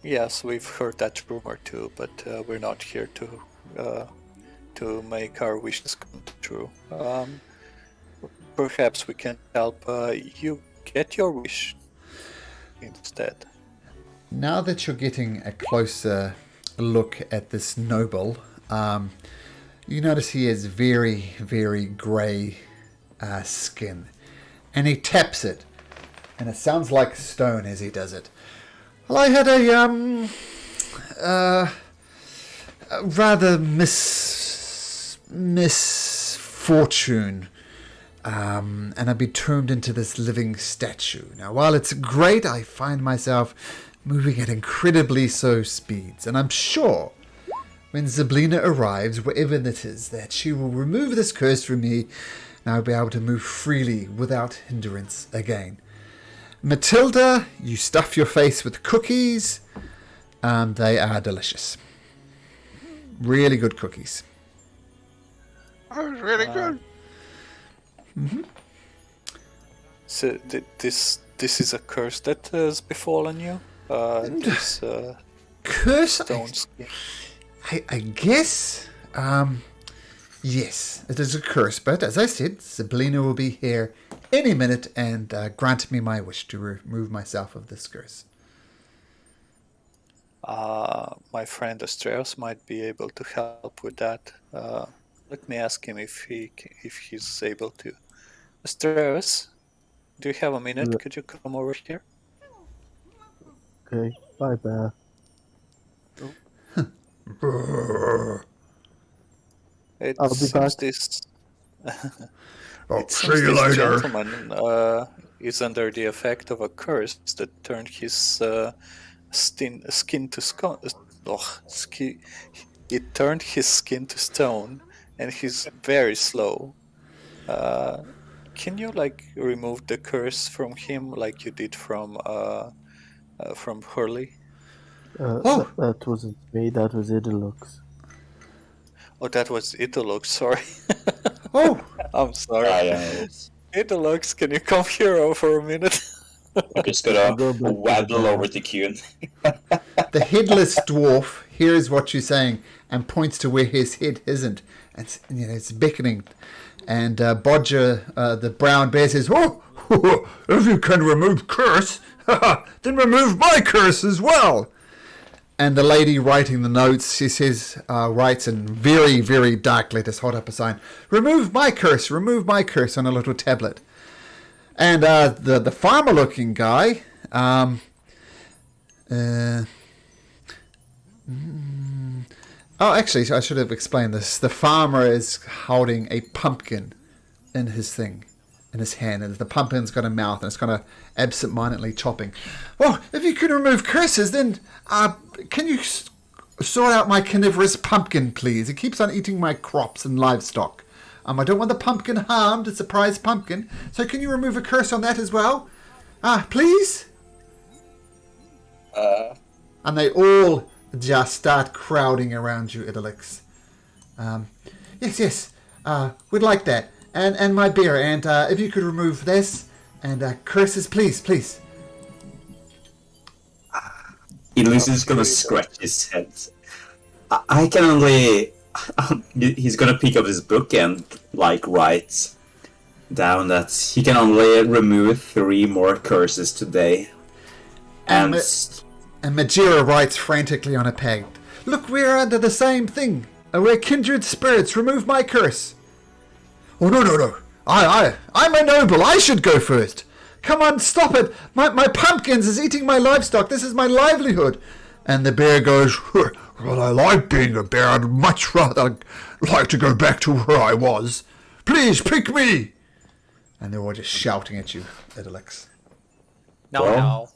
Yes, we've heard that rumor too, but we're not here to make our wishes come true. Perhaps we can help you get your wish instead. Now that you're getting a closer look at this noble, you notice he has very, very grey skin. And he taps it. And it sounds like stone as he does it. Well, I had a rather misfortune. And I've been turned into this living statue. Now, while it's great, I find myself moving at incredibly slow speeds. And I'm sure when Zyblina arrives, wherever that is, that she will remove this curse from me and I'll be able to move freely without hindrance again. Matilda, you stuff your face with cookies. They are delicious. Really good cookies. Oh, it's really good. So this is a curse that has befallen you. This Curse? stone skin. I guess. Yes, it is a curse, but as I said, Zyblina will be here any minute and grant me my wish to remove myself of this curse. My friend Astreus might be able to help with that. Let me ask him if he's able to. Astreus, do you have a minute? Yeah. Could you come over here? Okay, bye, bear. It I'll be seems back. this. Oh, It see seems you this later. gentleman is under the effect of a curse that turned his skin to stone. It turned his skin to stone, and he's very slow. Can you remove the curse from him like you did from Hurley? Oh. That wasn't me, that was Idolux. Oh, that was Idolux. Sorry, Oh, I'm sorry. I Idolux, can you come here for a minute? I'm just gonna waddle over to Kuhn. the Headless Dwarf hears what you're saying and points to where his head isn't. And it's beckoning. And Bodger, the brown bear, says, "Oh, if you can remove curse, then remove my curse as well." And the lady writing the notes, she says, writes in very, very dark letters, hold up a sign, remove my curse on a little tablet. And the farmer-looking guy, actually, I should have explained this. The farmer is holding a pumpkin in his hand, and the pumpkin's got a mouth, and it's kind of absent-mindedly chopping. Well, if you can remove curses, then can you sort out my carnivorous pumpkin, please? It keeps on eating my crops and livestock. I don't want the pumpkin harmed. It's a prize pumpkin. So can you remove a curse on that as well? Please? And they all just start crowding around you, Idolix. Yes. We'd like that. And my beer. And if you could remove this. And curses, please. Idlis is gonna scratch his head. I can only... He's gonna pick up his book and, write down that he can only remove 3 more curses today. And Majira writes frantically on a peg. Look, we're under the same thing. We're kindred spirits. Remove my curse. Oh, no. I'm a noble. I should go first. Come on, stop it. My pumpkins is eating my livestock. This is my livelihood. And the bear goes, well, I like being a bear. I'd much rather like to go back to where I was. Please, pick me. And they're all just shouting at you, Idolix. Now,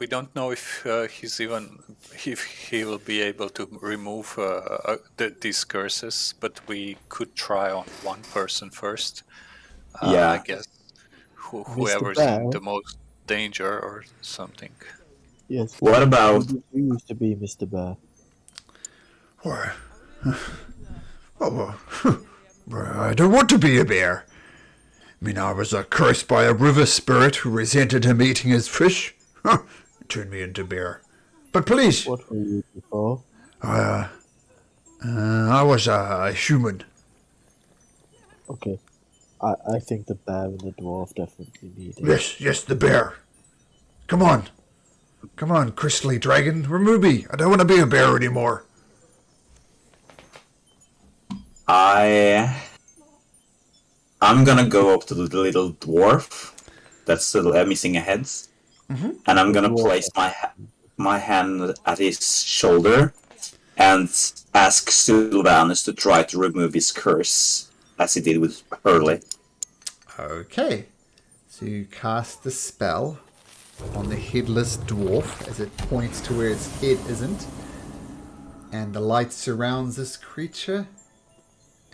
we don't know if he will be able to remove these curses, but we could try on one person first. Yeah. I guess whoever's Bear? in the most danger or something. Yes. What about... You used to be Mr. Bear. I don't want to be a bear. I mean, I was cursed by a river spirit who resented him eating his fish. Turned me into bear. But please, What were you before? I was a human. Okay. I think the bear and the dwarf definitely need it. Yes, the bear. Come on, crystally dragon, remove me. I don't want to be a bear anymore. I'm gonna go up to the little dwarf that's still missing a head, and I'm gonna place my hand at his shoulder and ask Sylvanus to try to remove his curse, as he did with Hurley. Okay, so you cast the spell on the Headless Dwarf as it points to where its head isn't, and the light surrounds this creature,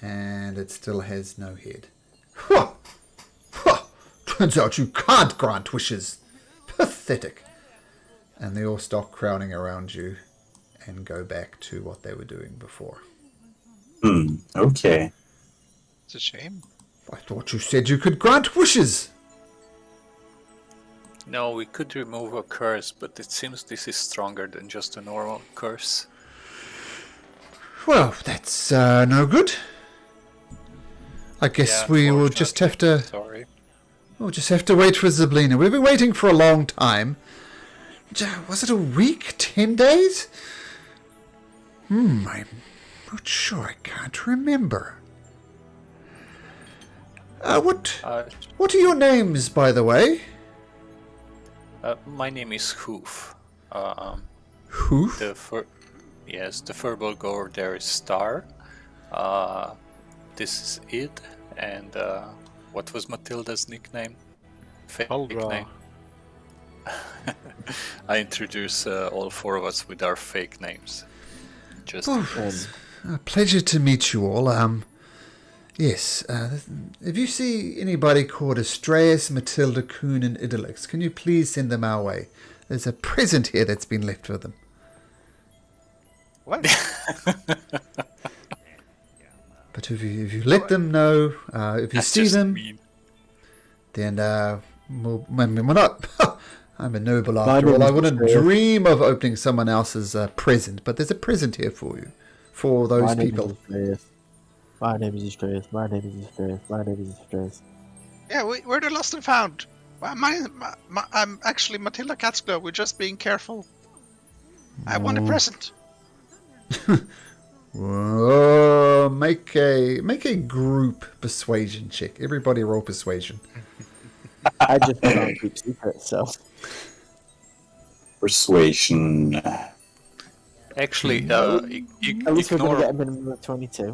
and it still has no head. Huh. Huh. Turns out you can't grant wishes. Pathetic. And they all stop crowding around you and go back to what they were doing before. Okay. It's a shame. I thought you said you could grant wishes. No, we could remove a curse, but it seems this is stronger than just a normal curse. Well, that's no good. I guess we will just have to... Sorry. We'll just have to wait for Zablina. We've been waiting for a long time. Was it a week? 10 days? I'm not sure. I can't remember. What are your names, by the way? My name is Hoof. Hoof? The verbal goer there is Star. This is Id, and what was Matilda's nickname? Fake name. I introduce all four of us with our fake names. Just a pleasure to meet you all. Yes, if you see anybody called Astraeus, Matilda, Kuhn, and Idolix, can you please send them our way? There's a present here that's been left for them. What? But if you let them know, if you see them, then we're not. I'm a noble after all. I wouldn't dream of opening someone else's present, but there's a present here for you, for those people. My name is Astraeus. My name is Astraeus. My name is Astraeus. Yeah, we're the lost and found. I'm actually Matilda Catsklow. We're just being careful. I want a present. Whoa, make a group persuasion check. Everybody roll persuasion. I just can't keep secrets, so. Persuasion. Actually, at least we're going to get a minimum of 22.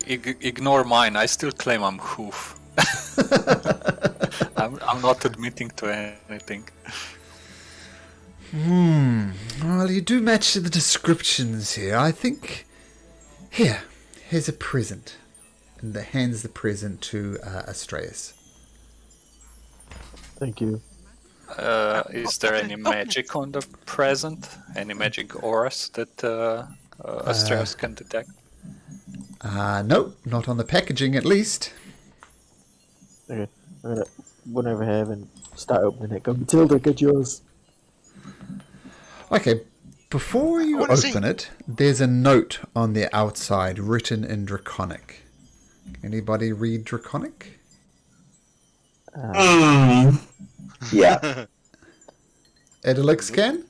Ignore mine. I still claim I'm Hoof. I'm not admitting to anything. Well, you do match the descriptions here. I think... Here's a present. And hands the present to Astraeus. Thank you. Is there any magic on the present? Any magic auras that Astraeus can detect? No, not on the packaging at least. Okay, I'm going to run over here and start opening it. Go, Matilda, get yours. Okay, before you open it, there's a note on the outside written in Draconic. Anybody read Draconic? Yeah. Edilix can?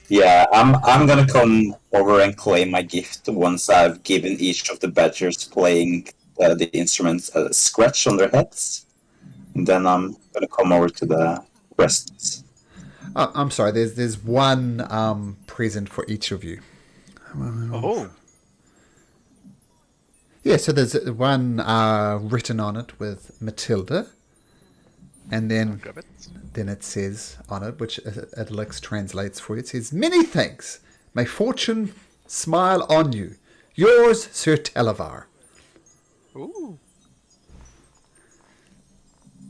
Yeah, I'm gonna come over and claim my gift once I've given each of the badgers playing the instruments a scratch on their heads. And then I'm gonna come over to the rest. Oh, I'm sorry, there's one present for each of you. Oh. Yeah, so there's one written on it with Matilda. And then it says on it, which Edilix translates for you, it says, "Many thanks. May fortune smile on you. Yours, Sir Televar." Ooh.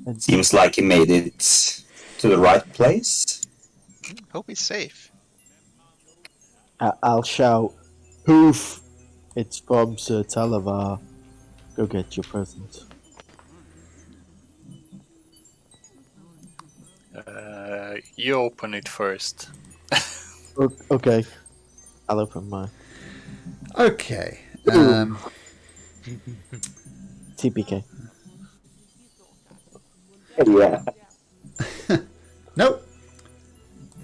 It seems like he made it to the right place. Hope he's safe. I'll shout, "Hoof! It's from Sir Televar. Go get your present." You open it first. Okay. I'll open mine. Okay. TPK. Yeah. Nope.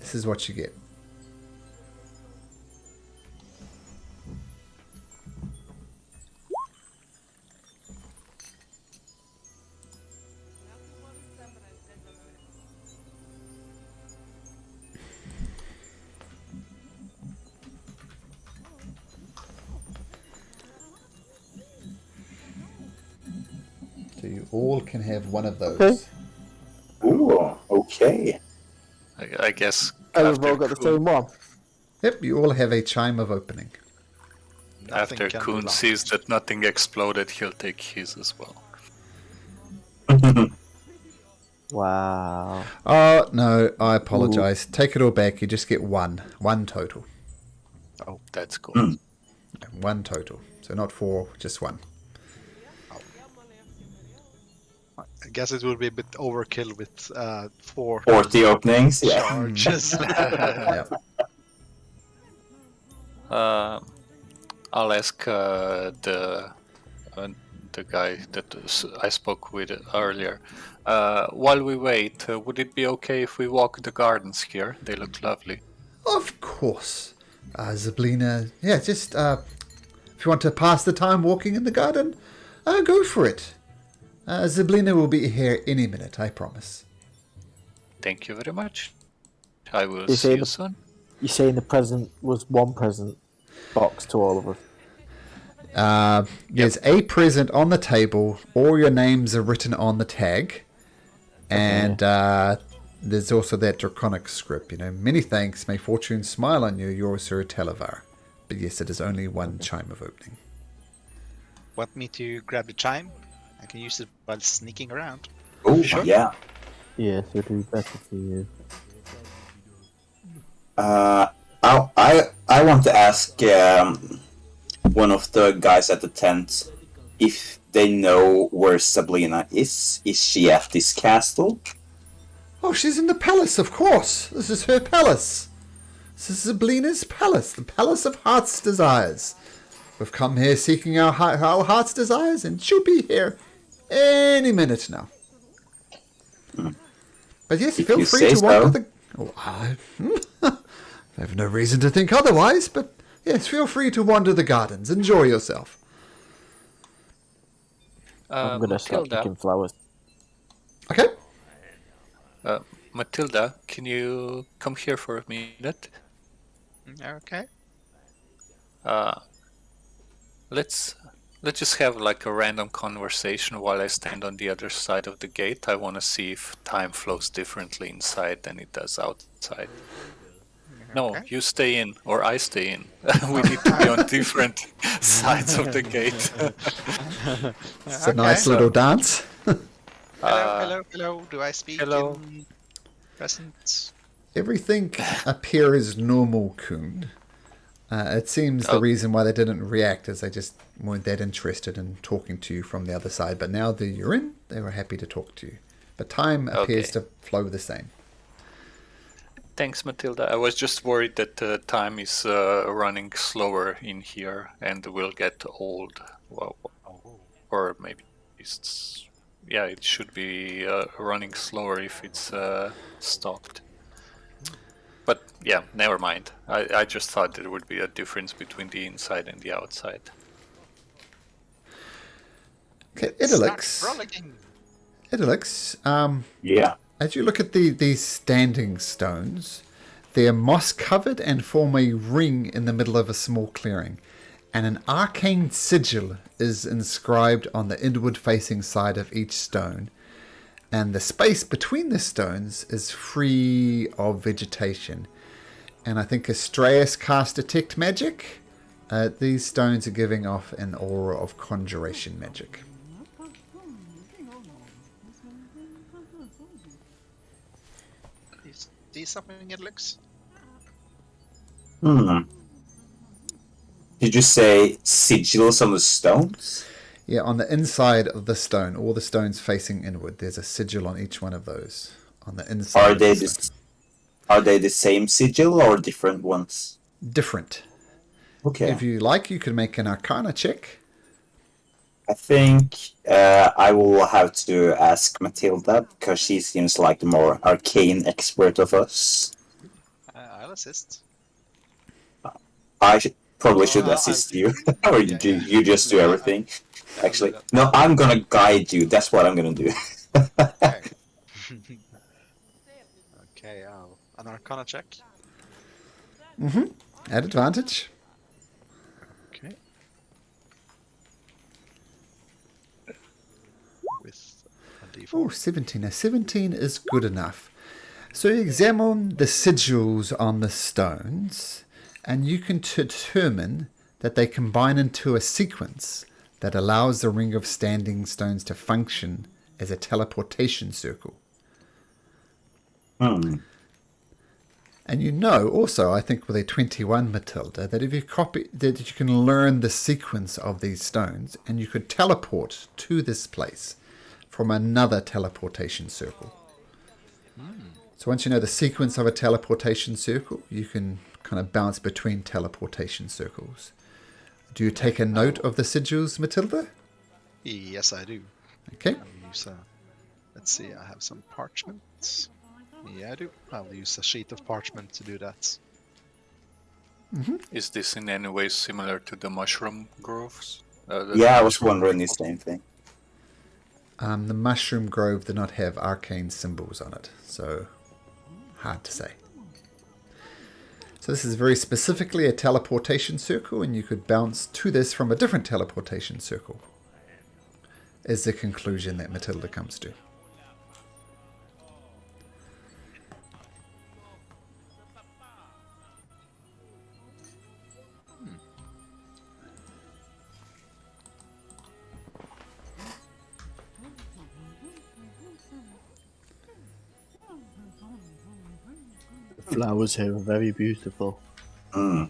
This is what you get. So you all can have one of those. Okay. Ooh, okay. I guess Oh, we've after all got the Kuhn, same one. Yep, you all have a chime of opening. after Nothing can be Kuhn lost. sees that nothing exploded, he'll take his as well. Wow. Oh, no, I apologize. Take it all back. You just get one. One total. Oh, that's cool. Mm. One total. So not 4, just 1. I guess it would be a bit overkill with 4 40 openings, yeah. charges. Yeah. I'll ask the guy that I spoke with earlier. While we wait, would it be okay if we walk the gardens here? They look lovely. Of course. Zablina, yeah, just if you want to pass the time walking in the garden, go for it. Zablina will be here any minute, I promise. Thank you very much. I will You see say you the- soon. You're saying the present was one present box to all of us. There's a present on the table. All your names are written on the tag. And there's also that draconic script, Many thanks, may fortune smile on you, you're Sir Televar. But yes, it is only one chime of opening. Want me to grab the chime? I can use it while sneaking around. Oh, Sure. yeah. Yes, it would be better for you. I want to ask one of the guys at the tent if they know where Sablina is. Is she at this castle? Oh, she's in the palace, of course. This is her palace. This is Zablina's palace, the palace of heart's desires. We've come here seeking our heart's desires, and she'll be here any minute now. But yes, If feel you free say to wander so. the... Oh, I have no reason to think otherwise, but yes, feel free to wander the gardens. Enjoy yourself. I'm gonna start Matilda, picking flowers. Okay? Matilda, can you come here for a minute? Okay. Let's just have like a random conversation while I stand on the other side of the gate. I want to see if time flows differently inside than it does outside. No, Okay. you stay in, or I stay in. We need to be on different sides of the gate. It's a nice little dance. Hello. Do I speak hello. in present? Everything appears normal, Kuhn. It seems the reason why they didn't react is they just weren't that interested in talking to you from the other side. But now that you're in, they were happy to talk to you. But time appears to flow the same. Thanks, Matilda. I was just worried that time is running slower in here and will get old. Well, or maybe it's... Yeah, it should be running slower if it's stopped. But yeah, never mind. I just thought there would be a difference between the inside and the outside. Okay, Start Idolix. frolicking. Idolix, Yeah. as you look at these standing stones, they are moss-covered and form a ring in the middle of a small clearing. And an arcane sigil is inscribed on the inward-facing side of each stone. And the space between the stones is free of vegetation. And I think Astraeus cast Detect Magic. These stones are giving off an aura of conjuration magic. You see something it looks? Did you say sigils on the stones? Yeah, on the inside of the stone, all the stones facing inward, there's a sigil on each one of those. On the inside. Are of they the stone. Are they the same sigil or different ones? Different. Okay. If you like, you could make an Arcana check. I think I will have to ask Matilda, because she seems like the more arcane expert of us. I'll assist. I probably should I'll assist do- you, or Yeah, yeah. you just do Yeah, everything. I'll do Actually, that. no, I'm gonna guide you. That's what I'm gonna do. Okay. Okay, an Arcana check. At advantage. Okay. With a D4. Oh, 17. Now, 17 is good enough. So you examine the sigils on the stones, and you can determine that they combine into a sequence that allows the Ring of Standing Stones to function as a teleportation circle. And you know also, I think with a 21, Matilda, that if you copy, that you can learn the sequence of these stones, and you could teleport to this place from another teleportation circle. So once you know the sequence of a teleportation circle, you can kind of bounce between teleportation circles. Do you take a note of the sigils, Matilda? Yes, I do. Okay. I'll use let's see, I have some parchment. Yeah, I do. I'll use a sheet of parchment to do that. Is this in any way similar to the mushroom groves? Yeah, I was wondering the same thing. The Mushroom Grove did not have arcane symbols on it, so hard to say. So this is very specifically a teleportation circle, and you could bounce to this from a different teleportation circle, is the conclusion that Matilda comes to. The flowers here are very beautiful. Yeah,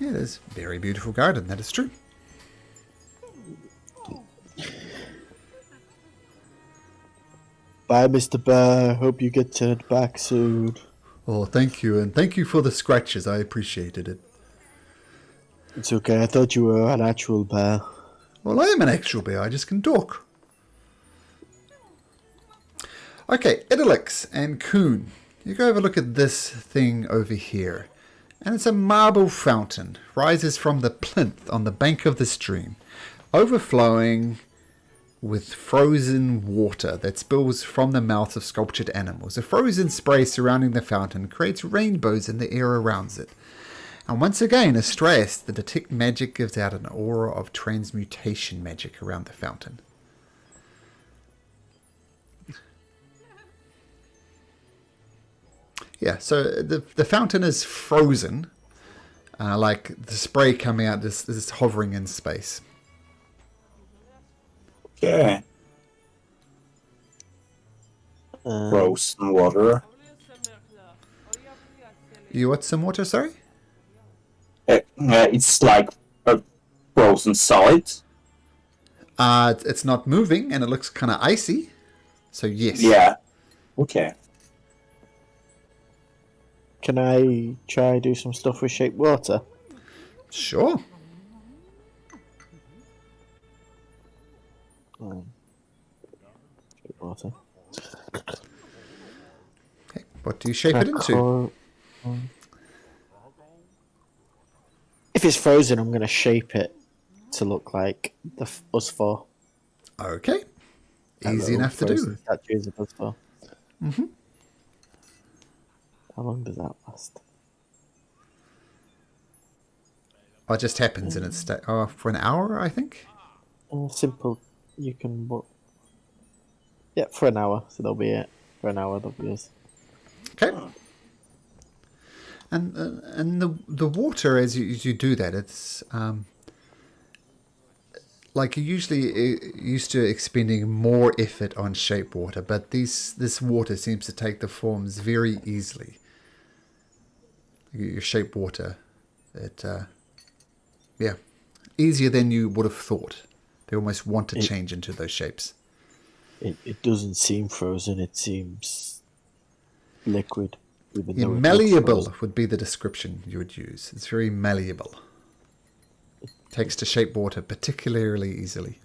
it is a very beautiful garden, that is true. Bye, Mr. Bear. Hope you get turned back soon. Oh, thank you, and thank you for the scratches. I appreciated it. It's okay. I thought you were an actual bear. Well, I am an actual bear. I just can talk. Okay, Idylix and Coon. You go have a look at this thing over here. And it's a marble fountain. Rises from the plinth on the bank of the stream. Overflowing with frozen water that spills from the mouths of sculptured animals. The frozen spray surrounding the fountain creates rainbows in the air around it. And once again, Astraeus, the detect magic, gives out an aura of transmutation magic around the fountain. Yeah, so the fountain is frozen, like the spray coming out is hovering in space. Okay. Frozen water. You want some water, sorry? It's like a frozen solid. It's not moving, and it looks kind of icy. So yes. Yeah. Okay. Can I try do some stuff with shape water? Sure. Shape water. Okay. What do you shape it into? If it's frozen, I'm going to shape it to look like us four. Okay. That Easy little enough to do. frozen statues of us four. How long does that last? It just happens, and it's for an hour, I think. Simple. You can. Yeah, for an hour. So that'll be it. For an hour, that'll be us. Okay. And the water, as you do that, it's like you're usually used to expending more effort on shape water, but this water seems to take the forms very easily. Your shape water, easier than you would have thought. They almost want to change into those shapes. It doesn't seem frozen. It seems liquid. Even though it looks Malleable frozen. would be the description you would use. It's very malleable. Takes to shape water particularly easily.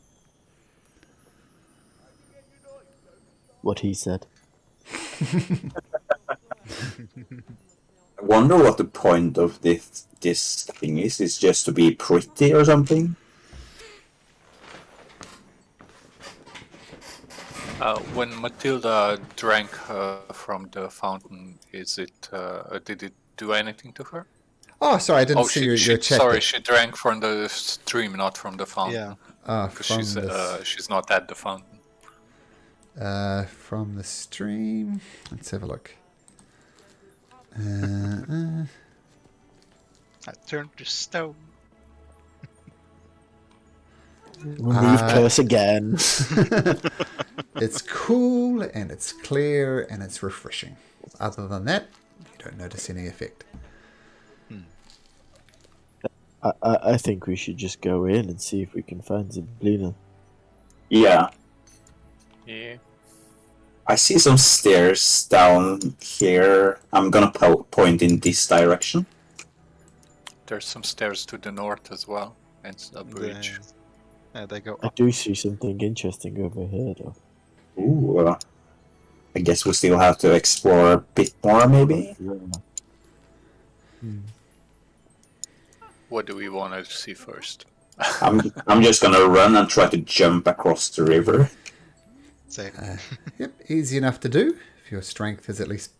What he said. I wonder what the point of this thing is. It's just to be pretty or something? When Matilda drank from the fountain, did it do anything to her? Oh, sorry, I didn't see your chat. Sorry, there. she drank from the stream, not from the fountain. Yeah. Because she's not at the fountain. From the stream. Let's have a look. I turned to stone. Remove curse again. It's cool and it's clear and it's refreshing. Other than that, you don't notice any effect. I think we should just go in and see if we can find Zyblina. Yeah. Yeah. I see some stairs down here. I'm gonna point in this direction. There's some stairs to the north as well, and a bridge. They go I up. do see something interesting over here, though. Ooh. I guess we still have to explore a bit more, maybe? What do we want to see first? I'm just gonna run and try to jump across the river. Say, Yep, easy enough to do. If your strength is at least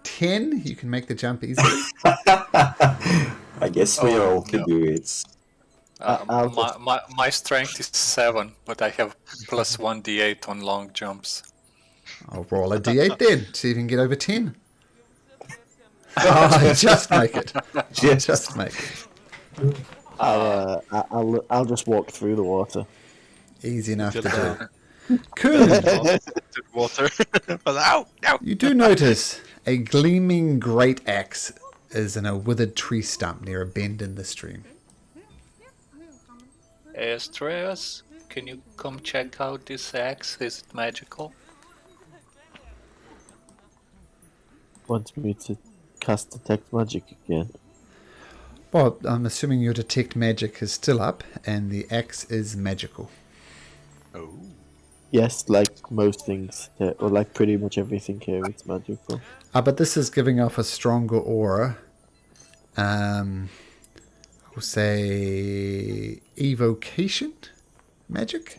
10, you can make the jump easily. I guess we all can do it. My strength is 7, but I have plus 1d8 on long jumps. I'll roll a d8 then, see if you can get over 10. Oh, just make it. Just make it. I'll just walk through the water. Easy enough to Till do. Cool. to the water. Ow! Ow! You do notice a gleaming great axe is in a withered tree stump near a bend in the stream. Astreas, can you come check out this axe? Is it magical? Wants me to cast detect magic again. Well, I'm assuming your detect magic is still up and the axe is magical. Oh. Yes, like most things, here, or like pretty much everything here, it's magical. But this is giving off a stronger aura. I'll say evocation magic.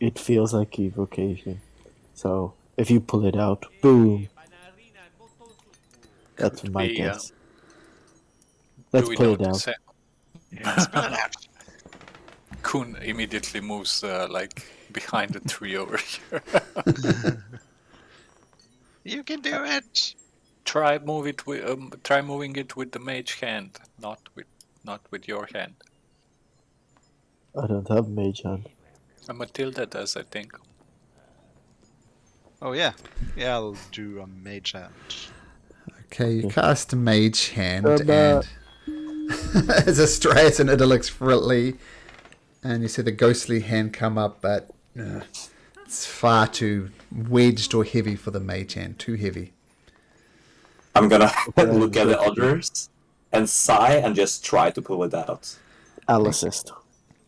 It feels like evocation. So if you pull it out, boom. That's my be, guess. Do Let's we pull know it the out. Spell it out. Kun immediately moves behind the tree over here. You can do it. Try moving it with the mage hand, not with your hand. I don't have mage hand. Matilda does, I think. Oh yeah. Yeah, I'll do a mage hand. Okay, you cast a mage hand And, and as Astraeus and Idylix flee, and you see the ghostly hand come up, but it's far too wedged or heavy for the mage hand. Too heavy. I'm gonna look at the others and sigh and just try to pull it out. I'll assist.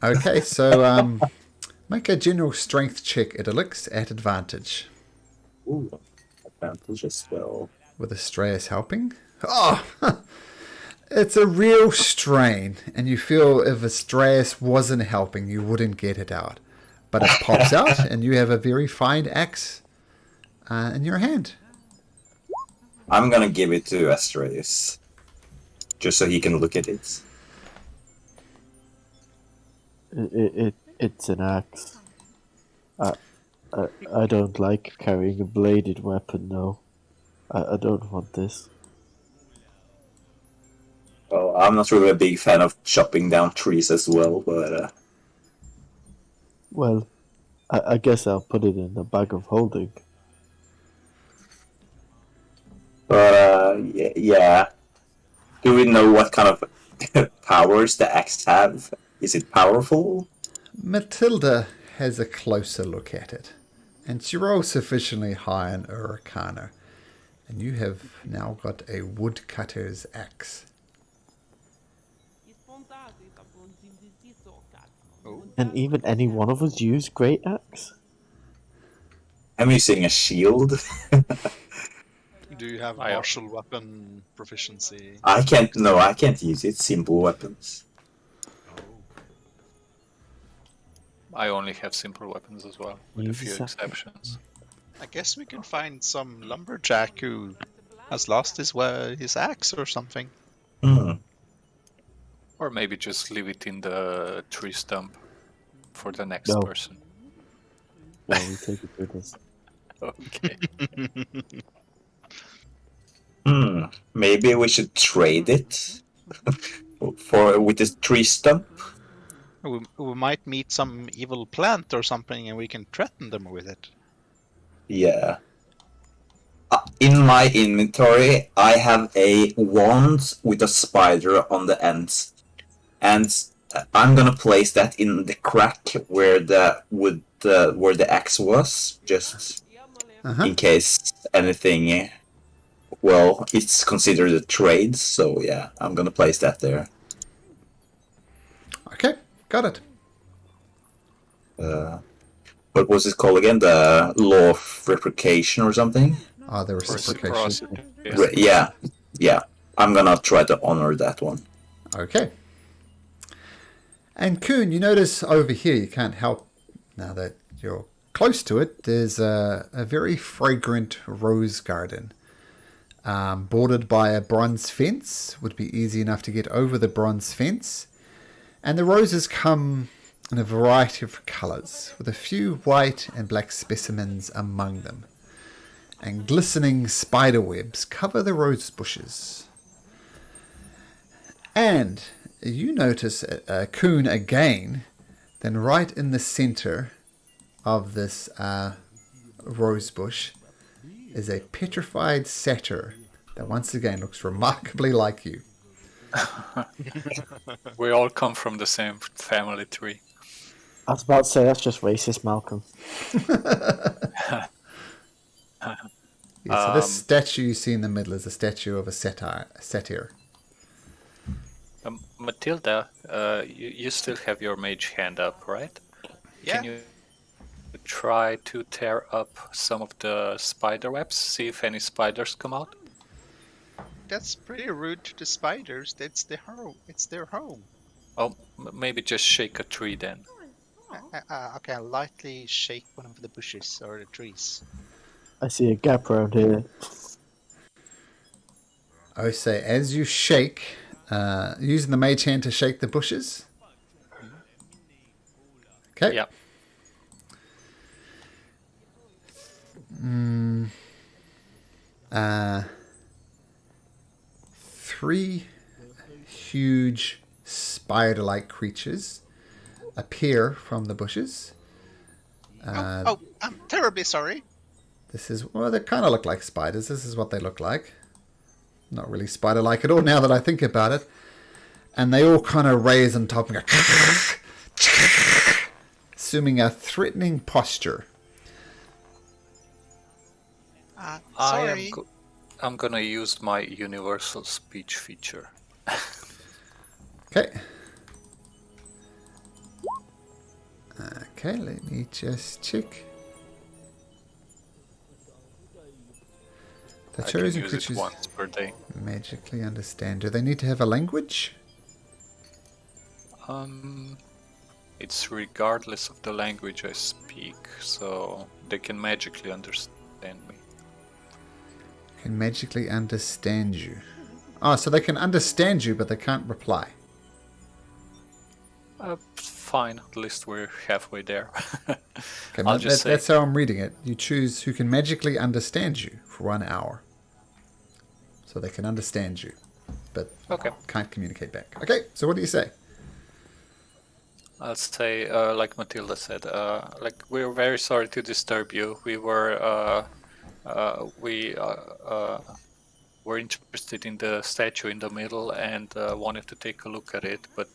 Okay, so make a general strength check, Idylix, at advantage. Ooh, advantage as well. With Astraeus helping. Oh, it's a real strain, and you feel if Astraeus wasn't helping, you wouldn't get it out. But it pops out, and you have a very fine axe in your hand. I'm gonna give it to Astraeus, just so he can look at it. It's an axe. I don't like carrying a bladed weapon, no. I don't want this. Well, I'm not really a big fan of chopping down trees as well, but Well, I guess I'll put it in the bag of holding. yeah. Do we know what kind of powers the axe have? Is it powerful? Matilda has a closer look at it, And to roll sufficiently high on Arcana. And you have now got a woodcutter's axe. Can even any one of us use Great Axe? I'm using a shield. Do you have martial weapon proficiency? I can't use it. Simple weapons. I only have simple weapons as well, with a few exceptions. I guess we can find some lumberjack who has lost his axe or something. Hmm. Or maybe just leave it in the tree stump for the next person. No, we take it with us. Okay. Maybe we should trade it with this tree stump. We might meet some evil plant or something and we can threaten them with it. Yeah. In my inventory, I have a wand with a spider on the end. And I'm gonna place that in the crack where the axe was, just in case anything. Well, it's considered a trade, so yeah, I'm gonna place that there. Okay, got it. What was it called again? The law of reciprocation or something? Oh, the reciprocation. Yeah. I'm gonna try to honor that one. Okay. And Kuhn, you notice over here, you can't help, now that you're close to it, there's a very fragrant rose garden. Bordered by a bronze fence. Would be easy enough to get over the bronze fence. And the roses come in a variety of colours, with a few white and black specimens among them. And glistening spider webs cover the rose bushes. And you notice Kuhn again, then right in the centre of this rose bush is a petrified satyr that once again looks remarkably like you. We all come from the same family tree. I was about to say that's just racist, Malcolm. So this statue you see in the middle is a statue of a satyr. Matilda, you still have your mage hand up, right? Yeah. Can you try to tear up some of the spider webs, see if any spiders come out? That's pretty rude to the spiders. It's their home. Oh, maybe just shake a tree then. Okay, I'll lightly shake one of the bushes or the trees. I see a gap around here. I would say as you shake, using the mage hand to shake the bushes. Okay. Yeah. Three huge spider-like creatures appear from the bushes. I'm terribly sorry. They kind of look like spiders. This is what they look like. Not really spider-like at all now that I think about it. And they all kind of raise on top and go assuming a threatening posture. Sorry. I'm gonna use my universal speech feature. Okay. Okay, let me just check. The I can chosen use it creatures once per day. magically understand. Do they need to have a language? It's regardless of the language I speak, so they can magically understand me. Can magically understand you. Oh, so they can understand you, but they can't reply. Fine, at least we're halfway there. Okay, I'll just say- that's how I'm reading it. You choose who can magically understand you for 1 hour. So they can understand you, but Okay. can't communicate back. Okay, so what do you say? I'll say, like Matilda said, like we're very sorry to disturb you. We were interested in the statue in the middle and wanted to take a look at it, but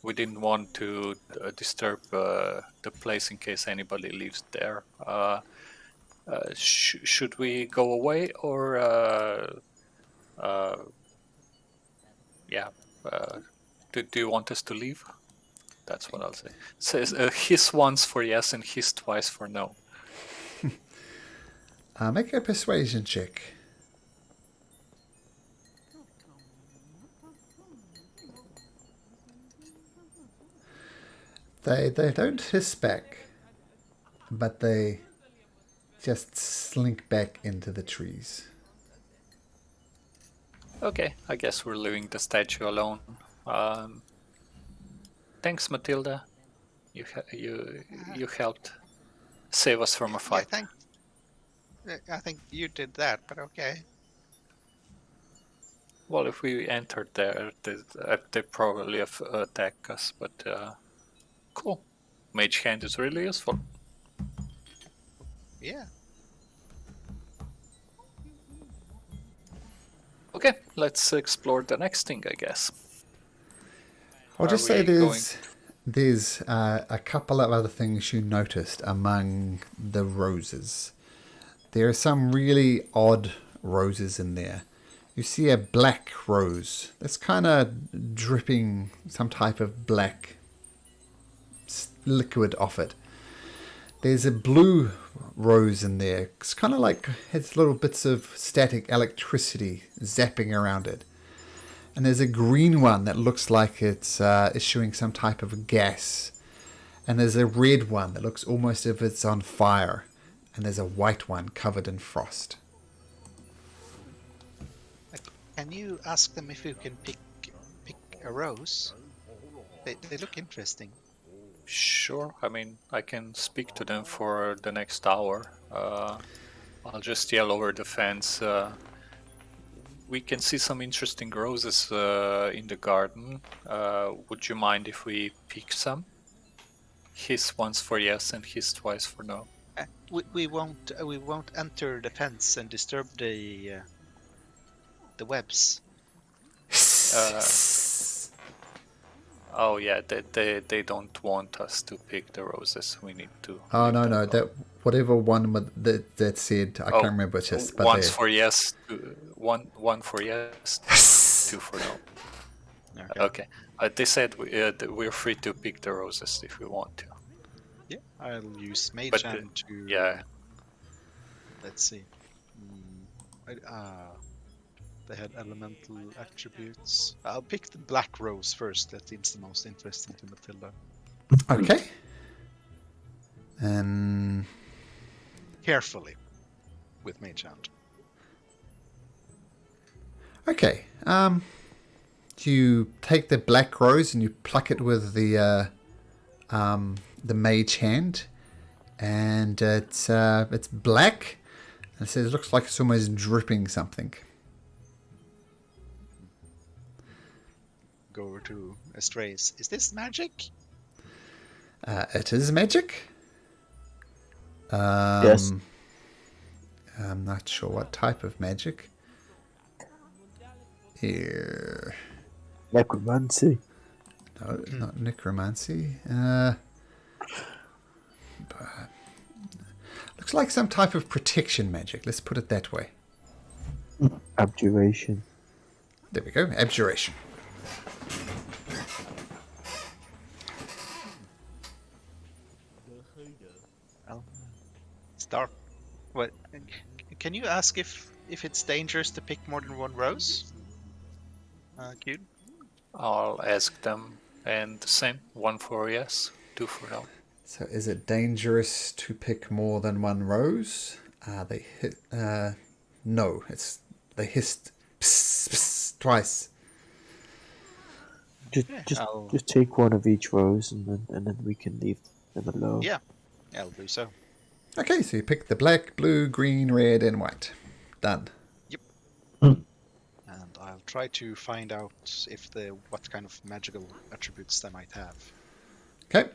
we didn't want to disturb the place in case anybody lives there. Should we go away or yeah? Do you want us to leave? That's what I'll say. Says his once for yes and his twice for no. Make a persuasion check. They don't hiss back, but they just slink back into the trees. Okay, I guess we're leaving the statue alone. Thanks, Matilda. You helped save us from a fight. I think you did that, but okay. Well, if we entered there, they probably attack us, but cool. Mage Hand is really useful. Yeah. Okay, let's explore the next thing, I guess. I'll just say we there's a couple of other things you noticed among the roses. There are some really odd roses in there. You see a black rose that's kind of dripping some type of black liquid off it. There's a blue rose in there. It's kind of like has little bits of static electricity zapping around it. And there's a green one that looks like it's issuing some type of gas. And there's a red one that looks almost as if it's on fire. And there's a white one covered in frost. Can you ask them if you can pick a rose? They look interesting. Sure, I mean, I can speak to them for the next hour. I'll just yell over the fence. We can see some interesting roses in the garden. Would you mind if we pick some? His once for yes and his twice for no. We won't enter the fence and disturb the webs. Oh yeah, they don't want us to pick the roses. We need to. Oh no, that whatever one that said, I can't remember which is. But once for yes, one for yes, two for no. Okay. They said we're free to pick the roses if we want to. Yeah, I'll use Mage Hand to. Yeah. Let's see. They had elemental attributes. I'll pick the black rose first. That seems the most interesting to Matilda. Okay. And Carefully, with Mage Hand. okay. You take the black rose and you pluck it with the mage hand, and it's black. And it says it looks like it's almost dripping something. Go over to Estrace. Is this magic? It is magic. Yes. I'm not sure what type of magic. Here. Necromancy. No, not necromancy. Looks like some type of protection magic. Let's put it that way. Abjuration. There we go. Abjuration. Well, start. What? Can you ask if it's dangerous to pick more than one rose? Cute. I'll ask them, and the same. One for yes, two for no. So is it dangerous to pick more than one rose? They hit. No, they hissed pss, pss, twice. Just take one of each rose, and then we can leave them alone. Yeah, I'll do so. Okay, so you pick the black, blue, green, red, and white. Done. Yep. And I'll try to find out if what kind of magical attributes they might have. Okay.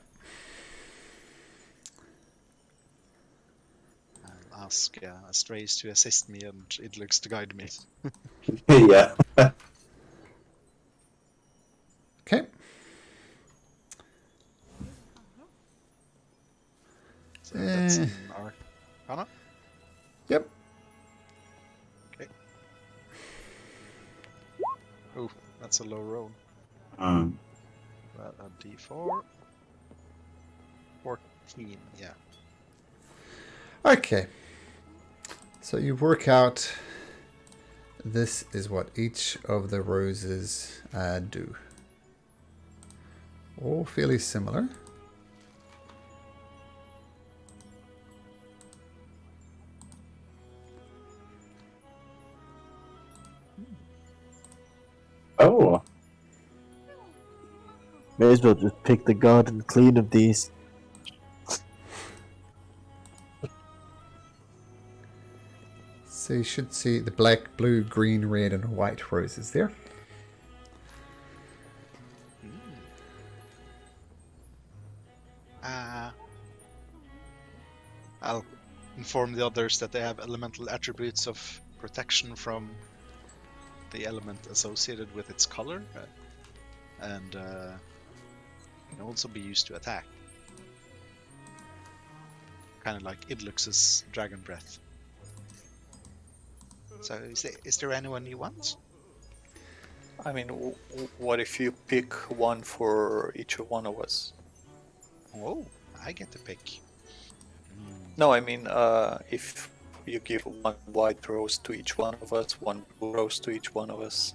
I'll ask Strays to assist me and it looks to guide me. Yeah. Okay. That's Eh, an Arcana. yep. Oh, that's a low roll. Hmm. A D4. 14, yeah. Okay. So you work out this is what each of the roses do. All fairly similar. Oh, May as well just pick the garden clean of these. So you should see the black, blue, green, red, and white roses there. I'll inform the others that they have elemental attributes of protection from the element associated with its color, and can also be used to attack. Kind of like Idlux's dragon breath. So, is there anyone you want? I mean, what if you pick one for each of one of us? Oh, I get to pick. No, I mean, if you give one white rose to each one of us, one blue rose to each one of us.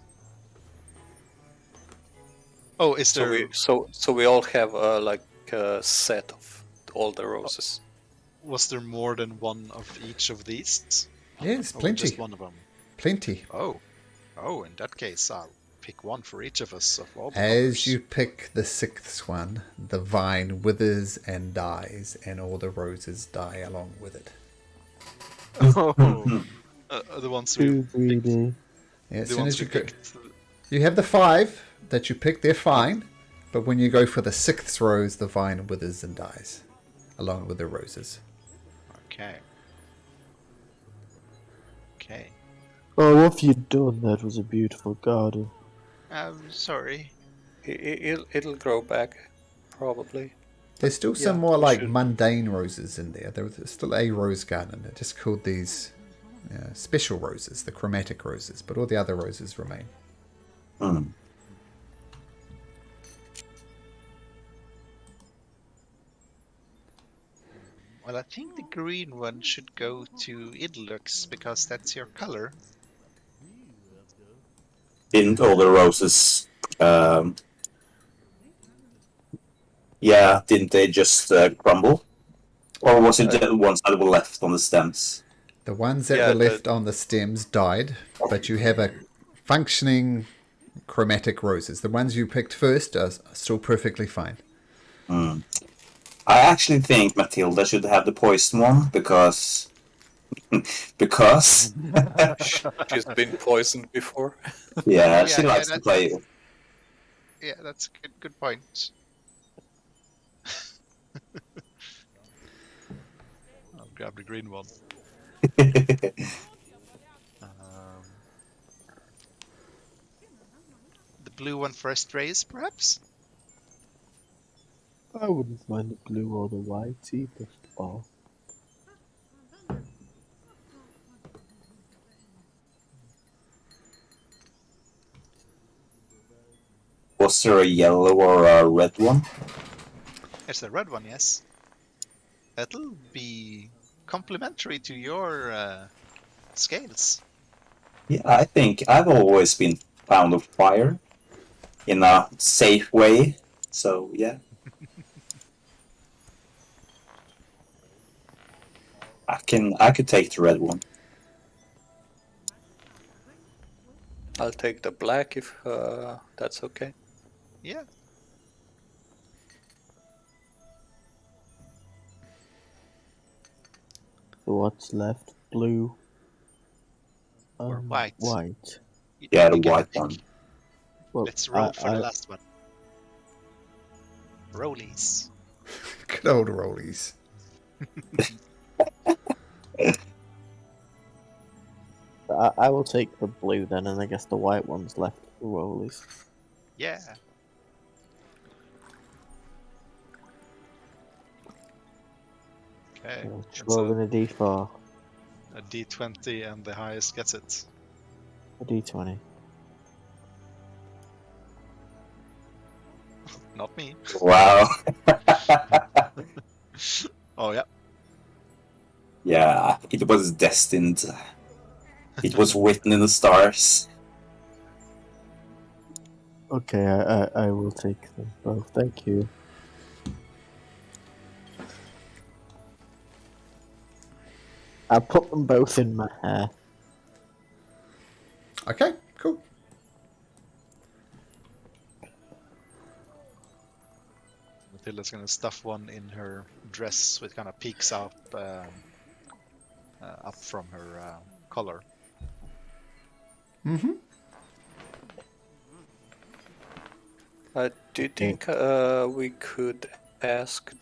Oh, is So there? so we all have like a set of all the roses. Was there more than one of each of these? Yes, Or plenty. just one of them. Plenty. Oh, in that case, I'll pick one for each of us of all the As colors. you pick the sixth one, the vine withers and dies, and all the roses die along with it. Oh, the ones we Too greedy. Yeah, as the soon ones as we you go, picked. you have the 5 that you pick, they're fine. But when you go for the 6th rose, the vine withers and dies, along with the roses. Okay. Okay. Oh, what have you done? That was a beautiful garden. I'm sorry. It'll grow back, probably. There's still some Yeah, more you like should. mundane roses in there. There's still a rose garden. They're just called these special roses, the chromatic roses. But all the other roses remain. Hmm. Well, I think the green one should go to Idlux because that's your color. Didn't all the roses? Yeah, didn't they just crumble? Or was it the ones that were left on the stems? The ones that Yeah, were left on the stems died, but you have a functioning chromatic roses. The ones you picked first are still perfectly fine. Hmm. I actually think Matilda should have the poison one because She's been poisoned before. yeah, she Yeah, likes to play. Yeah, that's a good point. I'll grab the green one. The blue one for strays, perhaps? I wouldn't mind the blue or the white either. Oh, Was there a yellow or a red one? There's the red one, yes. That'll be complementary to your scales. Yeah, I think I've always been fond of fire in a safe way. So yeah, I could take the red one. I'll take the black if that's okay. Yeah. so what's left? Blue. Or and white. White. Yeah, the You get to white pick. one. Well, Let's roll for the last one. Rollies. Good old rollies. I will take the blue then, and I guess the white one's left for rollies. Yeah. Okay. Let's It's roll in a d4. a D20 and the highest gets it. A d20. Not me. Wow. Oh yeah. Yeah, it was destined. It was written in the stars. Okay, I will take them both. Thank you. I'll put them both in my hair. Okay, cool. Matilda's gonna stuff one in her dress so it kind of peeks up from her collar. Mm-hmm. Do you think we could ask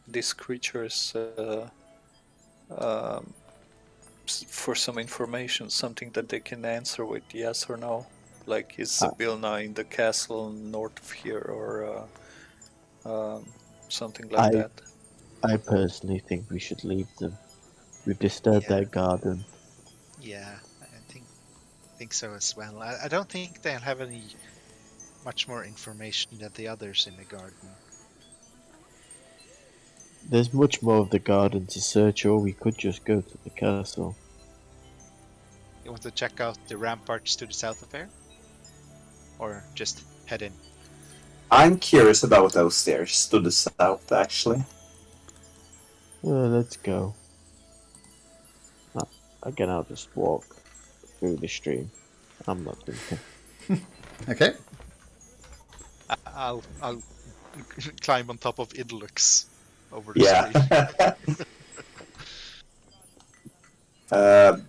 these creatures for some information, something that they can answer with yes or no? Like, is Vilna in the castle north of here, or something like that? I personally think we should leave them. We've disturbed their garden. Yeah, I think so as well. I don't think they'll have any much more information than the others in the garden. There's much more of the garden to search, or we could just go to the castle. You want to check out the ramparts to the south of there? Or just head in? I'm curious about those stairs to the south, actually. Let's go. Again, I'll just walk through the stream. I'm not thinking. Okay. I'll climb on top of Idlux over the street.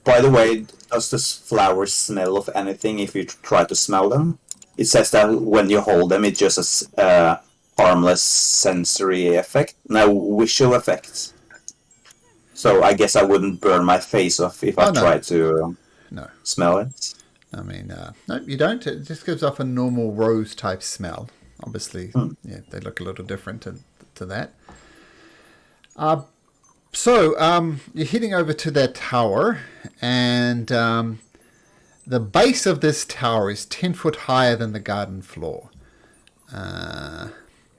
By the way, does this flower smell of anything if you try to smell them? It says that when you hold them, it's just a harmless sensory effect. No visual effects. So I guess I wouldn't burn my face off if I tried to smell it. I mean, no, you don't. It just gives off a normal rose type smell. Obviously, yeah, they look a little different to that. So you're heading over to that tower, and the base of this tower is 10 foot higher than the garden floor.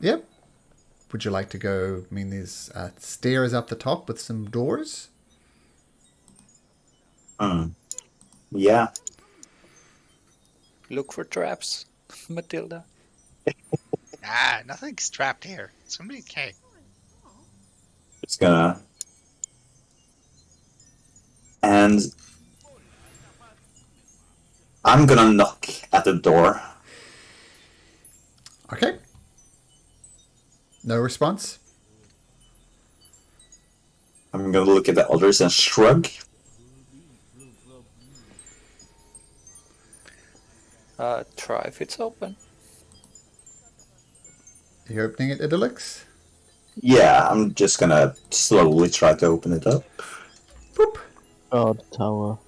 Yep. Would you like to go? I mean, there's stairs up the top with some doors. Yeah. Look for traps, Matilda. Nothing's trapped here. It's gonna be okay. It's gonna... And... I'm gonna knock at the door. Okay. No response? I'm gonna look at the others and shrug. Try if it's open. Are you opening it, Idylix? Yeah, I'm just gonna slowly try to open it up. Boop. God tower.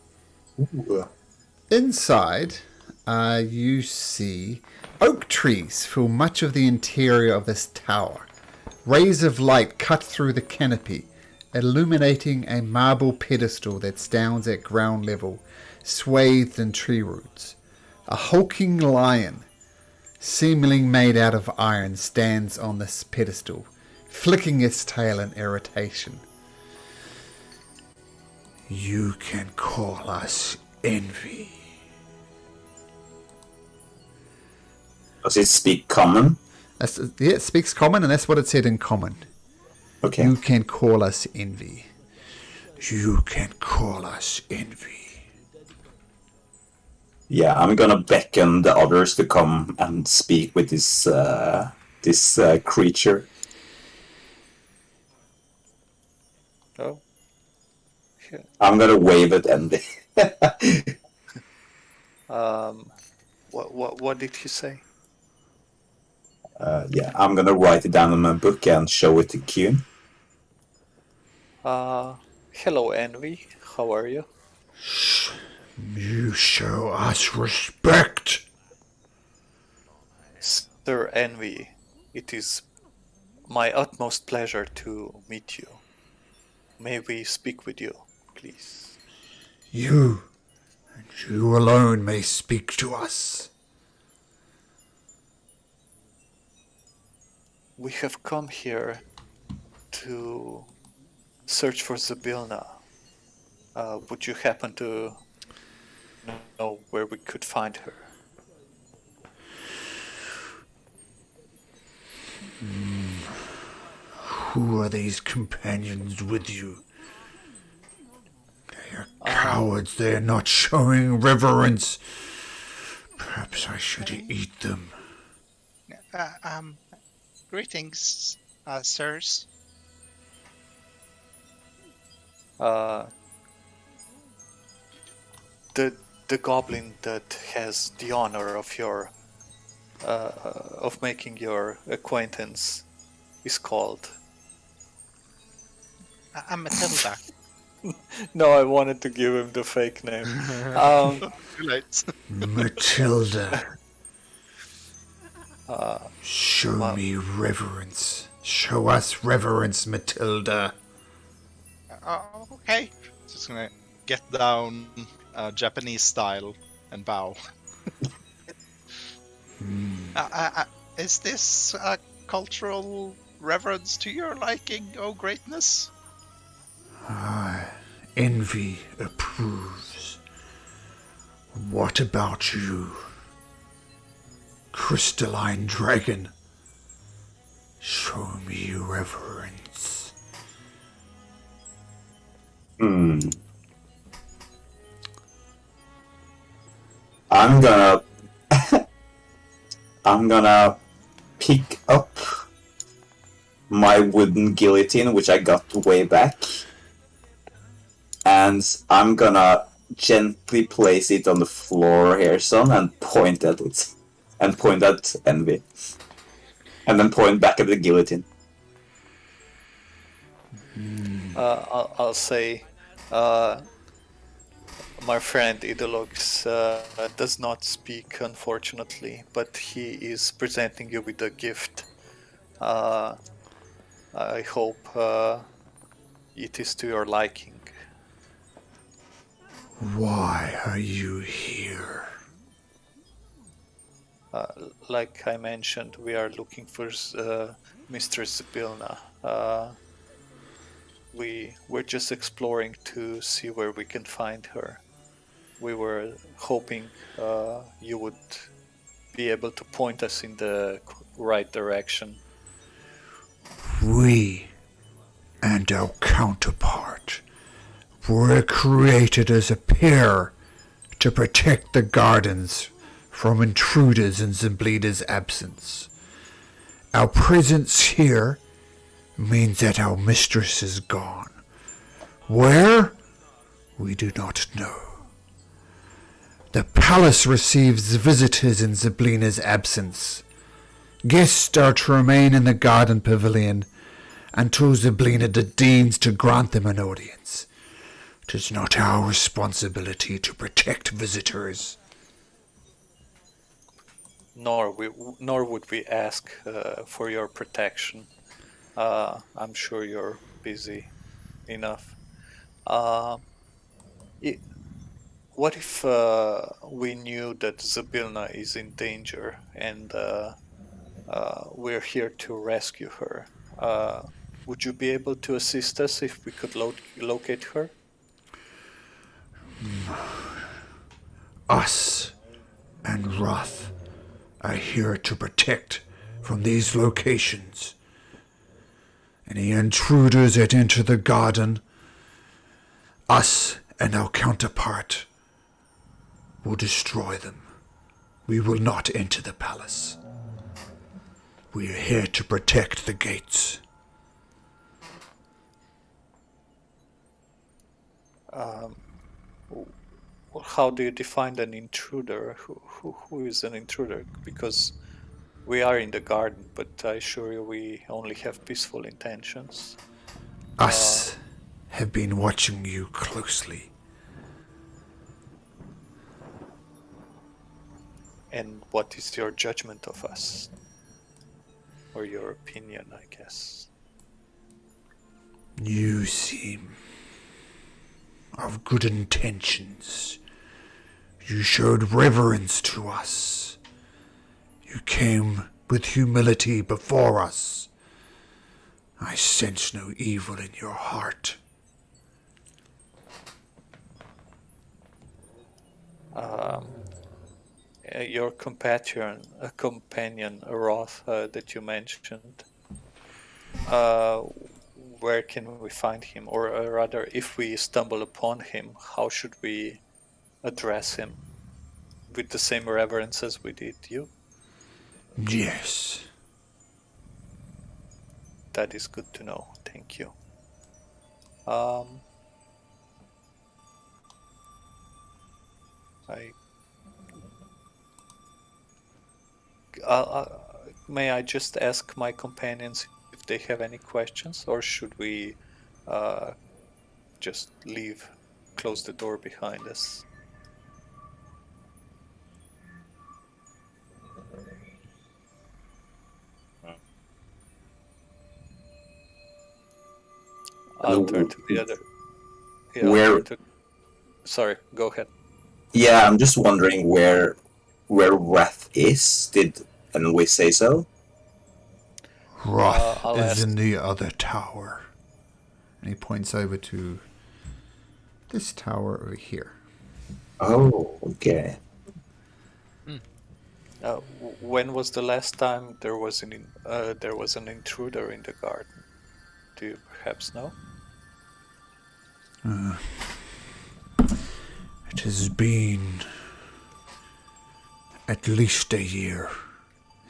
Ooh. Inside, you see oak trees fill much of the interior of this tower. Rays of light cut through the canopy, illuminating a marble pedestal that stands at ground level, swathed in tree roots. A hulking lion, seemingly made out of iron, stands on this pedestal, flicking its tail in irritation. You can call us envy. Does it speak common? It speaks common, and that's what it said in common. Okay. You can call us envy. You can call us envy. Yeah, I'm gonna beckon the others to come and speak with this creature. Oh. Yeah. I'm gonna wave at Envy. What did he say? Yeah, I'm gonna write it down in my book and show it to Q. Hello, Envy. How are you? You show us respect. Sir Envy, it is my utmost pleasure to meet you. May we speak with you, please? You, and you alone may speak to us. We have come here to search for Zabilna. Would you happen to know where we could find her? Who are these companions with you? They are cowards. They are not showing reverence. Perhaps I should eat them. Greetings, sirs. The goblin that has the honor of your of making your acquaintance is called. I'm Matilda. No, I wanted to give him the fake name. Too late. Matilda. Show me reverence. Show us reverence, Matilda. Okay. Just gonna get down Japanese style and bow. Is this a cultural reverence to your liking, oh greatness? Envy approves. What about you? Crystalline dragon. Show me reverence. I'm gonna pick up my wooden guillotine, which I got way back, and I'm gonna gently place it on the floor here, son, and point at it. And point at Envy. And then point back at the guillotine. I'll say, my friend Idolux does not speak, unfortunately, but he is presenting you with a gift. I hope it is to your liking. Why are you here? Like I mentioned, we are looking for Mistress Zabilna. We're just exploring to see where we can find her. We were hoping you would be able to point us in the right direction. We and our counterpart were created as a pair to protect the gardens from intruders in Zablina's absence. Our presence here means that our mistress is gone. Where? We do not know. The palace receives visitors in Zablina's absence. Guests are to remain in the garden pavilion until Zablina deigns to grant them an audience. 'Tis not our responsibility to protect visitors. Nor would we ask for your protection. I'm sure you're busy enough. What if we knew that Zabilna is in danger and we're here to rescue her? Would you be able to assist us if we could locate her? Us and Wrath are here to protect from these locations. Any intruders that enter the garden, us and our counterpart will destroy them. We will not enter the palace. We are here to protect the gates. How do you define an intruder? Who is an intruder? Because we are in the garden, but I assure you we only have peaceful intentions. Us have been watching you closely. And what is your judgment of us? Or your opinion, I guess. You seem of good intentions. You showed reverence to us. You came with humility before us. I sense no evil in your heart. Your companion Roth that you mentioned. Where can we find him, or rather, if we stumble upon him, how should we address him? With the same reverence as we did you? Yes. That is good to know. Thank you. May I just ask my companions if they have any questions, or should we just leave, close the door behind us? I'll turn to the other. Yeah, Where? Sorry, go ahead. Yeah, I'm just wondering where Wrath is. Did we say so? Wrath I'll is ask. in the other tower. And he points over to this tower over here. Oh, okay. When was the last time there was an intruder in the garden? Do you perhaps know? It has been at least a year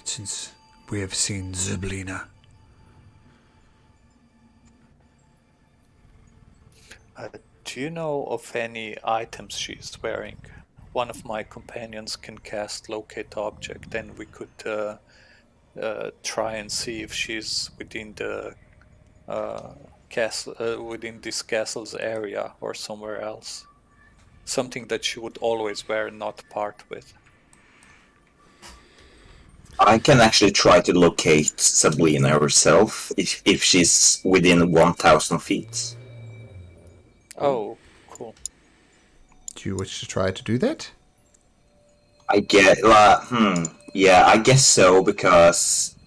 since we have seen Zyblina. Do you know of any items she's wearing? One of my companions can cast Locate Object, and we could try and see if she's within the castle, within this castle's area, or somewhere else. Something that she would always wear and not part with. I can actually try to locate Sabrina herself if she's within 1,000 feet. Oh, cool. Do you wish to try to do that? I get, yeah, I guess so, because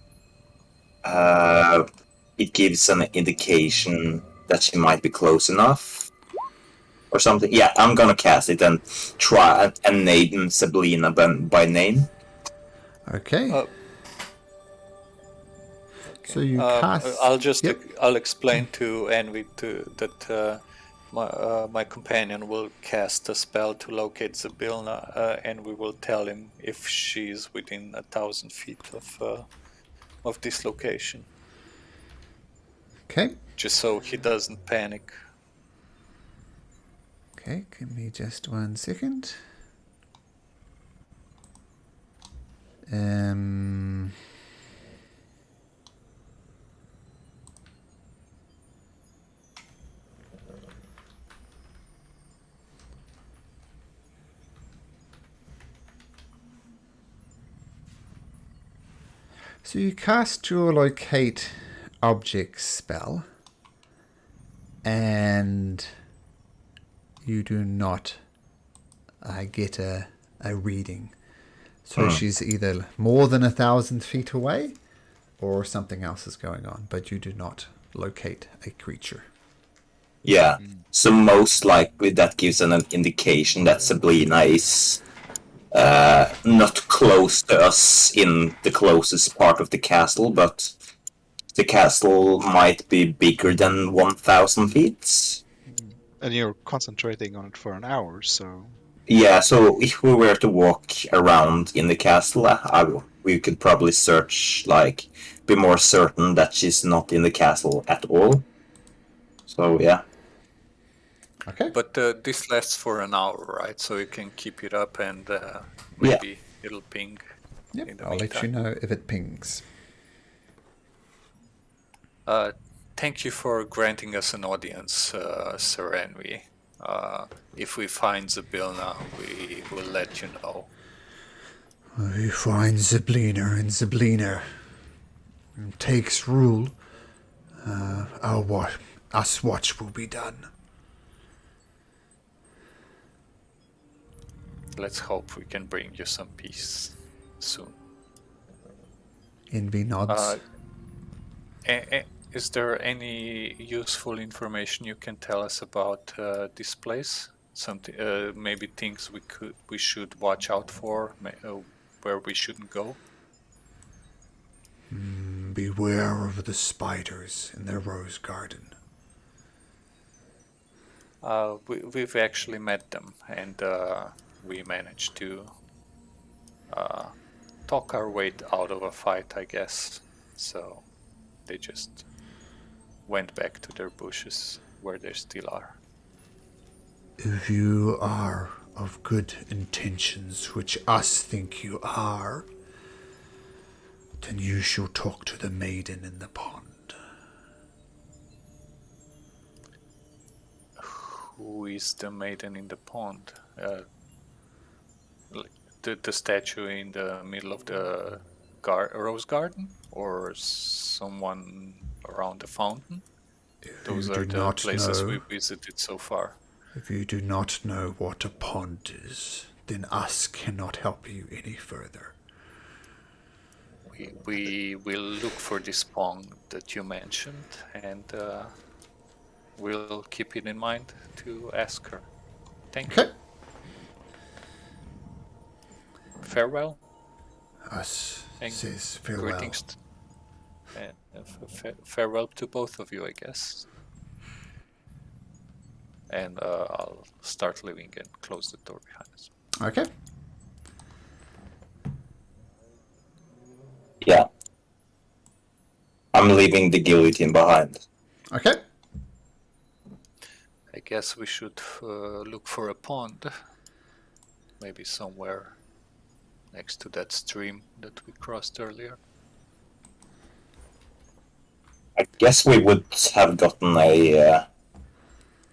it gives an indication that she might be close enough, or something. Yeah, I'm gonna cast it and try and name Sabrina by name. Okay. So you cast... I'll explain to Envy that my companion will cast a spell to locate Zyblina, and we will tell him if she's within 1,000 feet of this location. Okay. Just so he doesn't panic. Okay, give me just 1 second. So you cast your locate object spell, and you do not get a reading. So she's either more than 1,000 feet away, or something else is going on, but you do not locate a creature. Yeah, so most likely that gives an indication that Sabrina is not close to us in the closest part of the castle, but the castle might be bigger than 1,000 feet. And you're concentrating on it for an hour, so... Yeah, so if we were to walk around in the castle, we could probably search, be more certain that she's not in the castle at all. So, yeah. Okay. But this lasts for an hour, right? So you can keep it up, and maybe it'll ping. Yep, I'll let you know if it pings. Thank you for granting us an audience, Sir Envy. If we find Zyblina, we will let you know. We find Zyblina, and Zyblina takes rule. us watch will be done. Let's hope we can bring you some peace soon. Envy nods. Is there any useful information you can tell us about this place? Something, maybe things we should watch out for, where we shouldn't go. Beware of the spiders in the rose garden. We've actually met them, and we managed to talk our way out of a fight, I guess. So they just went back to their bushes, where they still are. If you are of good intentions, which us think you are, then you shall talk to the maiden in the pond. Who is the maiden in the pond? The statue in the middle of the rose garden, or someone around the fountain? Those are the places we visited so far. If you do not know what a pond is, then us cannot help you any further. We will look for this pond that you mentioned, and we'll keep it in mind to ask her. Thank you. Okay. Farewell. Us And says farewell. greetings. Farewell to both of you, I guess. And I'll start leaving and close the door behind us. Okay. Yeah. I'm leaving the guillotine behind. Okay. I guess we should look for a pond. Maybe somewhere next to that stream that we crossed earlier. I guess we would have gotten a...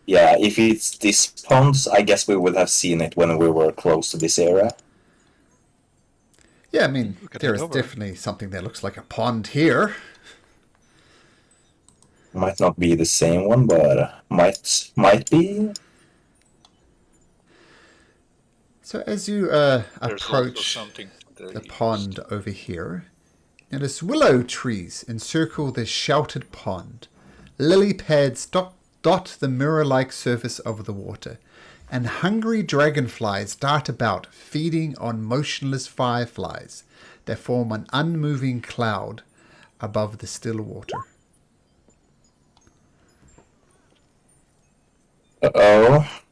yeah, if it's this pond, I guess we would have seen it when we were close to this area. Yeah, I mean, We could there head is over. definitely something that looks like a pond here. Might not be the same one, but might be. So as you There's also approach something to the east. pond over here, notice willow trees encircle the sheltered pond. Lily pads dot the mirror-like surface of the water, and hungry dragonflies dart about, feeding on motionless fireflies that form an unmoving cloud above the still water. Uh-oh.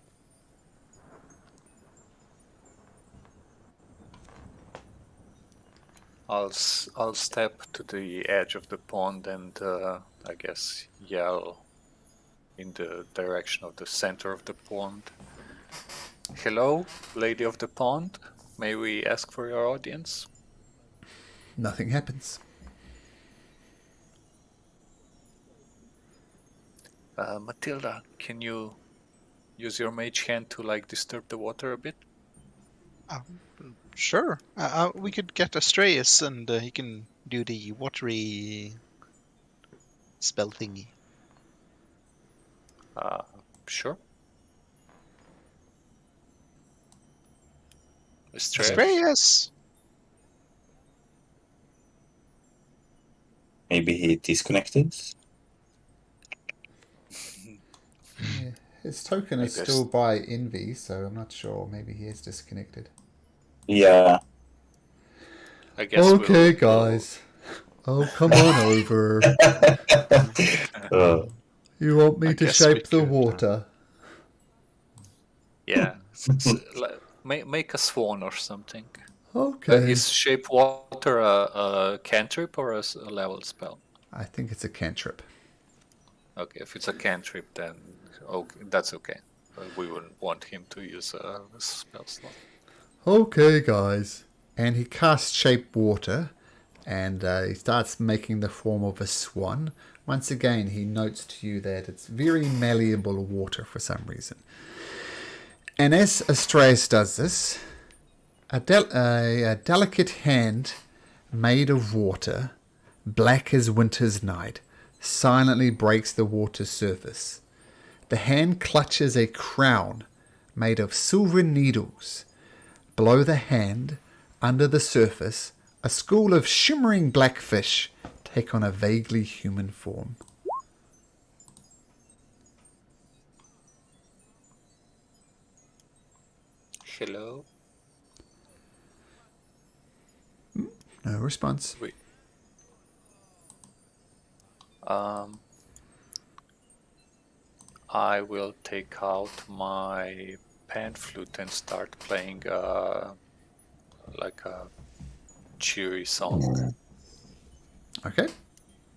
I'll step to the edge of the pond and I guess yell in the direction of the center of the pond. Hello, lady of the pond. May we ask for your audience? Nothing happens. Matilda, can you use your mage hand to like disturb the water a bit? Sure. We could get Astraeus and he can do the watery spell thingy. Sure. Astraeus? Astraeus! Maybe he disconnected? His token is I guess- still by Envy, so I'm not sure. Maybe he is disconnected. Yeah. I guess Okay, we'll- guys. Oh, come on over. Uh, You want me I to guess shape we the could, water? Yeah. Make a swan or something. Okay. Is shape water a cantrip or a level spell? I think it's a cantrip. Okay, if it's a cantrip, then that's okay. We wouldn't want him to use a spell slot. Okay, guys. And he casts shape water, and he starts making the form of a swan. Once again, he notes to you that it's very malleable water for some reason. And as Astraeus does this, a delicate hand made of water, black as winter's night, silently breaks the water's surface. The hand clutches a crown made of silver needles. Below the hand, under the surface, a school of shimmering black fish take on a vaguely human form. Hello? No response. Wait. I will take out my pan flute and start playing like a cheery song. Okay.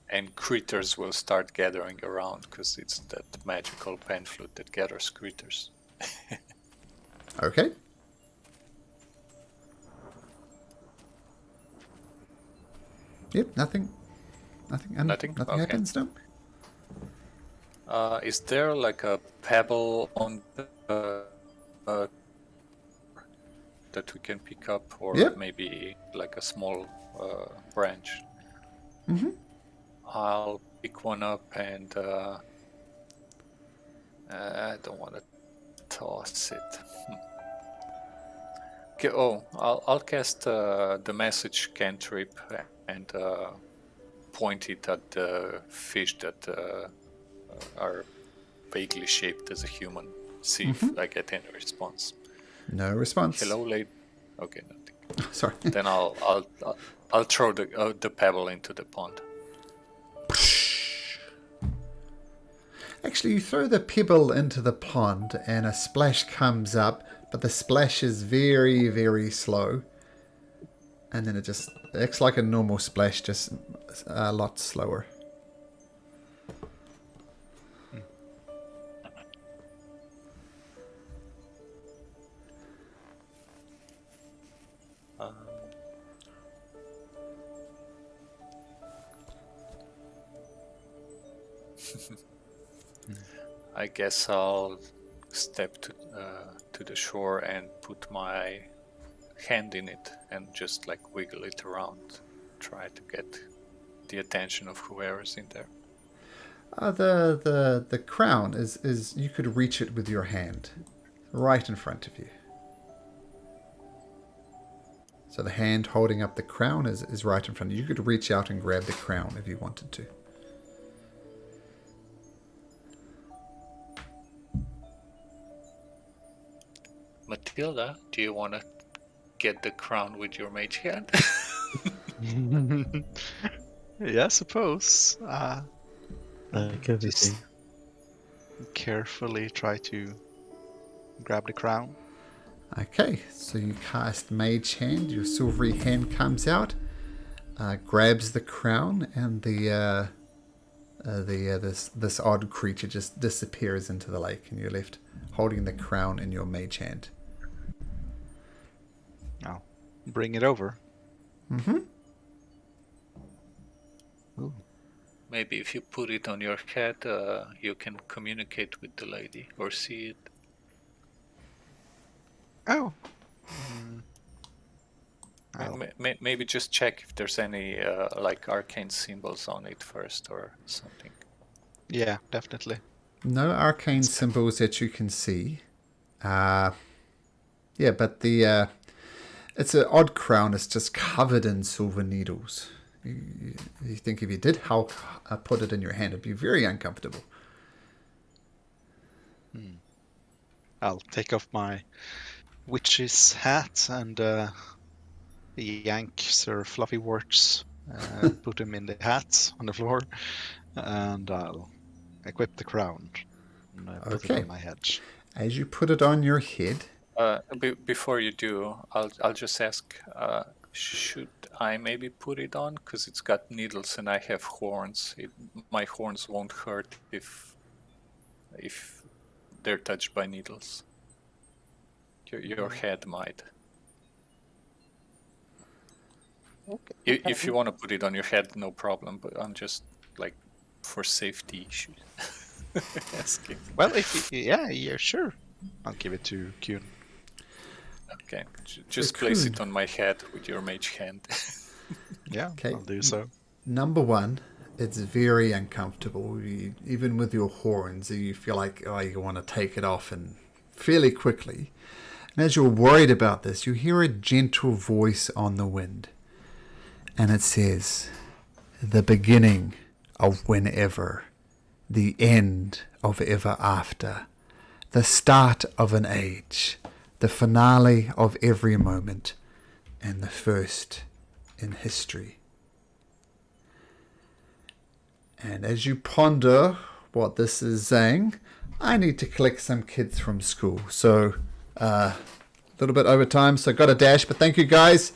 And critters will start gathering around because it's that magical pan flute that gathers critters. Okay. Yep, nothing. Nothing Okay. happens, no? Is there like a pebble on the that we can pick up, or Yep. maybe like a small branch? Mm-hmm. I'll pick one up and I don't want to toss it. Okay. Oh, I'll cast the message cantrip and point it at the fish that are vaguely shaped as a human. See if I get any response. No response. Hello, lady. Okay, nothing. Sorry. Then I'll throw the pebble into the pond. Actually, you throw the pebble into the pond and a splash comes up, but the splash is very, very slow. And then it just acts like a normal splash, just a lot slower. I guess I'll step to the shore and put my hand in it and just like wiggle it around, try to get the attention of whoever's in there. The crown is you could reach it with your hand, right in front of you. So the hand holding up the crown is right in front of you. You could reach out and grab the crown if you wanted to. Matilda, do you want to get the crown with your mage hand? Yeah, I suppose. Like everything. Just carefully try to grab the crown. Okay, so you cast Mage Hand. Your silvery hand comes out, grabs the crown, and this odd creature just disappears into the lake, and you're left holding the crown in your Mage Hand. Now, bring it over. Mm-hmm. Ooh. Maybe if you put it on your head, you can communicate with the lady or see it. Oh. Maybe just check if there's any like arcane symbols on it first or something. Yeah, definitely. No arcane symbols that you can see. Yeah, but it's an odd crown. It's just covered in silver needles. You think if you did put it in your hand, it'd be very uncomfortable. I'll take off my witch's hat and yank Sir Fluffy Warts, put him in the hat on the floor, and I'll equip the crown and put it Okay. on my head. As you put it on your head, Before you do, I'll just ask, should I maybe put it on? Because it's got needles and I have horns. My horns won't hurt if they're touched by needles. Your head might. Okay. If you want to put it on your head, no problem. But I'm just like for safety issues asking. Well, if yeah, sure. I'll give it to Kuhn. Okay, just place it on my head with your mage hand. Yeah, Okay. I'll do so. number one, It's very uncomfortable. Even with your horns, you feel like, oh, you want to take it off and fairly quickly. And as you're worried about this, you hear a gentle voice on the wind. And it says, the beginning of whenever, the end of ever after, the start of an age, the finale of every moment, and the first in history. And as you ponder what this is saying, I need to collect some kids from school. So, a little bit over time, so got a dash. But thank you guys.